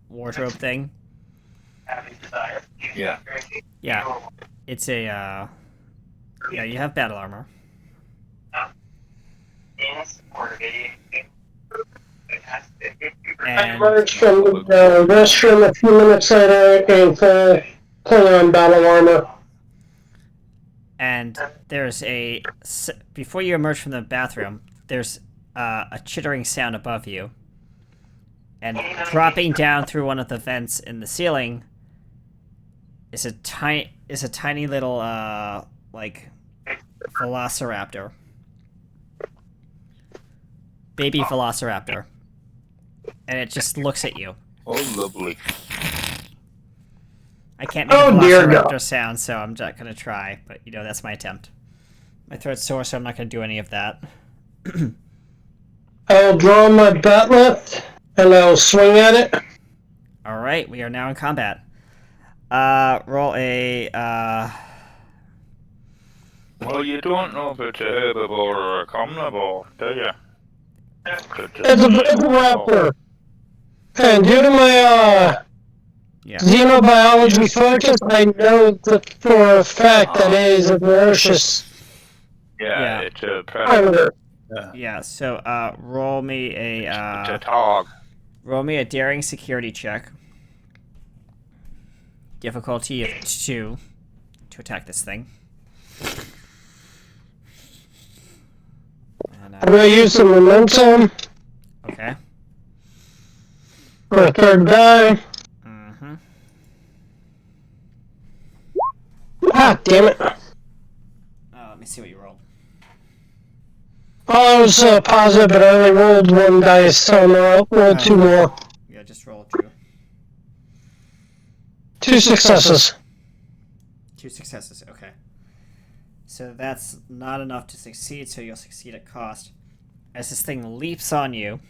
Speaker 2: wardrobe thing.
Speaker 4: Yeah.
Speaker 2: Yeah, it's a yeah, you have battle armor.
Speaker 3: I
Speaker 2: And
Speaker 3: emerged from the restroom a few minutes later in full on battle armor.
Speaker 2: and there's before you emerge from the bathroom, there's a chittering sound above you, and dropping down through one of the vents in the ceiling is a tiny little like velociraptor, baby velociraptor, and it just looks at you.
Speaker 4: Oh, lovely.
Speaker 2: I can't make a velociraptor sound, so I'm not gonna try. But that's my attempt. My throat's sore, so I'm not gonna do any of that.
Speaker 3: I'll draw my batleth and I'll swing at it.
Speaker 2: All right, we are now in combat. Roll a.
Speaker 4: Well, you don't know if it's a herbivore or a carnivore, do you?
Speaker 3: It's a raptor. And due to my
Speaker 2: Yeah.
Speaker 3: xenobiology focus, I know that for a fact that it is a ferocious
Speaker 4: Yeah, it's a predator.
Speaker 3: predator.
Speaker 2: Yeah. So, roll me
Speaker 4: It's
Speaker 2: a
Speaker 4: a dog.
Speaker 2: roll me a daring security check. Difficulty of 2 to attack this thing. And,
Speaker 3: I'm going to use some momentum
Speaker 2: okay.
Speaker 3: for a third die.
Speaker 2: Mm-hmm.
Speaker 3: Ah, damn it.
Speaker 2: Let me see what you rolled.
Speaker 3: Oh, I was positive, but I only rolled one dice, so I'll roll two more.
Speaker 2: Yeah, just roll 2.
Speaker 3: 2 successes.
Speaker 2: 2 successes, okay. So that's not enough to succeed, so you'll succeed at cost. As this thing leaps on you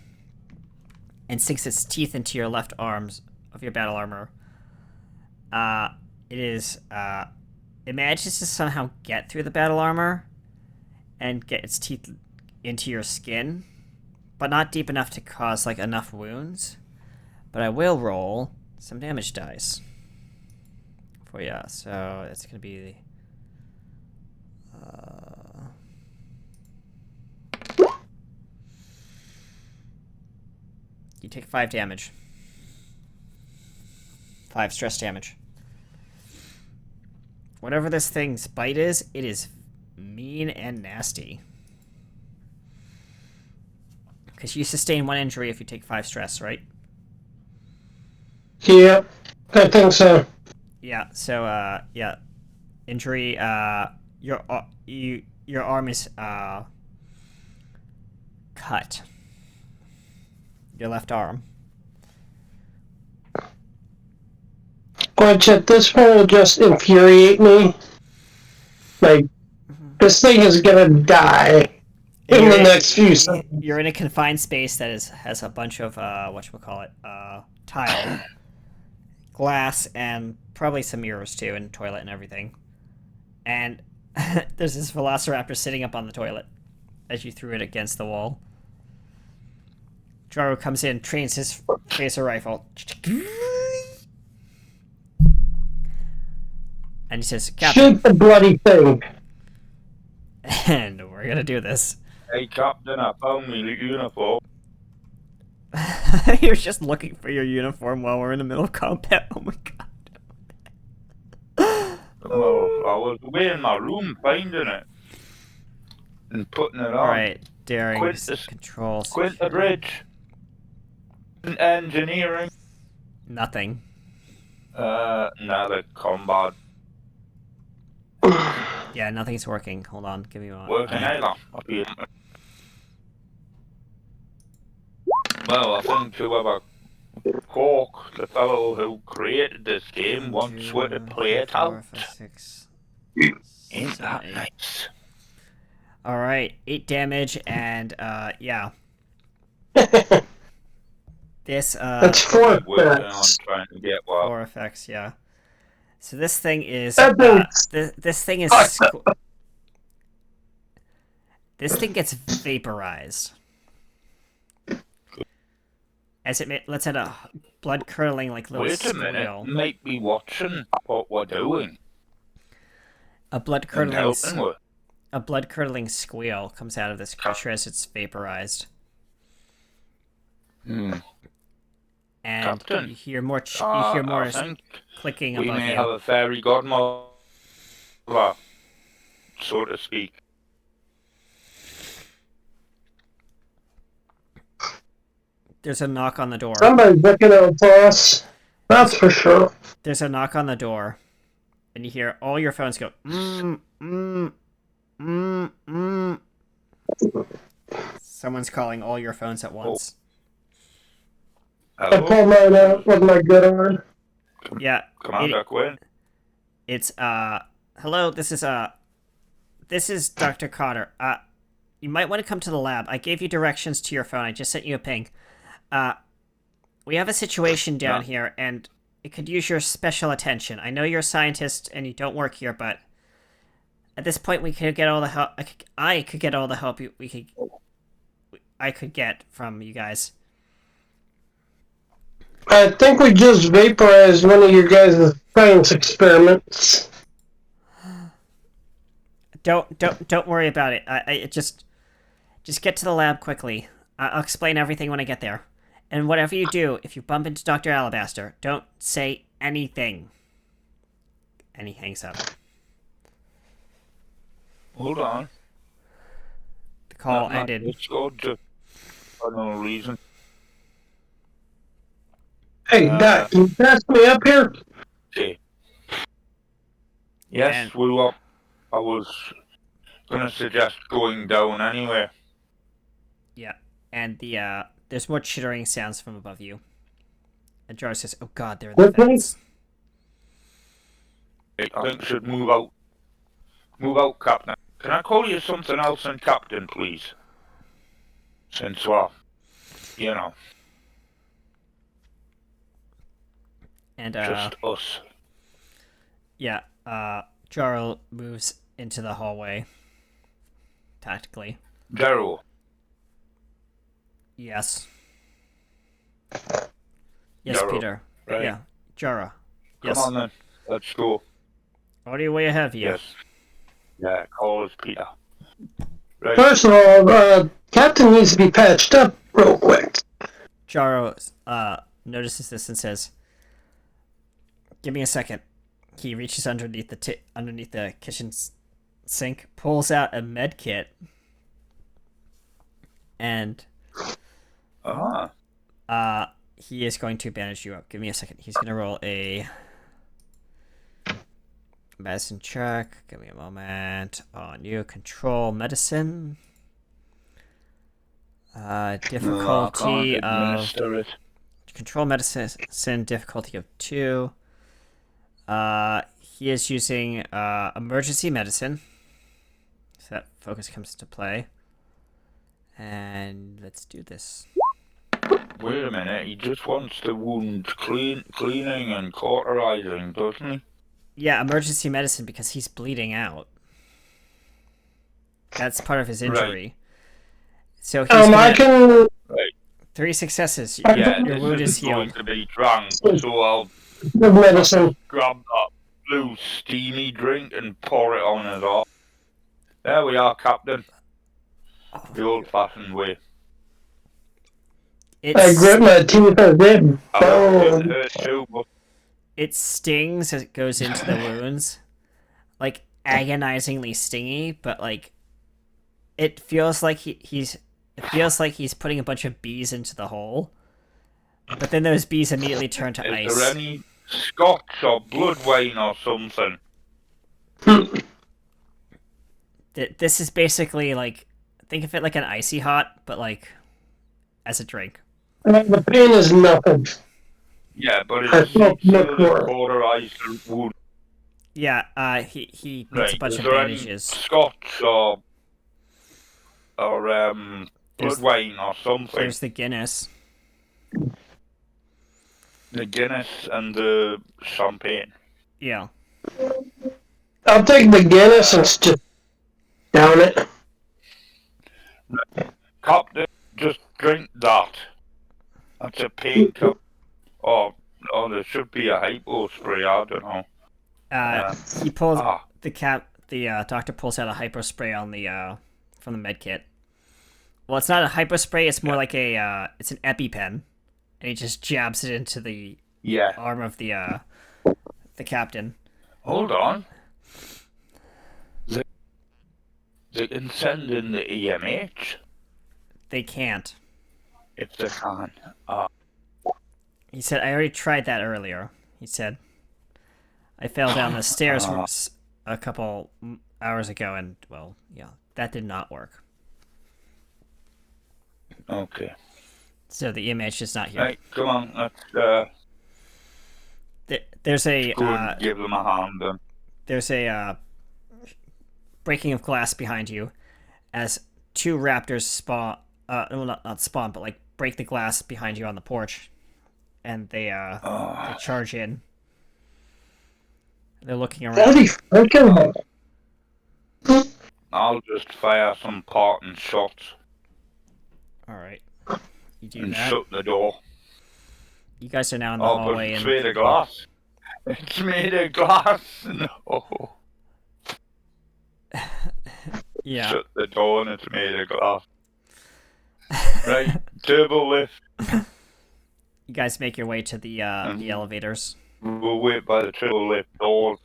Speaker 2: and sinks its teeth into your left arms of your battle armor, it manages to somehow get through the battle armor and get its teeth into your skin, but not deep enough to cause like enough wounds. But I will roll some damage dice for you. So it's gonna be you take 5 damage. 5 stress damage. Whatever this thing's bite is, it is mean and nasty. Because you sustain 1 injury if you take 5 stress, right?
Speaker 3: Yep, I think so.
Speaker 2: Yeah, so, yeah. Injury, your arm is, cut. Your left arm.
Speaker 3: Which at this point will just infuriate me. Like, this thing is gonna die in the next few seconds.
Speaker 2: You're in a confined space that has a bunch of, tile, glass, and probably some mirrors too, and toilet and everything. And there's this velociraptor sitting up on the toilet as you threw it against the wall. Jaro comes in, trains his phaser rifle. And he says, Captain.
Speaker 3: Shoot the bloody thing.
Speaker 2: And we're gonna do this.
Speaker 4: Hey, Captain, I found me uniform.
Speaker 2: You're just looking for your uniform while we're in the middle of combat. Oh my god.
Speaker 4: Well, I was away in my room finding it and putting it on.
Speaker 2: Alright, daring,
Speaker 4: Quintus.
Speaker 2: controls.
Speaker 4: Quit the bridge. Engineering.
Speaker 2: Nothing.
Speaker 4: Now the combat.
Speaker 2: Yeah, nothing's working. Hold on, give me one.
Speaker 4: Working either. Well, I think whoever Cork, the fellow who created this game, wants we to play it out.
Speaker 2: 6,
Speaker 4: Ain't that nice?
Speaker 2: Alright, 8 damage, and, yeah. This,
Speaker 3: That's 4
Speaker 4: Working on
Speaker 3: effects.
Speaker 4: trying to get well.
Speaker 2: 4 effects, yeah. So this thing is,
Speaker 3: That's
Speaker 2: this thing is, this thing gets vaporized. As it lets out a blood-curdling, like, little
Speaker 4: Wait a minute,
Speaker 2: squeal.
Speaker 4: might be watching what we're doing.
Speaker 2: A
Speaker 4: And
Speaker 2: blood-curdling
Speaker 4: helping with.
Speaker 2: a blood-curdling squeal comes out of this creature as it's vaporized.
Speaker 4: Hmm.
Speaker 2: And
Speaker 4: Captain,
Speaker 2: you hear more
Speaker 4: I think
Speaker 2: clicking
Speaker 4: we
Speaker 2: above
Speaker 4: may
Speaker 2: you.
Speaker 4: have a fairy godmother, so to speak.
Speaker 2: There's a knock on the door.
Speaker 3: Somebody's looking out for us. That's for sure.
Speaker 2: There's a knock on the door. And you hear all your phones go, Someone's calling all your phones at once.
Speaker 3: I
Speaker 4: Hello,
Speaker 3: pulled mine out with my good arm.
Speaker 2: Yeah.
Speaker 4: Commander Quinn.
Speaker 2: It's, hello, this is Dr. Cotter. You might want to come to the lab. I gave you directions to your phone. I just sent you a ping. We have a situation down here, and it could use your special attention. I know you're a scientist and you don't work here, but at this point we could get all the help. I could get all the help I could get from you guys.
Speaker 3: I think we just vaporized one of your guys' science experiments.
Speaker 2: Don't worry about it. I just get to the lab quickly. I'll explain everything when I get there. And whatever you do, if you bump into Dr. Alabaster, don't say anything. And he hangs up.
Speaker 4: Hold on.
Speaker 2: The call
Speaker 4: Not
Speaker 2: ended.
Speaker 4: Discord, just for no reason.
Speaker 3: Hey, Doc, can you pass me up here?
Speaker 4: Okay. Yes,
Speaker 2: And-
Speaker 4: we were. I was gonna suggest going down anyway.
Speaker 2: Yeah, and there's more chittering sounds from above you. And Jar says, "Oh God, they're in the
Speaker 3: What thing?
Speaker 2: vents."
Speaker 4: I think we should move out. Move out, Captain. Can I call you something else than Captain, please? Since we're, you know,
Speaker 2: And
Speaker 4: just us.
Speaker 2: yeah, Jarl moves into the hallway. Tactically,
Speaker 4: Daryl.
Speaker 2: yes. Yes,
Speaker 4: Jarl,
Speaker 2: Peter.
Speaker 4: right.
Speaker 2: Yeah, Jara.
Speaker 4: Come
Speaker 2: Yes.
Speaker 4: on then. Let's go.
Speaker 2: What do you way ahead of you?
Speaker 4: Yes. Yeah, call us Peter. Right.
Speaker 3: First of all, Captain needs to be patched up real quick.
Speaker 2: Jaro notices this and says, "Give me a second." He reaches underneath the kitchen sink, pulls out a med kit, and he is going to bandage you up. Give me a second. He's gonna roll a medicine check. Give me a moment. On you, control medicine. Difficulty
Speaker 4: No, I can't administer it.
Speaker 2: Control medicine difficulty of 2. He is using emergency medicine. So that focus comes into play. And let's do this.
Speaker 4: Wait a minute, he just wants the wound cleaning and cauterizing, doesn't he?
Speaker 2: Yeah, emergency medicine because he's bleeding out. That's part of his injury. So he's
Speaker 3: I can.
Speaker 2: 3 successes.
Speaker 4: Yeah,
Speaker 2: Your wound
Speaker 4: this
Speaker 2: is
Speaker 4: is going
Speaker 2: healed.
Speaker 4: to be drunk, so I'll
Speaker 3: Give medicine.
Speaker 4: grab that blue steamy drink and pour it on his arm. There we are, Captain. The old-fashioned way.
Speaker 3: I grit my teeth and rib.
Speaker 4: I
Speaker 3: Oh,
Speaker 4: it hurt too, but
Speaker 2: It stings as it goes into the wounds. Like, agonizingly stingy, but, like, it feels like he's putting a bunch of bees into the hole. But then those bees immediately turn to
Speaker 4: is
Speaker 2: ice.
Speaker 4: there any scotch or blood wine or something?
Speaker 2: This is basically, like, think of it like an icy hot, but, like, as a drink.
Speaker 3: the pain is nothing.
Speaker 4: Yeah, but
Speaker 3: I
Speaker 4: it's
Speaker 3: felt much
Speaker 4: still
Speaker 3: worse.
Speaker 4: cauterized wound.
Speaker 2: Yeah, he puts
Speaker 4: Right,
Speaker 2: a bunch
Speaker 4: is
Speaker 2: of
Speaker 4: there any
Speaker 2: bandages.
Speaker 4: scotch or blood
Speaker 2: There's-
Speaker 4: wine or something?
Speaker 2: There's the Guinness.
Speaker 4: The Guinness and the champagne.
Speaker 2: Yeah.
Speaker 3: I'll take the Guinness and just down it.
Speaker 4: Captain, just drink that. That's a pain cup. Or there should be a hypo spray, I don't know.
Speaker 2: He pulls
Speaker 4: ah.
Speaker 2: the doctor pulls out a hypo spray on the from the med kit. Well, it's not a hypo spray, it's more like it's an EpiPen. And he just jabs it into the
Speaker 4: Yeah.
Speaker 2: arm of the captain.
Speaker 4: Hold on. They can send in the EMH
Speaker 2: They can't.
Speaker 4: if they can.
Speaker 2: He said, "I already tried that earlier." He said, "I fell down the stairs a couple hours ago, and well, yeah, that did not work."
Speaker 4: Okay.
Speaker 2: So the EMH is not here.
Speaker 4: Right, come on, let's
Speaker 2: There's a
Speaker 4: go and give them a hand then.
Speaker 2: there's a breaking of glass behind you as 2 raptors spawn. Well, not spawn, but like break the glass behind you on the porch, and they charge in. They're looking around.
Speaker 3: Bloody freaking hell.
Speaker 4: I'll just fire some parting shots
Speaker 2: All right, you do
Speaker 4: and
Speaker 2: that.
Speaker 4: shut the door.
Speaker 2: You guys are now in the
Speaker 4: Oh, but
Speaker 2: hallway,
Speaker 4: it's
Speaker 2: and
Speaker 4: made of glass. It's made of glass. No.
Speaker 2: yeah,
Speaker 4: Shut the door and it's made of glass. Right, turbo lift.
Speaker 2: you guys make your way to the elevators.
Speaker 4: We'll wait by the turbo lift doors.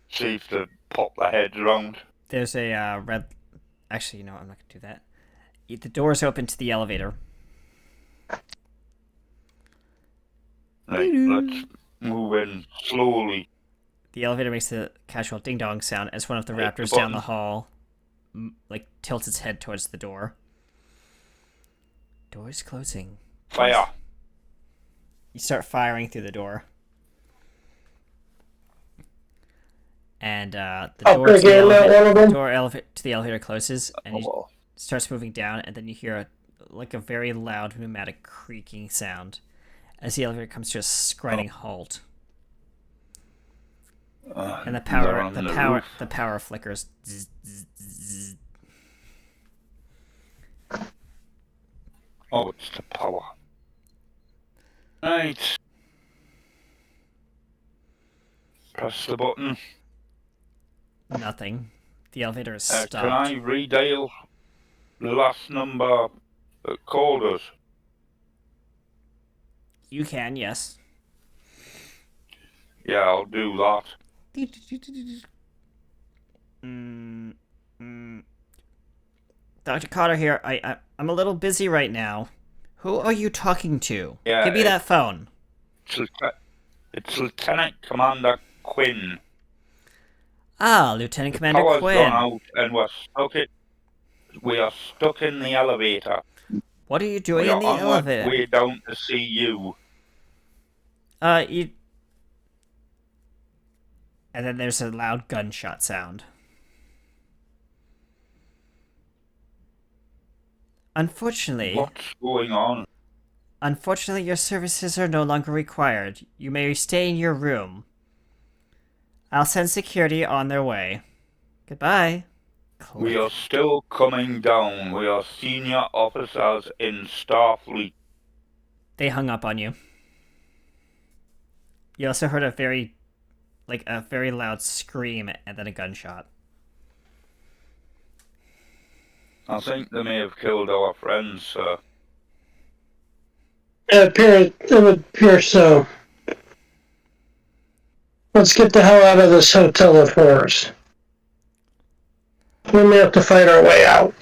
Speaker 4: See if they pop their heads round.
Speaker 2: There's a red. Actually, I'm not gonna do that. The doors open to the elevator.
Speaker 4: Right, let's move in slowly.
Speaker 2: the elevator makes a casual ding dong sound as one of the
Speaker 4: Hit the
Speaker 2: raptors down the
Speaker 4: button.
Speaker 2: hall tilts its head towards the door. Door's closing.
Speaker 4: Fire.
Speaker 2: You start firing through the door. And the door, to the, to the elevator closes, and
Speaker 4: Oh,
Speaker 2: you
Speaker 4: well.
Speaker 2: starts moving down, and then you hear a very loud pneumatic creaking sound as the elevator comes to a grinding halt. And the power flickers. Zzz, zzz, zzz.
Speaker 4: Oh, it's the power. Right. Press the button.
Speaker 2: Nothing. The elevator is
Speaker 4: Can
Speaker 2: stopped.
Speaker 4: I redial the last number that called us?
Speaker 2: You can, yes.
Speaker 4: Yeah, I'll do that.
Speaker 2: Dr. Cotter here. I'm a little busy right now. Who are you talking to?
Speaker 4: Yeah,
Speaker 2: Give me that phone.
Speaker 4: It's Lieutenant Commander Quinn.
Speaker 2: Ah, Lieutenant Commander
Speaker 4: Power's
Speaker 2: Quinn.
Speaker 4: gone out and we are stuck in the elevator.
Speaker 2: What are you doing
Speaker 4: We
Speaker 2: in
Speaker 4: are
Speaker 2: the
Speaker 4: on our
Speaker 2: elevator?
Speaker 4: way down to see you.
Speaker 2: You... And then there's a loud gunshot sound. Unfortunately,
Speaker 4: What's going on?
Speaker 2: your services are no longer required. You may stay in your room. I'll send security on their way. Goodbye.
Speaker 4: We are still coming down. We are senior officers in Starfleet.
Speaker 2: They hung up on you. You also heard a very loud scream and then a gunshot.
Speaker 4: I think they may have killed our friends, sir.
Speaker 3: It would appear so. Let's get the hell out of this hotel of horrors. We may have to fight our way out.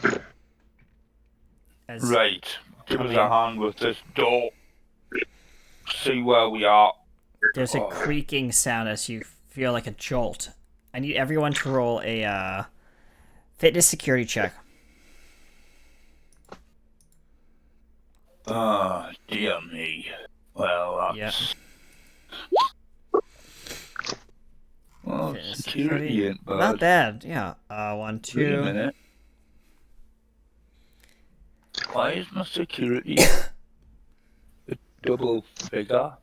Speaker 4: Right. Give us a hand with this door. See where we are.
Speaker 2: There's a creaking sound as you feel like a jolt. I need everyone to roll a fitness security check.
Speaker 4: Ah, dear me. Well, that's... Well,
Speaker 2: Fitness
Speaker 4: security ain't bad.
Speaker 2: Not bad, yeah. 1,
Speaker 4: Wait a
Speaker 2: 2.
Speaker 4: minute. Why is my security a double figure?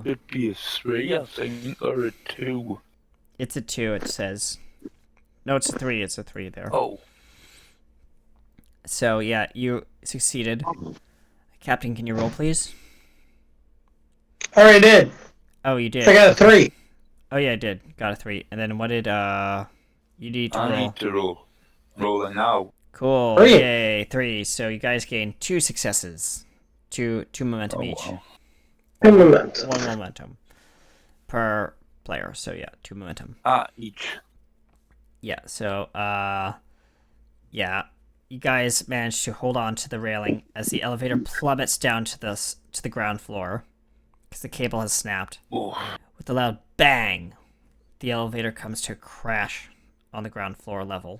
Speaker 4: It'd be a 3, I think, or a 2.
Speaker 2: It's a 2, it says. No, it's a 3. It's a 3 there.
Speaker 4: Oh.
Speaker 2: So, yeah, you succeeded. Captain, can you roll, please?
Speaker 3: Already did.
Speaker 2: Oh, you did.
Speaker 3: I got a 3.
Speaker 2: Oh, yeah, I did. Got a 3. And then what did, you need to roll?
Speaker 4: I need to roll. Rolling now.
Speaker 2: Cool.
Speaker 3: 3.
Speaker 2: Yay, 3. So you guys gain 2 successes. 2 momentum each.
Speaker 4: Wow.
Speaker 3: 2 momentum.
Speaker 2: 1 momentum per player. So yeah, 2 momentum.
Speaker 4: Each.
Speaker 2: Yeah, so yeah, you guys managed to hold on to the railing as the elevator plummets down to the ground floor because the cable has snapped.
Speaker 4: Oh.
Speaker 2: With a loud bang, the elevator comes to a crash on the ground floor level.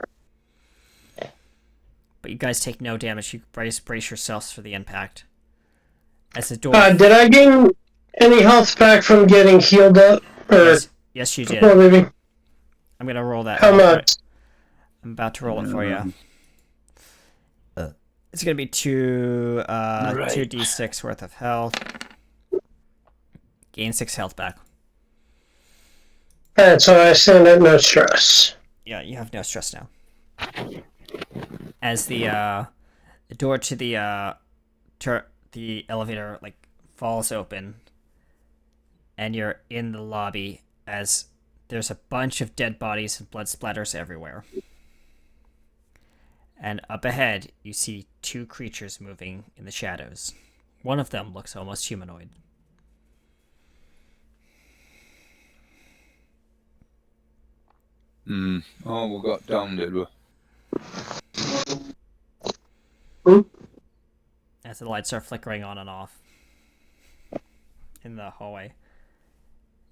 Speaker 2: But you guys take no damage. You brace yourselves for the impact. As the door...
Speaker 3: Did I gain any health back from getting healed up? Or
Speaker 2: yes, you did.
Speaker 3: before leaving?
Speaker 2: I'm gonna roll that.
Speaker 3: How much?
Speaker 2: I'm about to roll it for you. It's gonna be 2 2d6 worth of health. Gain 6 health back.
Speaker 3: Alright, so I stand at no stress.
Speaker 2: Yeah, you have no stress now. As the door to the elevator falls open, and you're in the lobby as there's a bunch of dead bodies and blood splatters everywhere. And up ahead, you see 2 creatures moving in the shadows. One of them looks almost humanoid.
Speaker 4: Oh, we got down, did we?
Speaker 2: As the lights are flickering on and off. in the hallway.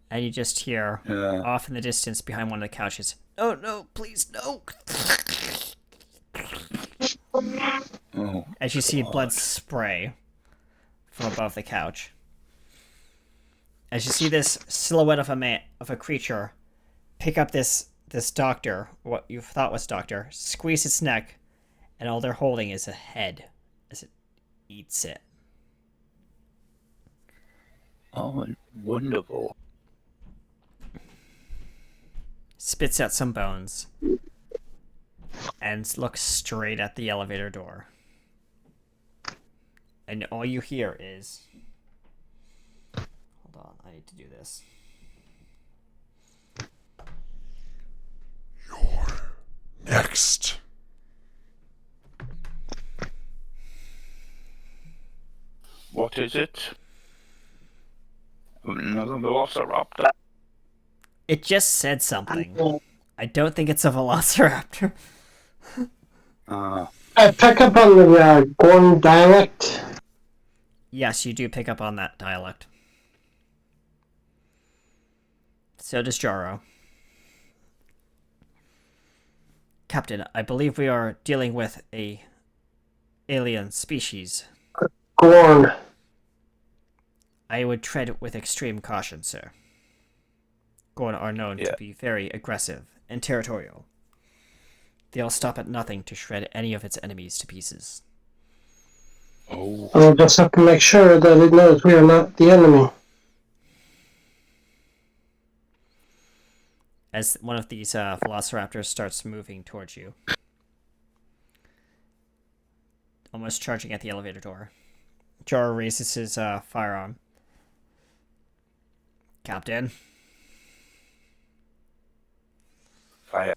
Speaker 2: And you just hear off in the distance behind one of the couches, "Oh no, please no!"
Speaker 4: Oh,
Speaker 2: As you see blood spray from above the couch. As you see this silhouette of a creature pick up this doctor, what you thought was doctor, squeeze its neck, and all they're holding is a head as it eats it.
Speaker 4: oh, wonderful.
Speaker 2: Spits out some bones and looks straight at the elevator door. And all you hear is... Hold on, I need to do this.
Speaker 5: Next.
Speaker 4: What is it? Another velociraptor?
Speaker 2: It just said something. I don't think it's a velociraptor.
Speaker 3: I pick up on the Gorn dialect.
Speaker 2: Yes, you do pick up on that dialect. So does Jaro. Captain, I believe we are dealing with a alien species.
Speaker 3: Gorn.
Speaker 2: I would tread with extreme caution, sir. Gorn are known to be very aggressive and territorial. They'll stop at nothing to shred any of its enemies to pieces.
Speaker 4: Oh.
Speaker 3: We'll just have to make sure that it knows we are not the enemy.
Speaker 2: As one of these velociraptors starts moving towards you. Almost charging at the elevator door. Jaro raises his firearm. Captain.
Speaker 4: Fire.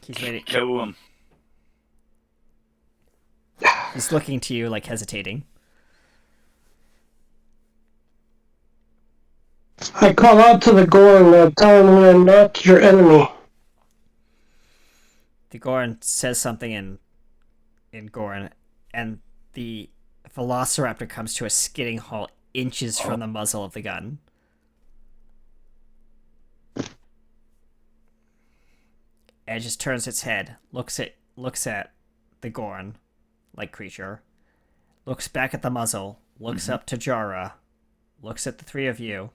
Speaker 2: He's waiting.
Speaker 4: Kill him.
Speaker 2: He's looking to you, like, hesitating.
Speaker 3: I call out to the Gorn, tell him we're not your enemy.
Speaker 2: The Gorn says something in Gorn, and the velociraptor comes to a skidding halt inches from the muzzle of the gun. And it just turns its head, looks at the Gorn-like creature, looks back at the muzzle, looks up to Jara, looks at the three of you,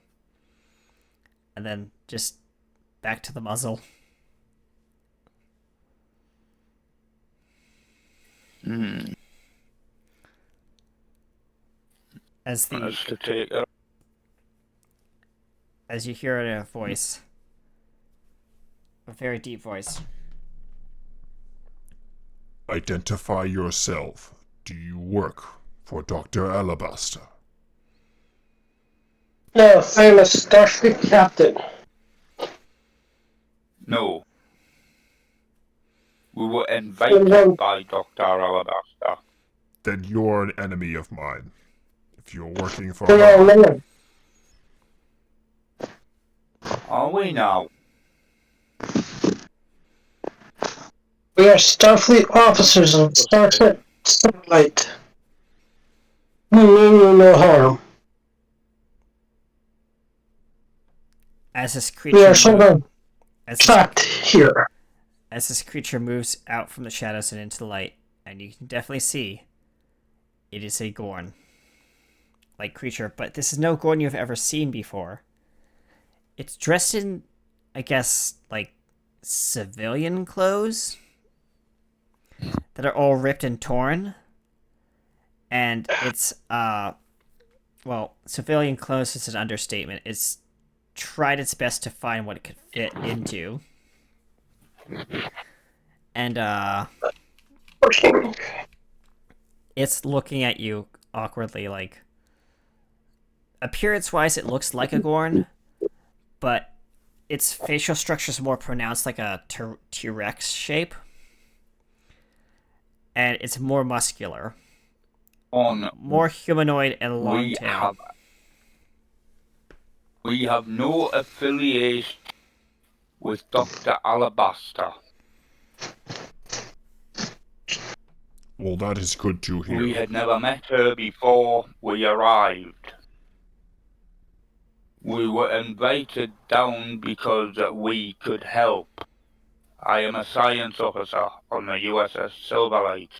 Speaker 2: and then just back to the muzzle. As you hear a voice, a very deep voice.
Speaker 5: Identify yourself. Do you work for Dr. Alabaster?
Speaker 3: No, I am a Starfleet captain.
Speaker 4: No. We were invited by Dr. Alabaster.
Speaker 5: Then you're an enemy of mine. If you're working for
Speaker 3: We are
Speaker 5: her,
Speaker 3: men.
Speaker 4: Are we now?
Speaker 3: We are Starfleet officers of Starship Silverlight. We mean you no harm.
Speaker 2: As this
Speaker 3: We
Speaker 2: creature
Speaker 3: are sort of trapped here.
Speaker 2: as this creature moves out from the shadows and into the light, and you can definitely see it is a Gorn-like creature, but this is no Gorn you've ever seen before. It's dressed in, I guess, like, civilian clothes that are all ripped and torn. And it's, well, civilian clothes is an understatement. It's tried its best to find what it could fit into. And, it's looking at you awkwardly, like, appearance-wise, it looks like a Gorn, but its facial structure is more pronounced like a T-Rex shape. And it's more muscular. More humanoid and long tail.
Speaker 4: We have no affiliation with Dr. Alabaster.
Speaker 5: Well, that is good to hear.
Speaker 4: We had never met her before we arrived. We were invited down because we could help. I am a science officer on the USS Silverlight.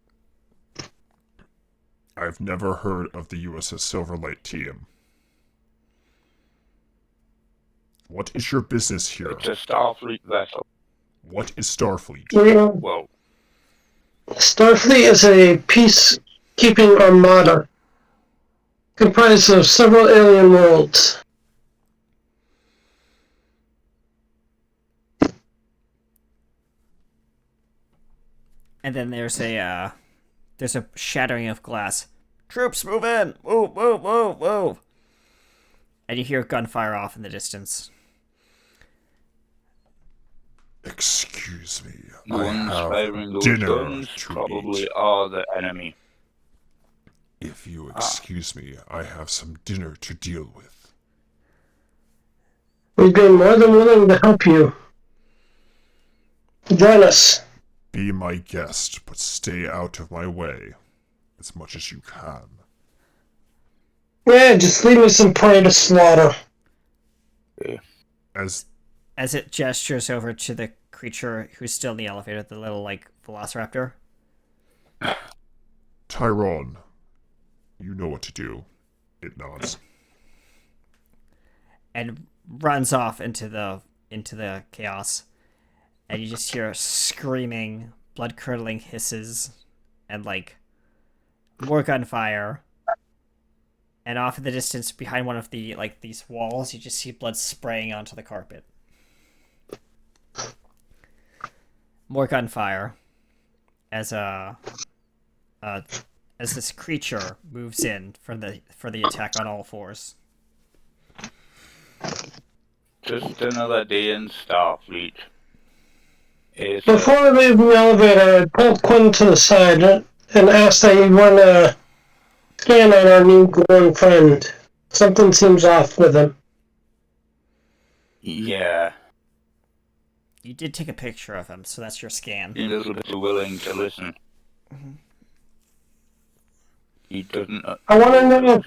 Speaker 5: I've never heard of the USS Silverlight team. What is your business here?
Speaker 4: It's a Starfleet vessel.
Speaker 5: What is Starfleet?
Speaker 4: Well,
Speaker 3: Starfleet is a peacekeeping armada comprised of several alien worlds.
Speaker 2: And then there's a shattering of glass. Troops, move in! Move, move, move, move! And you hear gunfire off in the distance.
Speaker 5: Excuse me.
Speaker 4: the
Speaker 5: I
Speaker 4: ones
Speaker 5: have
Speaker 4: firing those
Speaker 5: dinner
Speaker 4: guns
Speaker 5: to
Speaker 4: probably
Speaker 5: eat.
Speaker 4: are the enemy.
Speaker 5: If you excuse me, I have some dinner to deal with.
Speaker 3: We'd be more than willing to help you. Join us.
Speaker 5: Be my guest, but stay out of my way as much as you can.
Speaker 3: Yeah, just leave me some prey to slaughter.
Speaker 5: As
Speaker 2: it gestures over to the creature who's still in the elevator, the little, velociraptor.
Speaker 5: Tyrone, you know what to do. It nods.
Speaker 2: And runs off into the chaos. And you just hear screaming, blood-curdling hisses, and, more gunfire. And off in the distance, behind one of the, these walls, you just see blood spraying onto the carpet. More gunfire. As this creature moves in for the attack on all fours.
Speaker 4: Just another day in Starfleet.
Speaker 3: Before I leave the elevator, I pulled Quinn to the side and asked that he run a scan on our new glowing friend. Something seems off with him.
Speaker 4: Yeah,
Speaker 2: You did take a picture of him, so that's your scan.
Speaker 4: he's a little bit willing to listen.
Speaker 2: Mm-hmm.
Speaker 4: He doesn't.
Speaker 3: I want to know if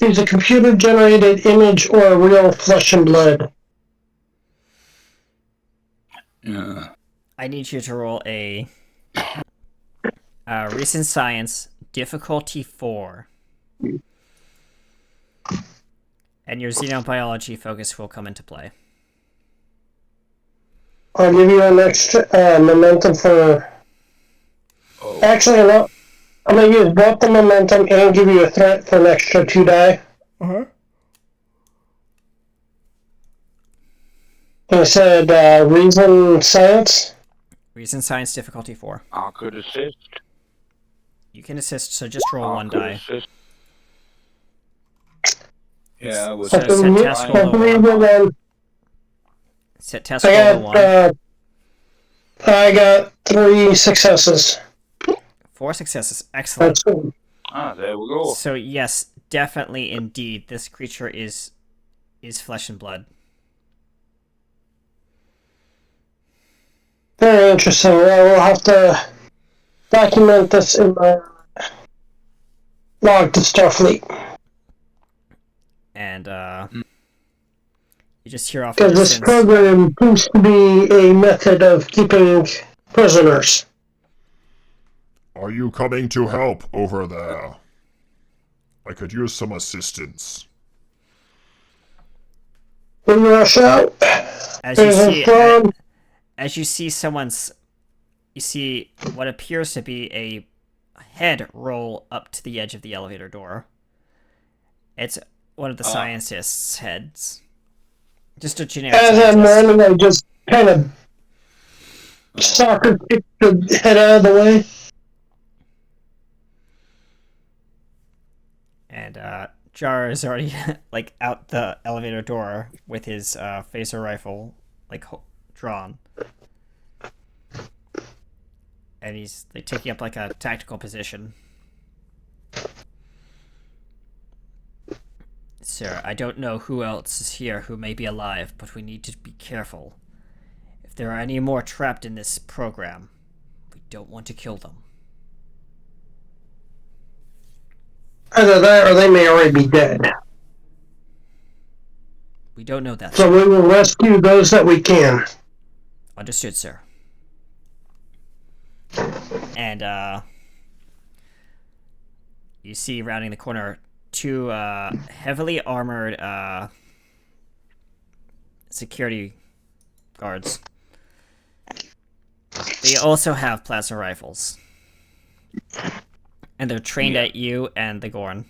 Speaker 3: he's a computer-generated image or a real flesh and blood.
Speaker 4: Yeah.
Speaker 2: I need you to roll a recent science difficulty 4. And your xenobiology focus will come into play.
Speaker 3: I'll give you an extra momentum for...
Speaker 4: Oh.
Speaker 3: Actually, no. I'm going to use both the momentum and give you a threat for an extra 2 die.
Speaker 2: Uh-huh.
Speaker 3: I said reason science.
Speaker 2: Reason science difficulty 4.
Speaker 4: I could assist.
Speaker 2: You can assist, so just roll
Speaker 4: I
Speaker 2: one
Speaker 4: could
Speaker 2: die.
Speaker 4: assist. Yeah, with
Speaker 2: So set test roll to 1. Set test roll to 1.
Speaker 3: I got 3 successes.
Speaker 2: 4 successes. Excellent.
Speaker 3: That's good.
Speaker 4: there we go.
Speaker 2: So yes, definitely indeed, this creature is flesh and blood.
Speaker 3: Very interesting. I will have to document this in my log to Starfleet.
Speaker 2: And you just hear off in the
Speaker 3: Because this
Speaker 2: distance.
Speaker 3: program seems to be a method of keeping prisoners.
Speaker 5: Are you coming to help over there? I could use some assistance.
Speaker 3: When you rush out,
Speaker 2: As you
Speaker 3: there's a
Speaker 2: see,
Speaker 3: strong...
Speaker 2: as you see you see what appears to be a head roll up to the edge of the elevator door. It's one of the scientists' heads. Just a generic
Speaker 3: As I'm
Speaker 2: scientist.
Speaker 3: running, I just kind of soccer kick the head out of the way.
Speaker 2: And Jar is already out the elevator door with his phaser rifle drawn. And he's taking up a tactical position. Sir, I don't know who else is here who may be alive, but we need to be careful. If there are any more trapped in this program, we don't want to kill them.
Speaker 3: Either that or they may already be dead.
Speaker 2: We don't know that.
Speaker 3: So we will rescue those that we can.
Speaker 2: Understood, sir. And you see rounding the corner two heavily armored security guards. They also have plasma rifles. And they're trained at you and the Gorn.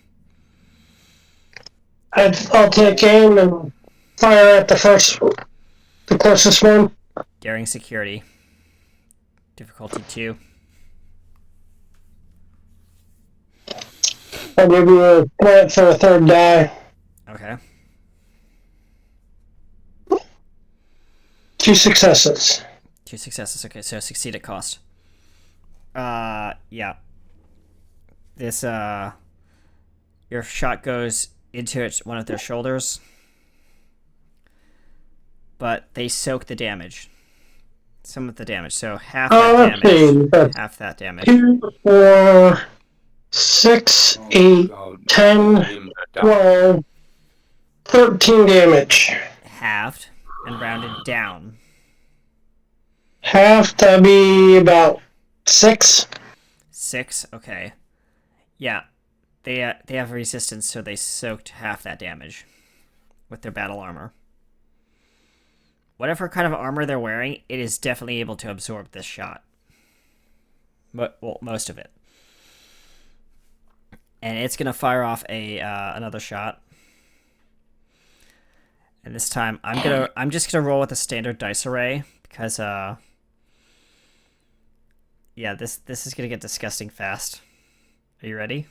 Speaker 3: I'll take aim and fire at the closest one.
Speaker 2: Daring security. Difficulty 2.
Speaker 3: I'll give you a point for a third die.
Speaker 2: Okay.
Speaker 3: 2 successes.
Speaker 2: 2 successes. Okay, so succeed at cost. Yeah. This, your shot goes into one of their shoulders, but they soak the damage. Some of the damage, so half that damage. Half that damage.
Speaker 3: 2, 4, 6, 8, 10, 12, 13 damage.
Speaker 2: Halved and rounded down.
Speaker 3: Half, that'd be about 6.
Speaker 2: 6, okay. Yeah, they have resistance, so they soaked half that damage with their battle armor. Whatever kind of armor they're wearing, it is definitely able to absorb this shot. But, well, most of it. And it's gonna fire off another shot. And this time, I'm just gonna roll with a standard dice array because yeah, this is gonna get disgusting fast. Are you ready?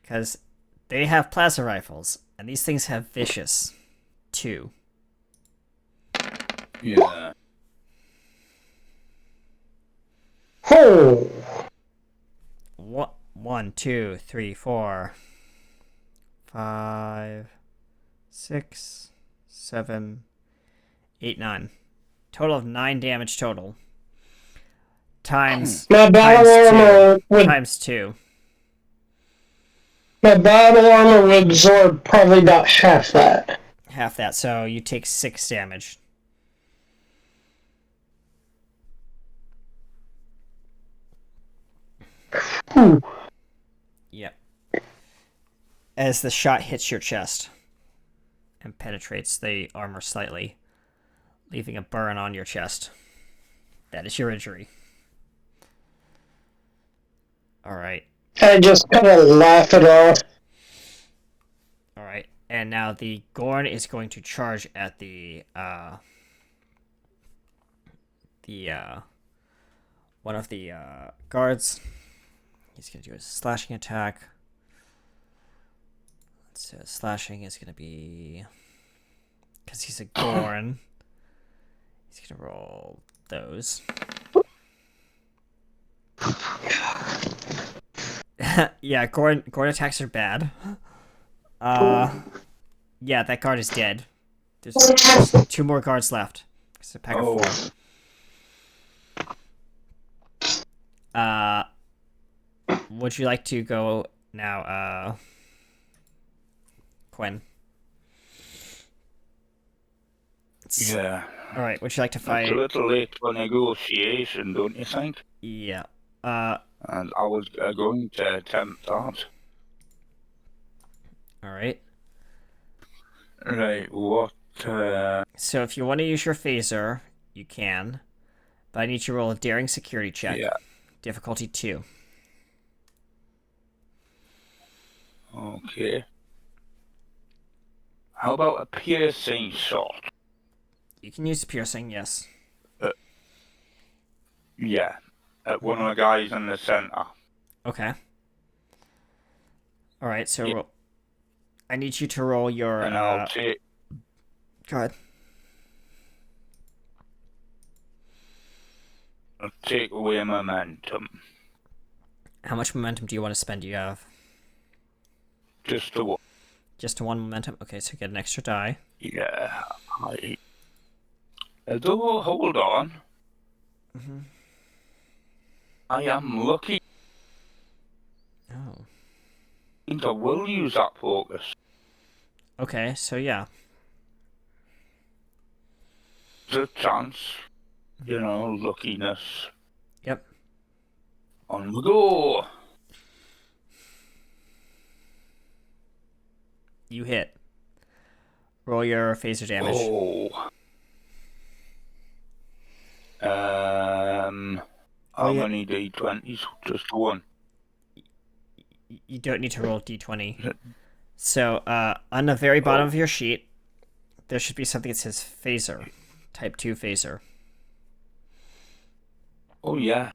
Speaker 2: Because they have plasma rifles, and these things have vicious, too.
Speaker 4: Yeah.
Speaker 3: Oh!
Speaker 2: 1, 2, 3, 4, 5, 6, 7, 8, 9. Total of 9 damage total. Times
Speaker 3: My battle armor
Speaker 2: times 2.
Speaker 3: My battle armor would absorb probably about half that.
Speaker 2: Half that, so you take 6 damage. Yep. As the shot hits your chest and penetrates the armor slightly, leaving a burn on your chest. That is your injury. Alright.
Speaker 3: I just kind of laugh it off.
Speaker 2: Alright. And now the Gorn is going to charge at the one of the guards. He's going to do a slashing attack. So slashing is going to be, because he's a Gorn, he's going to roll those. Yeah, Gorn attacks are bad. Yeah, that guard is dead. There's 2 more guards left. It's a pack of 4. Would you like to go now, Quinn?
Speaker 4: Yeah.
Speaker 2: Alright, would you like to fight?
Speaker 4: It's a little late for negotiation, don't you think?
Speaker 2: Yeah.
Speaker 4: And I was going to attempt that.
Speaker 2: Alright.
Speaker 4: Right, what,
Speaker 2: So if you want to use your phaser, you can. But I need you to roll a daring security check.
Speaker 4: Yeah.
Speaker 2: Difficulty 2.
Speaker 4: Okay. How about a piercing shot?
Speaker 2: You can use piercing, yes.
Speaker 4: Yeah. At one of the guys in the center.
Speaker 2: Okay. Alright, so
Speaker 4: Yeah.
Speaker 2: I need you to roll your...
Speaker 4: And I'll take...
Speaker 2: Go ahead.
Speaker 4: I'll take away momentum.
Speaker 2: How much momentum do you want to spend? Do you have
Speaker 4: Just to...
Speaker 2: just 1 momentum? Okay, so get an extra die.
Speaker 4: Yeah, Though, hold on. I am lucky. I will use that focus.
Speaker 2: Okay, so yeah.
Speaker 4: There's a chance, luckiness.
Speaker 2: Yep.
Speaker 4: On we go.
Speaker 2: You hit. Roll your phaser damage.
Speaker 4: Oh. How
Speaker 2: yeah.
Speaker 4: many d20s? Just one.
Speaker 2: You don't need to roll d20. So, on the very bottom of your sheet, there should be something that says phaser. Type 2 phaser.
Speaker 4: Oh yeah.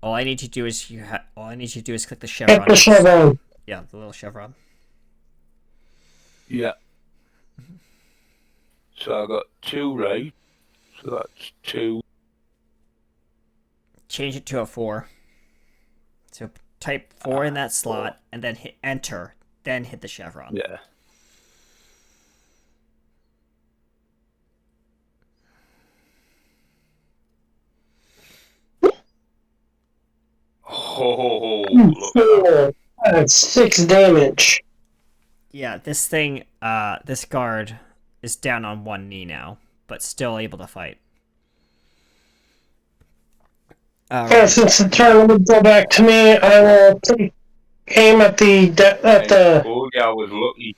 Speaker 2: All I need you to do is click the chevron.
Speaker 3: Hit the chevron.
Speaker 2: Yeah, the little chevron.
Speaker 4: Yeah. So I got 2 right. So that's 2.
Speaker 2: Change it to a 4. So type 4 in that slot, and then hit enter. Then hit the chevron.
Speaker 4: Yeah. Oh, look at that.
Speaker 3: That's 6 damage.
Speaker 2: Yeah, this thing, this guard is down on one knee now, but still able to fight.
Speaker 3: Yeah, since the turn would go back to me, I will take aim at the
Speaker 4: Oh, yeah, I was lucky.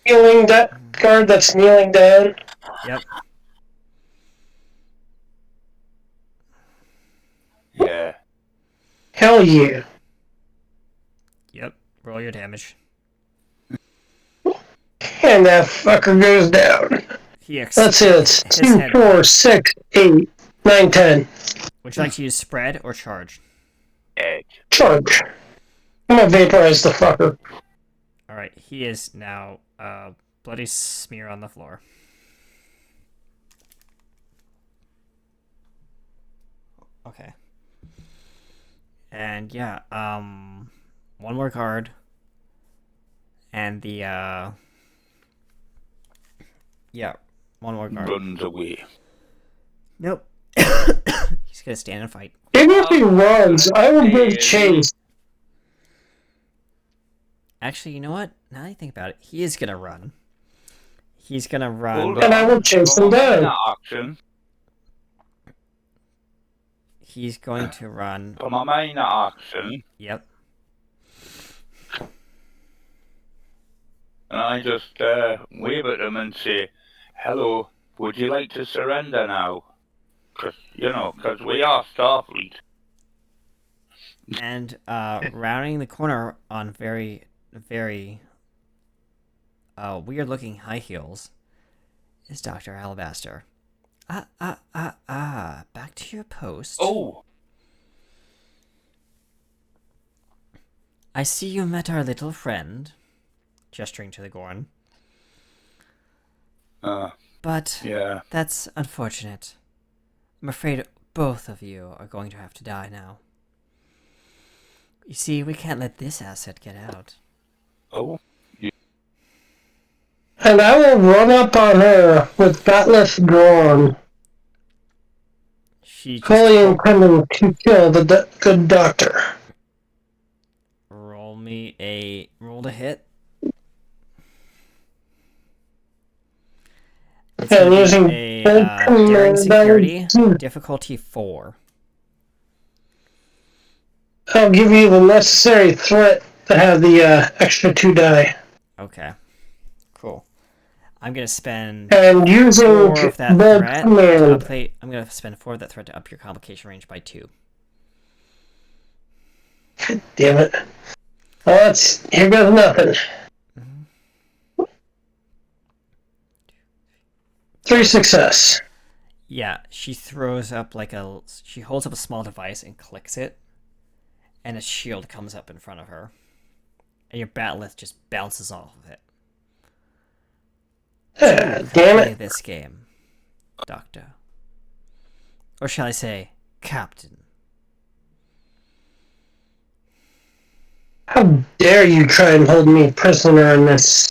Speaker 3: kneeling guard that's kneeling down.
Speaker 2: Yep.
Speaker 4: Yeah.
Speaker 3: Hell yeah.
Speaker 2: Yep. Roll your damage.
Speaker 3: And that fucker goes down. That's it. It's 2, 4, 6, 8, 9, 10.
Speaker 2: Would you like to use spread or charge?
Speaker 4: Edge.
Speaker 3: Charge. I'm gonna vaporize the fucker.
Speaker 2: Alright, he is now bloody smear on the floor. Okay. And yeah, one more card. And the yeah, one more card.
Speaker 4: Runs away.
Speaker 2: Nope. He's gonna stand and fight.
Speaker 3: Even if he runs, I will give chase.
Speaker 2: Actually, you know what? Now that I think about it, he is gonna run. He's gonna run.
Speaker 4: Hold
Speaker 3: And I
Speaker 4: on.
Speaker 3: will chase him
Speaker 4: Come on,
Speaker 3: down.
Speaker 4: action.
Speaker 2: He's going to run.
Speaker 4: For my main action,
Speaker 2: Yep.
Speaker 4: and I just wave at him and say, "Hello, would you like to surrender now?" Because we are Starfleet.
Speaker 2: And rounding the corner on very, very weird-looking high heels is Dr. Alabaster. Back to your post.
Speaker 4: Oh,
Speaker 2: I see you met our little friend, gesturing to the Gorn. But
Speaker 4: yeah.
Speaker 2: that's unfortunate. I'm afraid both of you are going to have to die now. You see, we can't let this asset get out.
Speaker 4: Oh,
Speaker 3: And I will run up on her with batleth drawn,
Speaker 2: She just
Speaker 3: fully intending to kill the good doctor.
Speaker 2: roll to hit. It's
Speaker 3: And
Speaker 2: gonna be
Speaker 3: using
Speaker 2: a
Speaker 3: bold
Speaker 2: daring
Speaker 3: command,
Speaker 2: security, difficulty 4.
Speaker 3: I'll give you the necessary threat to have the extra 2 die.
Speaker 2: Okay, cool. I'm gonna spend
Speaker 3: And using
Speaker 2: 4 of that
Speaker 3: bold
Speaker 2: threat.
Speaker 3: command.
Speaker 2: I'm gonna spend 4 of that threat to up your complication range by 2.
Speaker 3: Damn it. Well, here goes nothing. 3 success.
Speaker 2: Yeah, she throws up she holds up a small device and clicks it, and a shield comes up in front of her, and your batleth just bounces off of it.
Speaker 3: Damn
Speaker 2: Play
Speaker 3: it.
Speaker 2: this game, Doctor. Or shall I say, Captain?
Speaker 3: How dare you try and hold me prisoner in this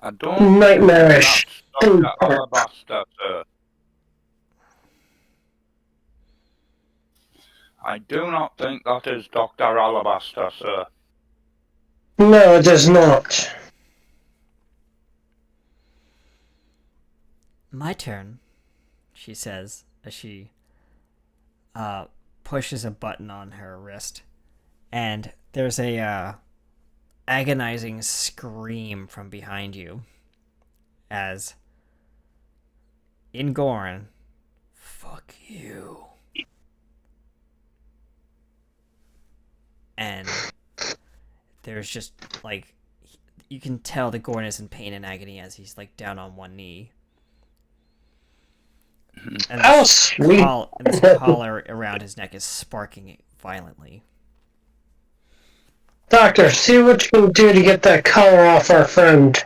Speaker 4: I don't.
Speaker 3: nightmarish
Speaker 4: Dr.
Speaker 3: thing.
Speaker 4: Alabaster, sir. I do not think that is Dr. Alabaster, sir.
Speaker 3: No, it does not.
Speaker 2: My turn, she says as she pushes a button on her wrist, and there's a agonizing scream from behind you as in Gorn, fuck you. And there's just like you can tell that Gorn is in pain and agony as he's like down on one knee. And
Speaker 3: How
Speaker 2: this
Speaker 3: sweet.
Speaker 2: this collar around his neck is sparking violently.
Speaker 3: Doctor, see what you can do to get that collar off our friend.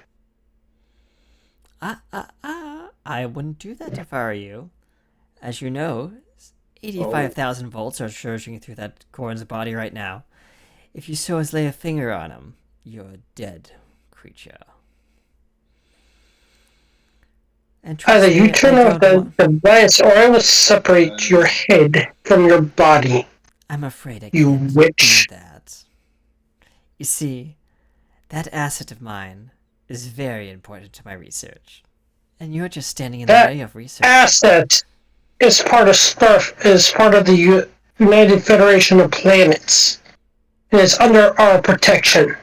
Speaker 2: I wouldn't do that if I were you. As you know, 85,000 volts are surging through that Gorn's body right now. If you so as lay a finger on him, you're a dead creature. And
Speaker 3: Either you
Speaker 2: me,
Speaker 3: turn off the device or I will separate your head from your body.
Speaker 2: I'm afraid I
Speaker 3: You
Speaker 2: can't
Speaker 3: witch.
Speaker 2: do that. You see, that asset of mine is very important to my research. And you're just standing in the way of research.
Speaker 3: Asset is part of the United Federation of Planets. It is under our protection.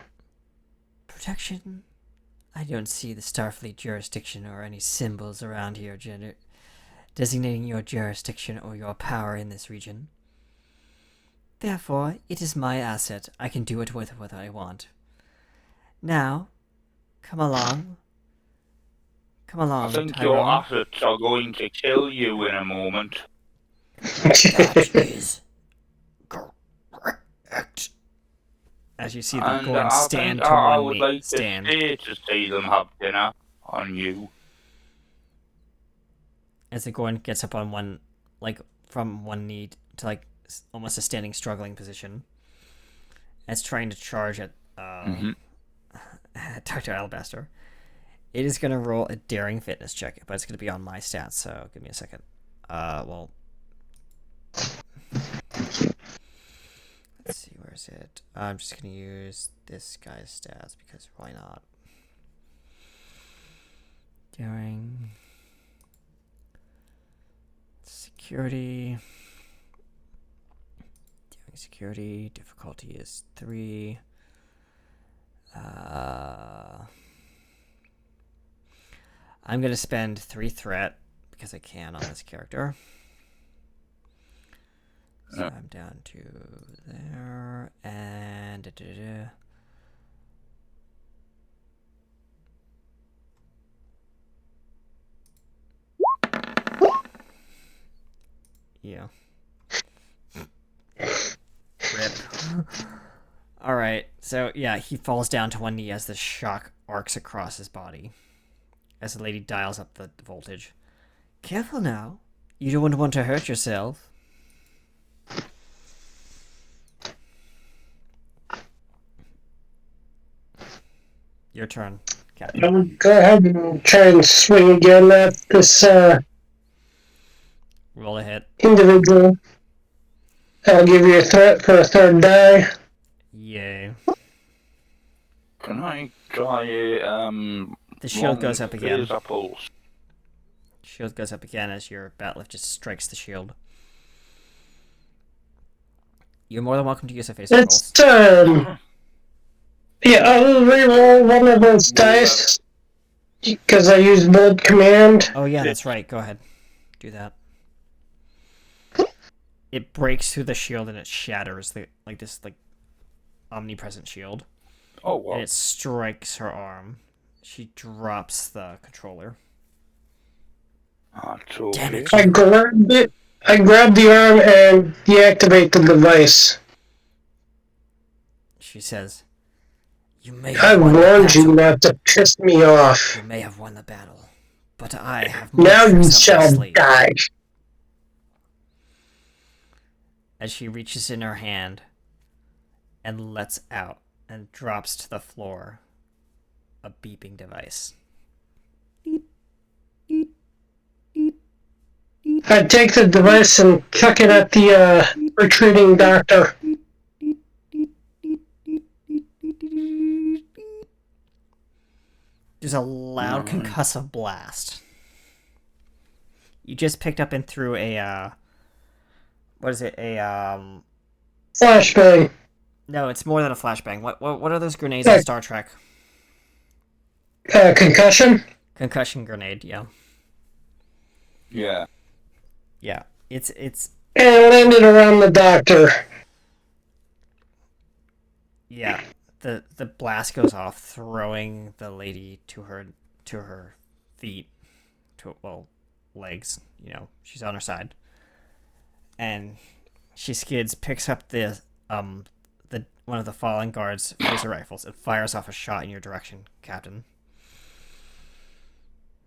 Speaker 2: Protection? I don't see the Starfleet jurisdiction or any symbols around here designating your jurisdiction or your power in this region. Therefore, it is my asset. I can do it with what I want. Now, come along. Come along,
Speaker 4: I think
Speaker 2: Tyrone.
Speaker 4: your assets are going to kill you in a moment.
Speaker 2: That is correct. As you see the
Speaker 4: And
Speaker 2: Gorn
Speaker 4: I
Speaker 2: stand
Speaker 4: think
Speaker 2: to
Speaker 4: I
Speaker 2: one
Speaker 4: would
Speaker 2: knee.
Speaker 4: like
Speaker 2: Stand.
Speaker 4: to stay to see them have dinner on you.
Speaker 2: As the Gorn gets up on one, like, from one knee to, like, almost a standing, struggling position. As trying to charge at, Dr. Alabaster. It is going to roll a daring fitness check, but it's going to be on my stats, so give me a second. Well... Let's see, where is it? I'm just going to use this guy's stats, because why not? Daring... Security... Daring security, difficulty is 3. I'm going to spend 3 threat, because I can on this character. So I'm down to there, and... Yeah. Rip. Alright, so yeah, he falls down to one knee as the shock arcs across his body. As the lady dials up the voltage. Careful now. You don't want to hurt yourself. Your turn, Captain.
Speaker 3: Go ahead and try and swing again at this
Speaker 2: Roll a hit.
Speaker 3: individual. I'll give you a threat for a third die.
Speaker 2: Yay.
Speaker 4: Can I try
Speaker 2: The shield goes up again.
Speaker 4: laser pulse?
Speaker 2: Shield goes up again as your batlift just strikes the shield. You're more than welcome to use a face
Speaker 3: It's
Speaker 2: rolls.
Speaker 3: yeah, I'll reroll one of those dice because I used blood command.
Speaker 2: Oh yeah, that's right. Go ahead. Do that. It breaks through the shield and it shatters this omnipresent shield.
Speaker 4: Oh, wow.
Speaker 2: And it strikes her arm. She drops the controller.
Speaker 4: That's okay.
Speaker 2: Damn it.
Speaker 3: I grabbed it. I grabbed the arm and deactivate the device.
Speaker 2: She says, "You may
Speaker 3: I
Speaker 2: have won the
Speaker 3: warned you
Speaker 2: battle.
Speaker 3: not to piss me off.
Speaker 2: You may have won the battle, but I have more
Speaker 3: Now you
Speaker 2: tricks up my
Speaker 3: shall
Speaker 2: sleeve."
Speaker 3: die.
Speaker 2: As she reaches in her hand and lets out and drops to the floor a beeping device.
Speaker 3: I take the device and chuck it at the retreating doctor.
Speaker 2: There's a loud concussive blast. You just picked up and threw a, what is it,
Speaker 3: Flashbang.
Speaker 2: no, it's more than a flashbang. What are those grenades in Star Trek?
Speaker 3: Concussion?
Speaker 2: Concussion grenade, yeah.
Speaker 4: Yeah.
Speaker 2: Yeah, it's
Speaker 3: And it landed around the doctor.
Speaker 2: yeah. The blast goes off, throwing the lady to her feet, legs. You know, she's on her side, and she skids, picks up the one of the fallen guards' phaser rifles, and fires off a shot in your direction, Captain.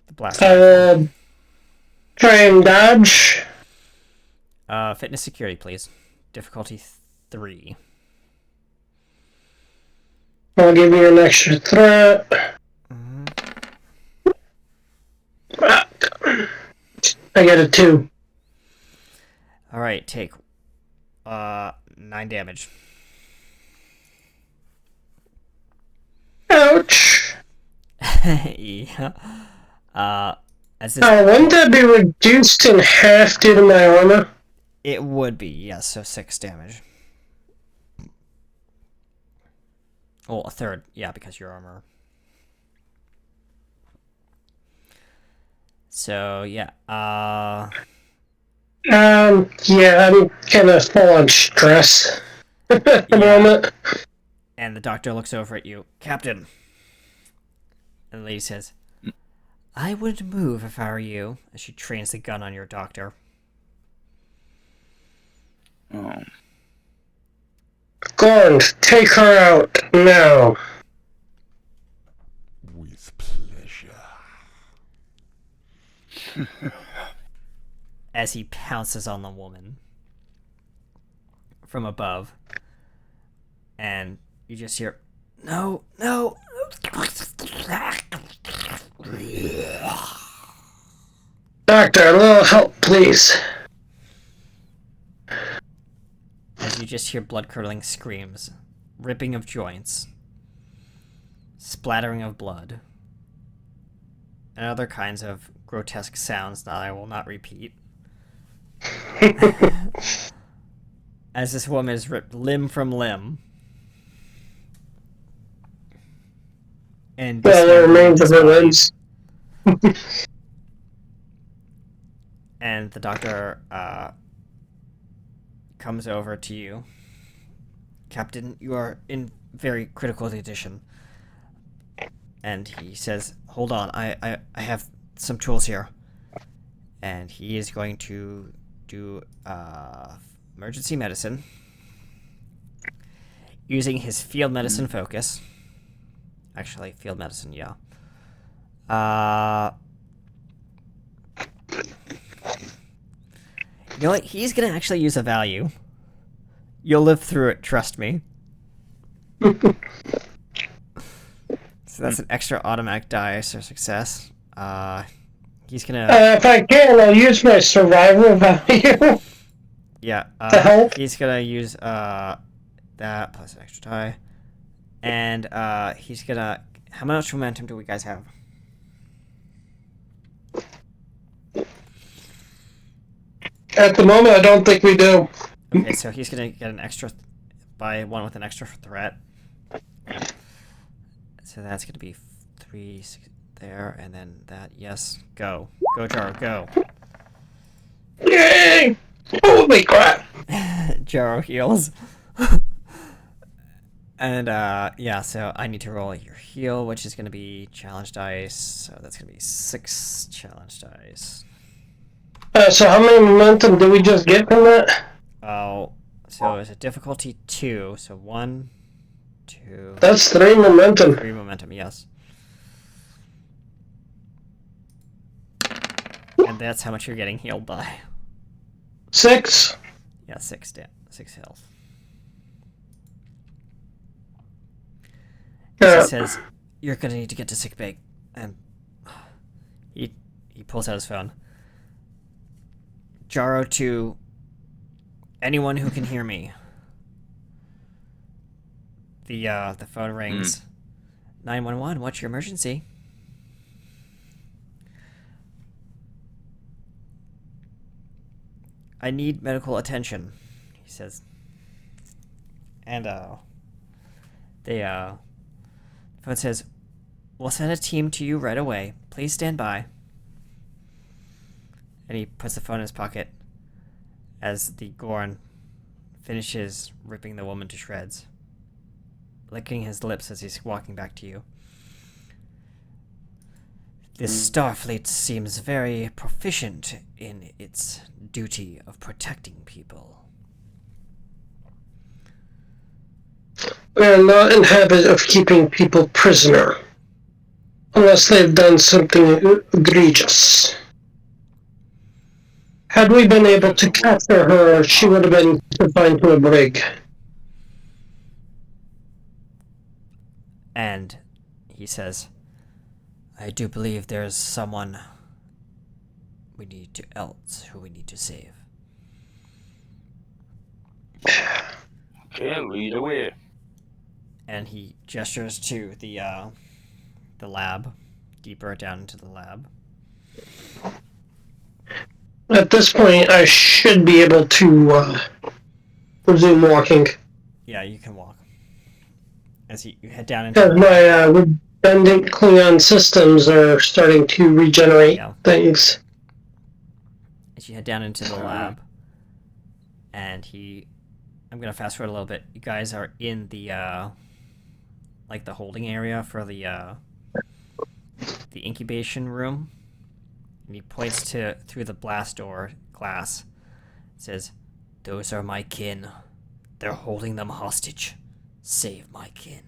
Speaker 2: The blast.
Speaker 3: Try and dodge.
Speaker 2: Fitness security, please. Difficulty 3.
Speaker 3: I'll give you an extra threat. I got a 2.
Speaker 2: All right, take 9 damage.
Speaker 3: Ouch.
Speaker 2: Yeah. As this,
Speaker 3: Wouldn't that be reduced in half due to my armor?
Speaker 2: it would be, yes, so 6 damage. Oh, a third, yeah, because your armor. So yeah,
Speaker 3: Yeah, I'm kind of full on stress at the moment.
Speaker 2: and the doctor looks over at you, Captain. And the lady says, "I wouldn't move if I were you." As she trains the gun on your doctor.
Speaker 4: Oh.
Speaker 3: Gorn, take her out now.
Speaker 5: With pleasure.
Speaker 2: As he pounces on the woman from above, and you just hear, "No, no."
Speaker 3: Doctor, a little help, please.
Speaker 2: As you just hear blood-curdling screams, ripping of joints, splattering of blood, and other kinds of grotesque sounds that I will not repeat. As this woman is ripped limb from limb. And
Speaker 3: Well, the remains of her limbs.
Speaker 2: And the doctor comes over to you. Captain, you are in very critical condition. And he says, "Hold on, I have some tools here." And he is going to do emergency medicine using his field medicine focus. Actually, field medicine, yeah. You know what? He's gonna actually use a value. You'll live through it, trust me. So that's an extra automatic dice or success. He's gonna.
Speaker 3: If I can, I'll use my survival value.
Speaker 2: Yeah.
Speaker 3: To help?
Speaker 2: He's gonna use that plus an extra die, and he's gonna. How much momentum do we guys have?
Speaker 3: At the moment, I don't think we do.
Speaker 2: Okay, so he's gonna get an extra by one with an extra threat. So that's gonna be 3 6, there, and then that. Yes, go, Jaro, go.
Speaker 3: Yay! Holy crap!
Speaker 2: Jaro heals. And yeah, so I need to roll your heal, which is gonna be challenge dice. So that's gonna be 6 challenge dice.
Speaker 3: So how many momentum did we just get from that?
Speaker 2: Oh, so it's a difficulty 2. So 1, 2.
Speaker 3: That's 3 momentum.
Speaker 2: 3 momentum, yes. And that's how much you're getting healed by.
Speaker 3: 6.
Speaker 2: Yeah, 6 health. He says, "You're gonna need to get to sickbay," and he pulls out his phone. "Jaro to anyone who can hear me." The phone rings. 911. What's your emergency? I need medical attention, he says. And, the phone says, we'll send a team to you right away. Please stand by. And he puts the phone in his pocket as the Gorn finishes ripping the woman to shreds, licking his lips as he's walking back to you. This Starfleet seems very proficient in its duty of protecting people.
Speaker 3: We are not in habit of keeping people prisoner, unless they've done something egregious. Had we been able to capture her, she would have been confined to a brig.
Speaker 2: And he says, I do believe there's someone who we need to save.
Speaker 4: Okay, lead away.
Speaker 2: And he gestures to the lab, deeper down into the lab.
Speaker 3: At this point, I should be able to resume walking.
Speaker 2: Yeah, you can walk. As you head down into
Speaker 3: Because my redundant Klingon systems are starting to regenerate things.
Speaker 2: As you head down into the lab, and I'm gonna fast forward a little bit. You guys are in the like the holding area for the incubation room, and he points to through the blast door glass. It says, "Those are my kin. They're holding them hostage. Save my kin."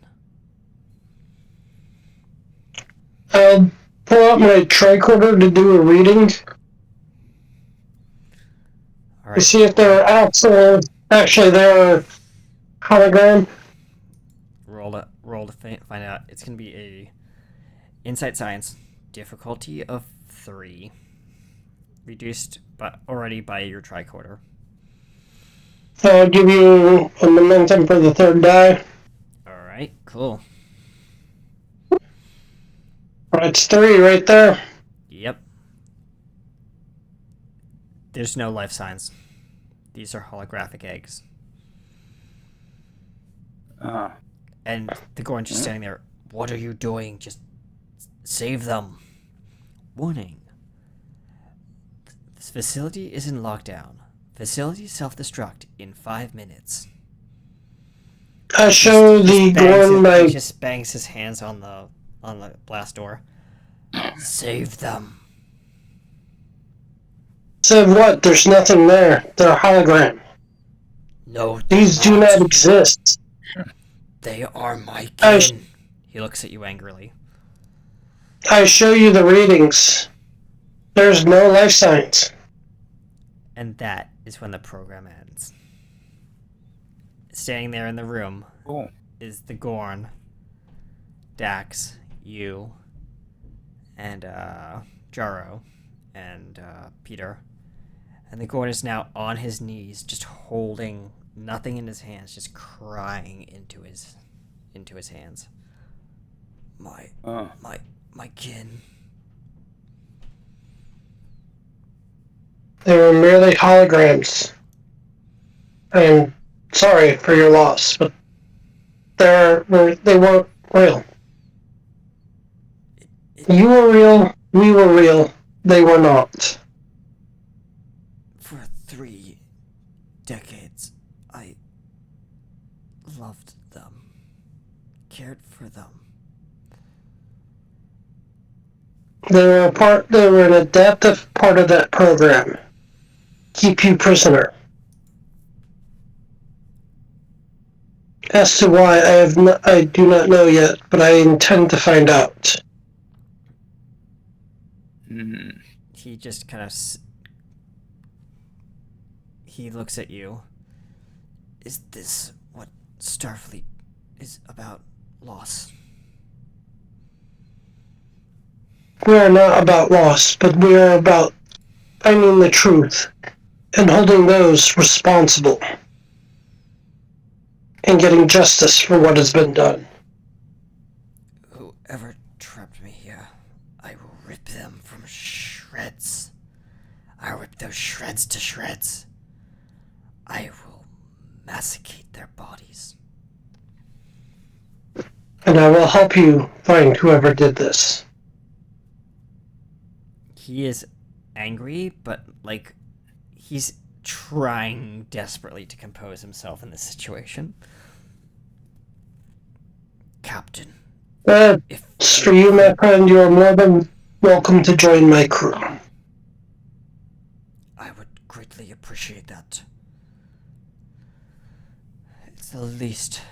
Speaker 3: I'll pull out my tricorder to do a reading
Speaker 2: All
Speaker 3: to
Speaker 2: right.
Speaker 3: see if they're actually they're hologram.
Speaker 2: Roll to find out. It's gonna be a insight science difficulty of 3, reduced but already by your tricorder.
Speaker 3: I'll give you a momentum for the third die.
Speaker 2: All right, cool.
Speaker 3: That's 3 right there.
Speaker 2: Yep. There's no life signs. These are holographic eggs. And the Gorn's just standing there. What are you doing? Just save them. Warning. This facility is in lockdown. Facility self-destruct in 5 minutes.
Speaker 3: I show the Gorn my...
Speaker 2: He just bangs his hands on the blast door. Save them.
Speaker 3: Said what? There's nothing there. They're a hologram.
Speaker 2: No,
Speaker 3: these do not exist.
Speaker 2: They are my kin. He looks at you angrily.
Speaker 3: I show you the readings. There's no life signs.
Speaker 2: And that is when the program ends. Standing there in the room is the Gorn, Dax, you, and Jaro, and Peter. And the Gorn is now on his knees, just holding nothing in his hands, just crying into his hands. My kin.
Speaker 3: They were merely holograms. I am sorry for your loss, but they weren't real. You were real, we were real, they were not.
Speaker 2: For 3 decades, I loved them, cared for them.
Speaker 3: They were an adaptive part of that program. Keep you prisoner. As to why, I do not know yet, but I intend to find out.
Speaker 2: He just kind of... He looks at you. Is this what Starfleet is about? Loss?
Speaker 3: We are not about loss, but we are about finding the truth and holding those responsible and getting justice for what has been done.
Speaker 2: Whoever trapped me here, I will rip them from shreds. I'll rip those shreds to shreds. I will massacre their bodies.
Speaker 3: And I will help you find whoever did this.
Speaker 2: He is angry, but, like, he's trying desperately to compose himself in this situation. Captain, if
Speaker 3: For you, my friend, you are more than welcome to join my crew.
Speaker 2: I would greatly appreciate that. It's the least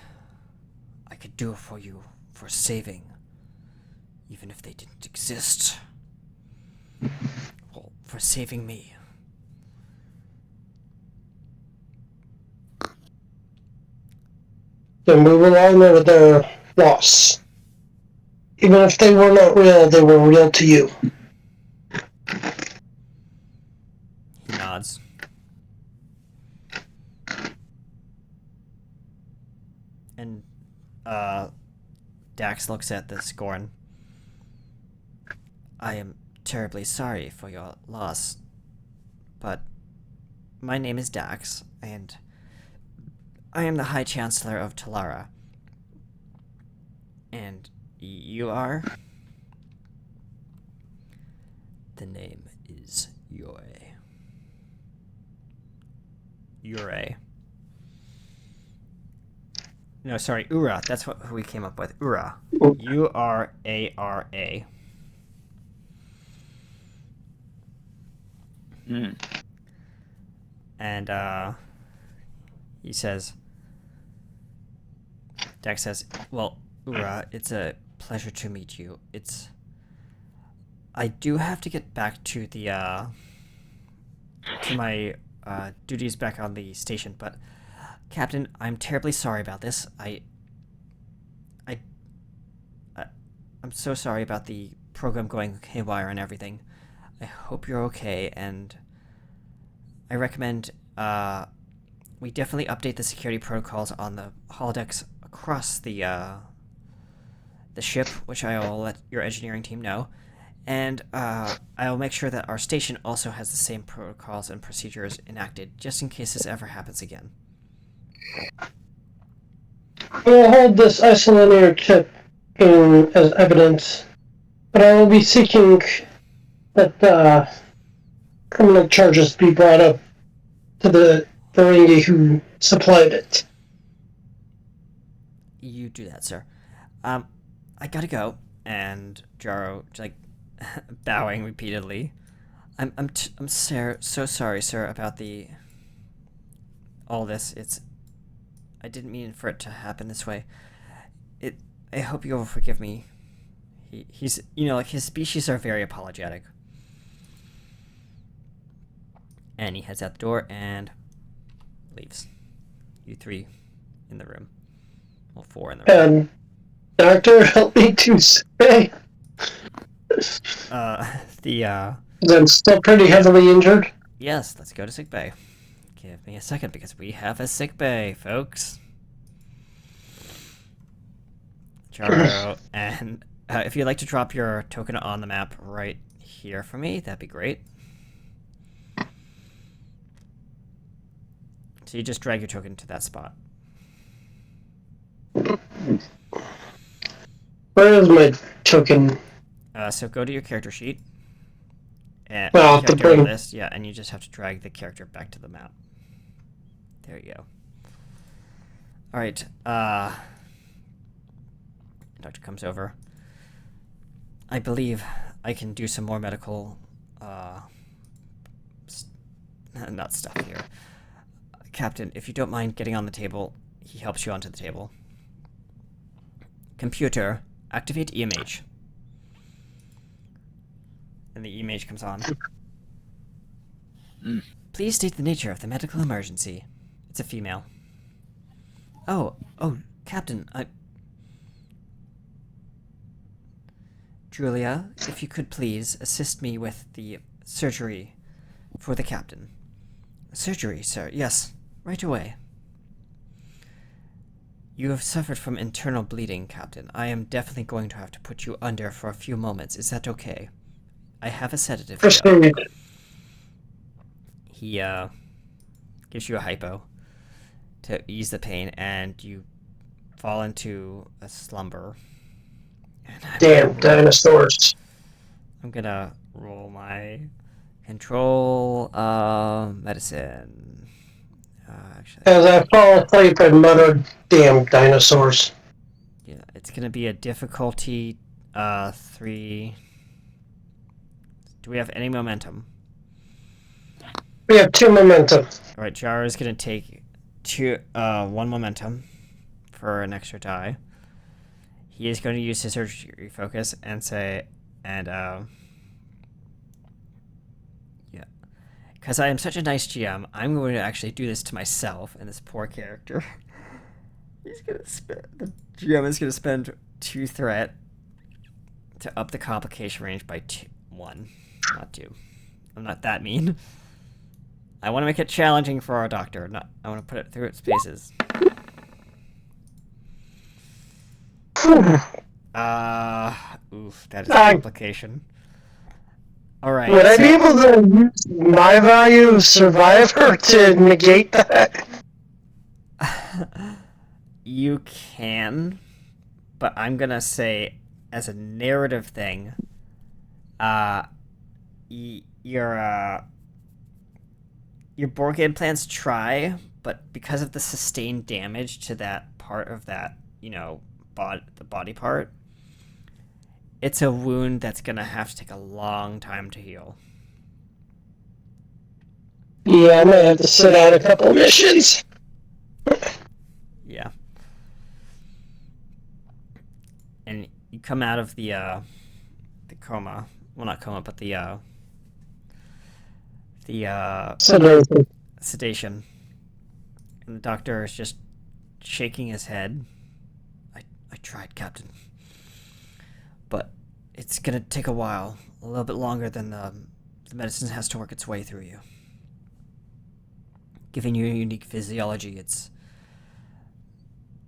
Speaker 2: I could do for you for saving, even if they didn't exist. Well, for saving me.
Speaker 3: Then move along with their loss. Even if they were not real, they were real to you.
Speaker 2: He nods. And, Dax looks at the Scorn. I am terribly sorry for your loss, but my name is Dax, and I am the High Chancellor of Talara. And you are? The name is Yue. Ure. No, sorry, Ura. That's who we came up with. Ura. Ura. And, he says... Dax says, well, Ura, it's a pleasure to meet you. I do have to get back to the, to my, duties back on the station, but, Captain, I'm terribly sorry about this. I'm so sorry about the program going haywire and everything. I hope you're okay, and I recommend, we definitely update the security protocols on the holodecks across the ship, which I will let your engineering team know, and I'll make sure that our station also has the same protocols and procedures enacted, just in case this ever happens again.
Speaker 3: I will hold this isolinear chip as evidence, but I will be seeking that criminal charges be brought up to the Ferengi who supplied it.
Speaker 2: You do that, sir. I gotta go. And Jaro, like, bowing repeatedly. I'm so sorry, sir, about all this. I didn't mean for it to happen this way. I hope you'll forgive me. He's, like, his species are very apologetic. And he heads out the door and leaves. You three in the room. Well, 4 in the room.
Speaker 3: And doctor, help me to say. I'm still pretty heavily injured.
Speaker 2: Yes, let's go to sickbay. Give me a second, because we have a sickbay, folks. Charo, and if you'd like to drop your token on the map right here for me, that'd be great. So you just drag your token to that spot.
Speaker 3: Where is my token?
Speaker 2: So go to your character sheet. And
Speaker 3: Well, the brain.
Speaker 2: list, yeah, and you just have to drag the character back to the map. There you go. Alright, Doctor comes over. I believe I can do some more medical, not stuff here. Captain, if you don't mind getting on the table, he helps you onto the table. Computer, activate EMH. And the EMH comes on. Please state the nature of the medical emergency. It's a female. Oh, Captain, Julia, if you could please assist me with the surgery for the captain. Surgery, sir. Yes, right away. You have suffered from internal bleeding, Captain. I am definitely going to have to put you under for a few moments. Is that okay? I have a sedative here. He, gives you a hypo. to ease the pain, and you fall into a slumber. And
Speaker 3: Damn dinosaurs.
Speaker 2: I'm gonna roll my control medicine. Actually,
Speaker 3: As I fall asleep, I muttered, damn dinosaurs.
Speaker 2: yeah, it's gonna be a difficulty 3. Do we have any momentum?
Speaker 3: We have 2 momentum.
Speaker 2: All right, Jar is gonna take 1 momentum for an extra die. He is going to use his surgery focus and say, yeah, because I am such a nice GM, I'm going to actually do this to myself and this poor character. The GM is going to spend 2 threat to up the complication range by 1, not 2. I'm not that mean. I want to make it challenging for our doctor. I want to put it through its paces. Oof, that is a complication. Alright.
Speaker 3: Would I be able to use my value of survivor to negate that?
Speaker 2: You can, but I'm gonna say, as a narrative thing, your board game plans try, but because of the sustained damage to that part of that, the body part, it's a wound that's gonna have to take a long time to heal.
Speaker 3: Yeah, I might have to sit out a couple missions.
Speaker 2: Yeah. And you come out of the coma. Well, not coma, but the sedation. And the doctor is just shaking his head. I tried, Captain. But it's gonna take a while. A little bit longer than the medicine has to work its way through you. Given your unique physiology, it's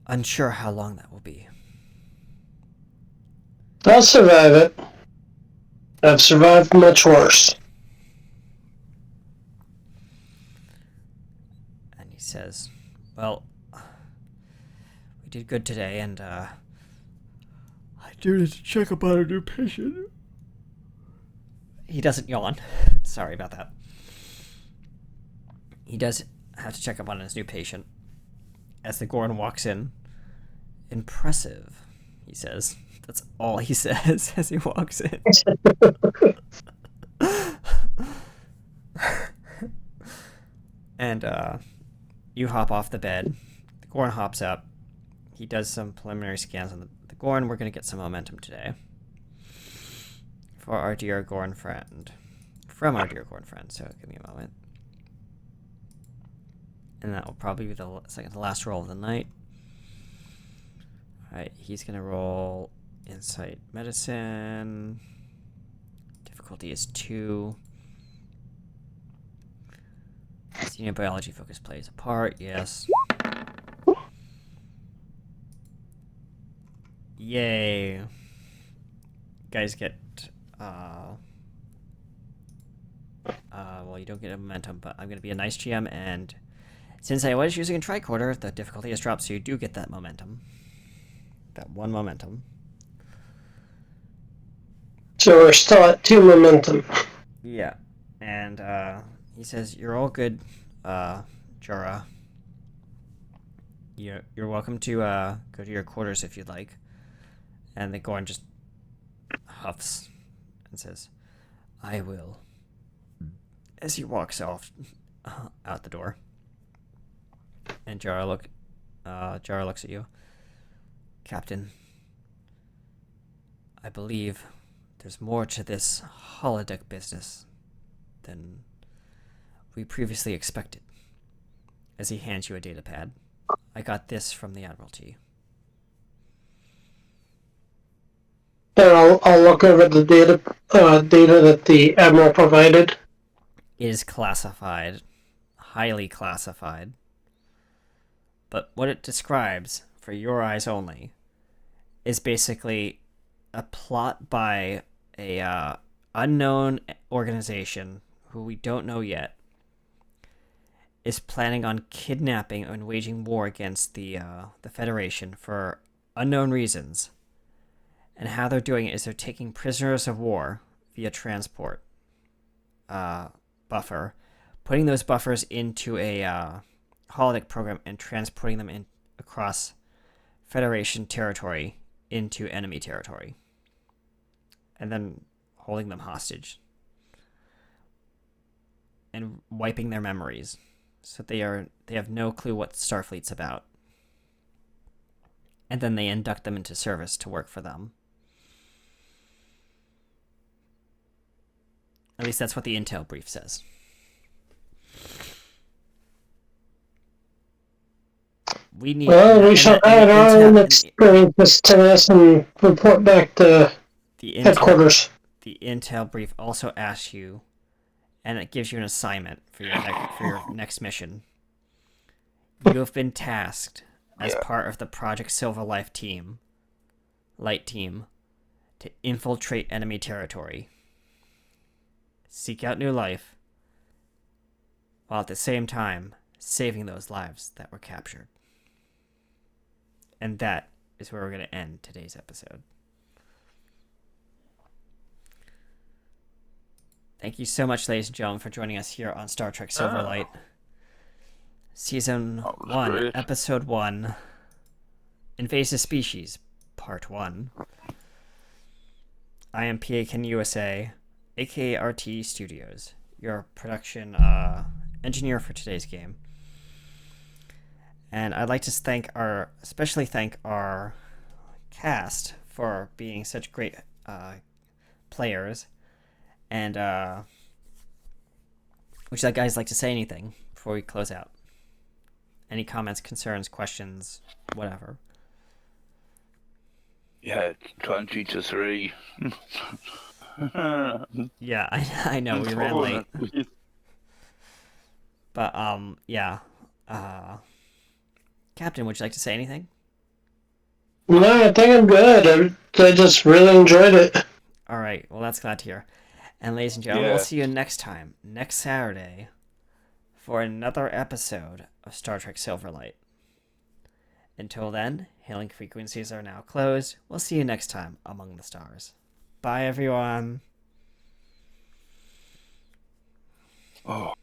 Speaker 2: unsure how long that will be.
Speaker 3: I'll survive it. I've survived much worse.
Speaker 2: And he says, well, we did good today, and I do need to check up on a new patient. He doesn't yawn. Sorry about that. He does have to check up on his new patient. As the Gorn walks in, impressive, he says. That's all he says as he walks in. And you hop off the bed. The Gorn hops up. He does some preliminary scans on the Gorn. We're going to get some momentum today. For our dear Gorn friend. From our dear Gorn friend. So give me a moment. And that will probably be the last roll of the night. Alright, he's going to roll Insight Medicine. Difficulty is 2. Senior biology focus plays a part, yes. Yay. Guys get, well, you don't get a momentum, but I'm going to be a nice GM, and since I was using a tricorder, the difficulty has dropped, so you do get that momentum. That 1 momentum.
Speaker 3: So we're still at 2 momentum.
Speaker 2: Yeah. And he says, you're all good, Jorah. You're welcome to go to your quarters if you'd like. And the Gorn just huffs and says, I will. As he walks off out the door. And Jorah looks at you. Captain, I believe there's more to this holodeck business than we previously expected. As he hands you a data pad. I got this from the Admiralty.
Speaker 3: And I'll look over the data that the Admiral provided.
Speaker 2: It is classified. Highly classified. But what it describes, for your eyes only, is basically a plot by a unknown organization who we don't know yet. is planning on kidnapping and waging war against the Federation for unknown reasons. And how they're doing it is they're taking prisoners of war via transport buffer, putting those buffers into a holodeck program and transporting them in across Federation territory into enemy territory, and then holding them hostage and wiping their memories, so they have no clue what Starfleet's about. And then they induct them into service to work for them. At least that's what the intel brief says. We need.
Speaker 3: Well, we shall add our own experiences to this and report back to headquarters.
Speaker 2: The intel brief also asks you, and it gives you an assignment for your next mission. You have been tasked as part of the Project Silverlight team, to infiltrate enemy territory, seek out new life, while at the same time saving those lives that were captured. And that is where we're going to end today's episode. Thank you so much, ladies and gentlemen, for joining us here on Star Trek Silverlight. Season 1,
Speaker 4: great.
Speaker 2: Episode 1, Invasive Species, Part 1. I am PAKN USA, aka RT Studios, your production engineer for today's game. And I'd like to especially thank our cast for being such great players. And would you guys like to say anything before we close out? Any comments, concerns, questions, whatever?
Speaker 4: Yeah, 20 to 3.
Speaker 2: Yeah, I know we ran late. But yeah. Captain, would you like to say anything?
Speaker 3: No, I think I'm good. I just really enjoyed it.
Speaker 2: All right. Well, that's glad to hear. And ladies and gentlemen, we'll see you next time, next Saturday, for another episode of Star Trek Silverlight. Until then, hailing frequencies are now closed. We'll see you next time among the stars. Bye, everyone.
Speaker 4: Oh.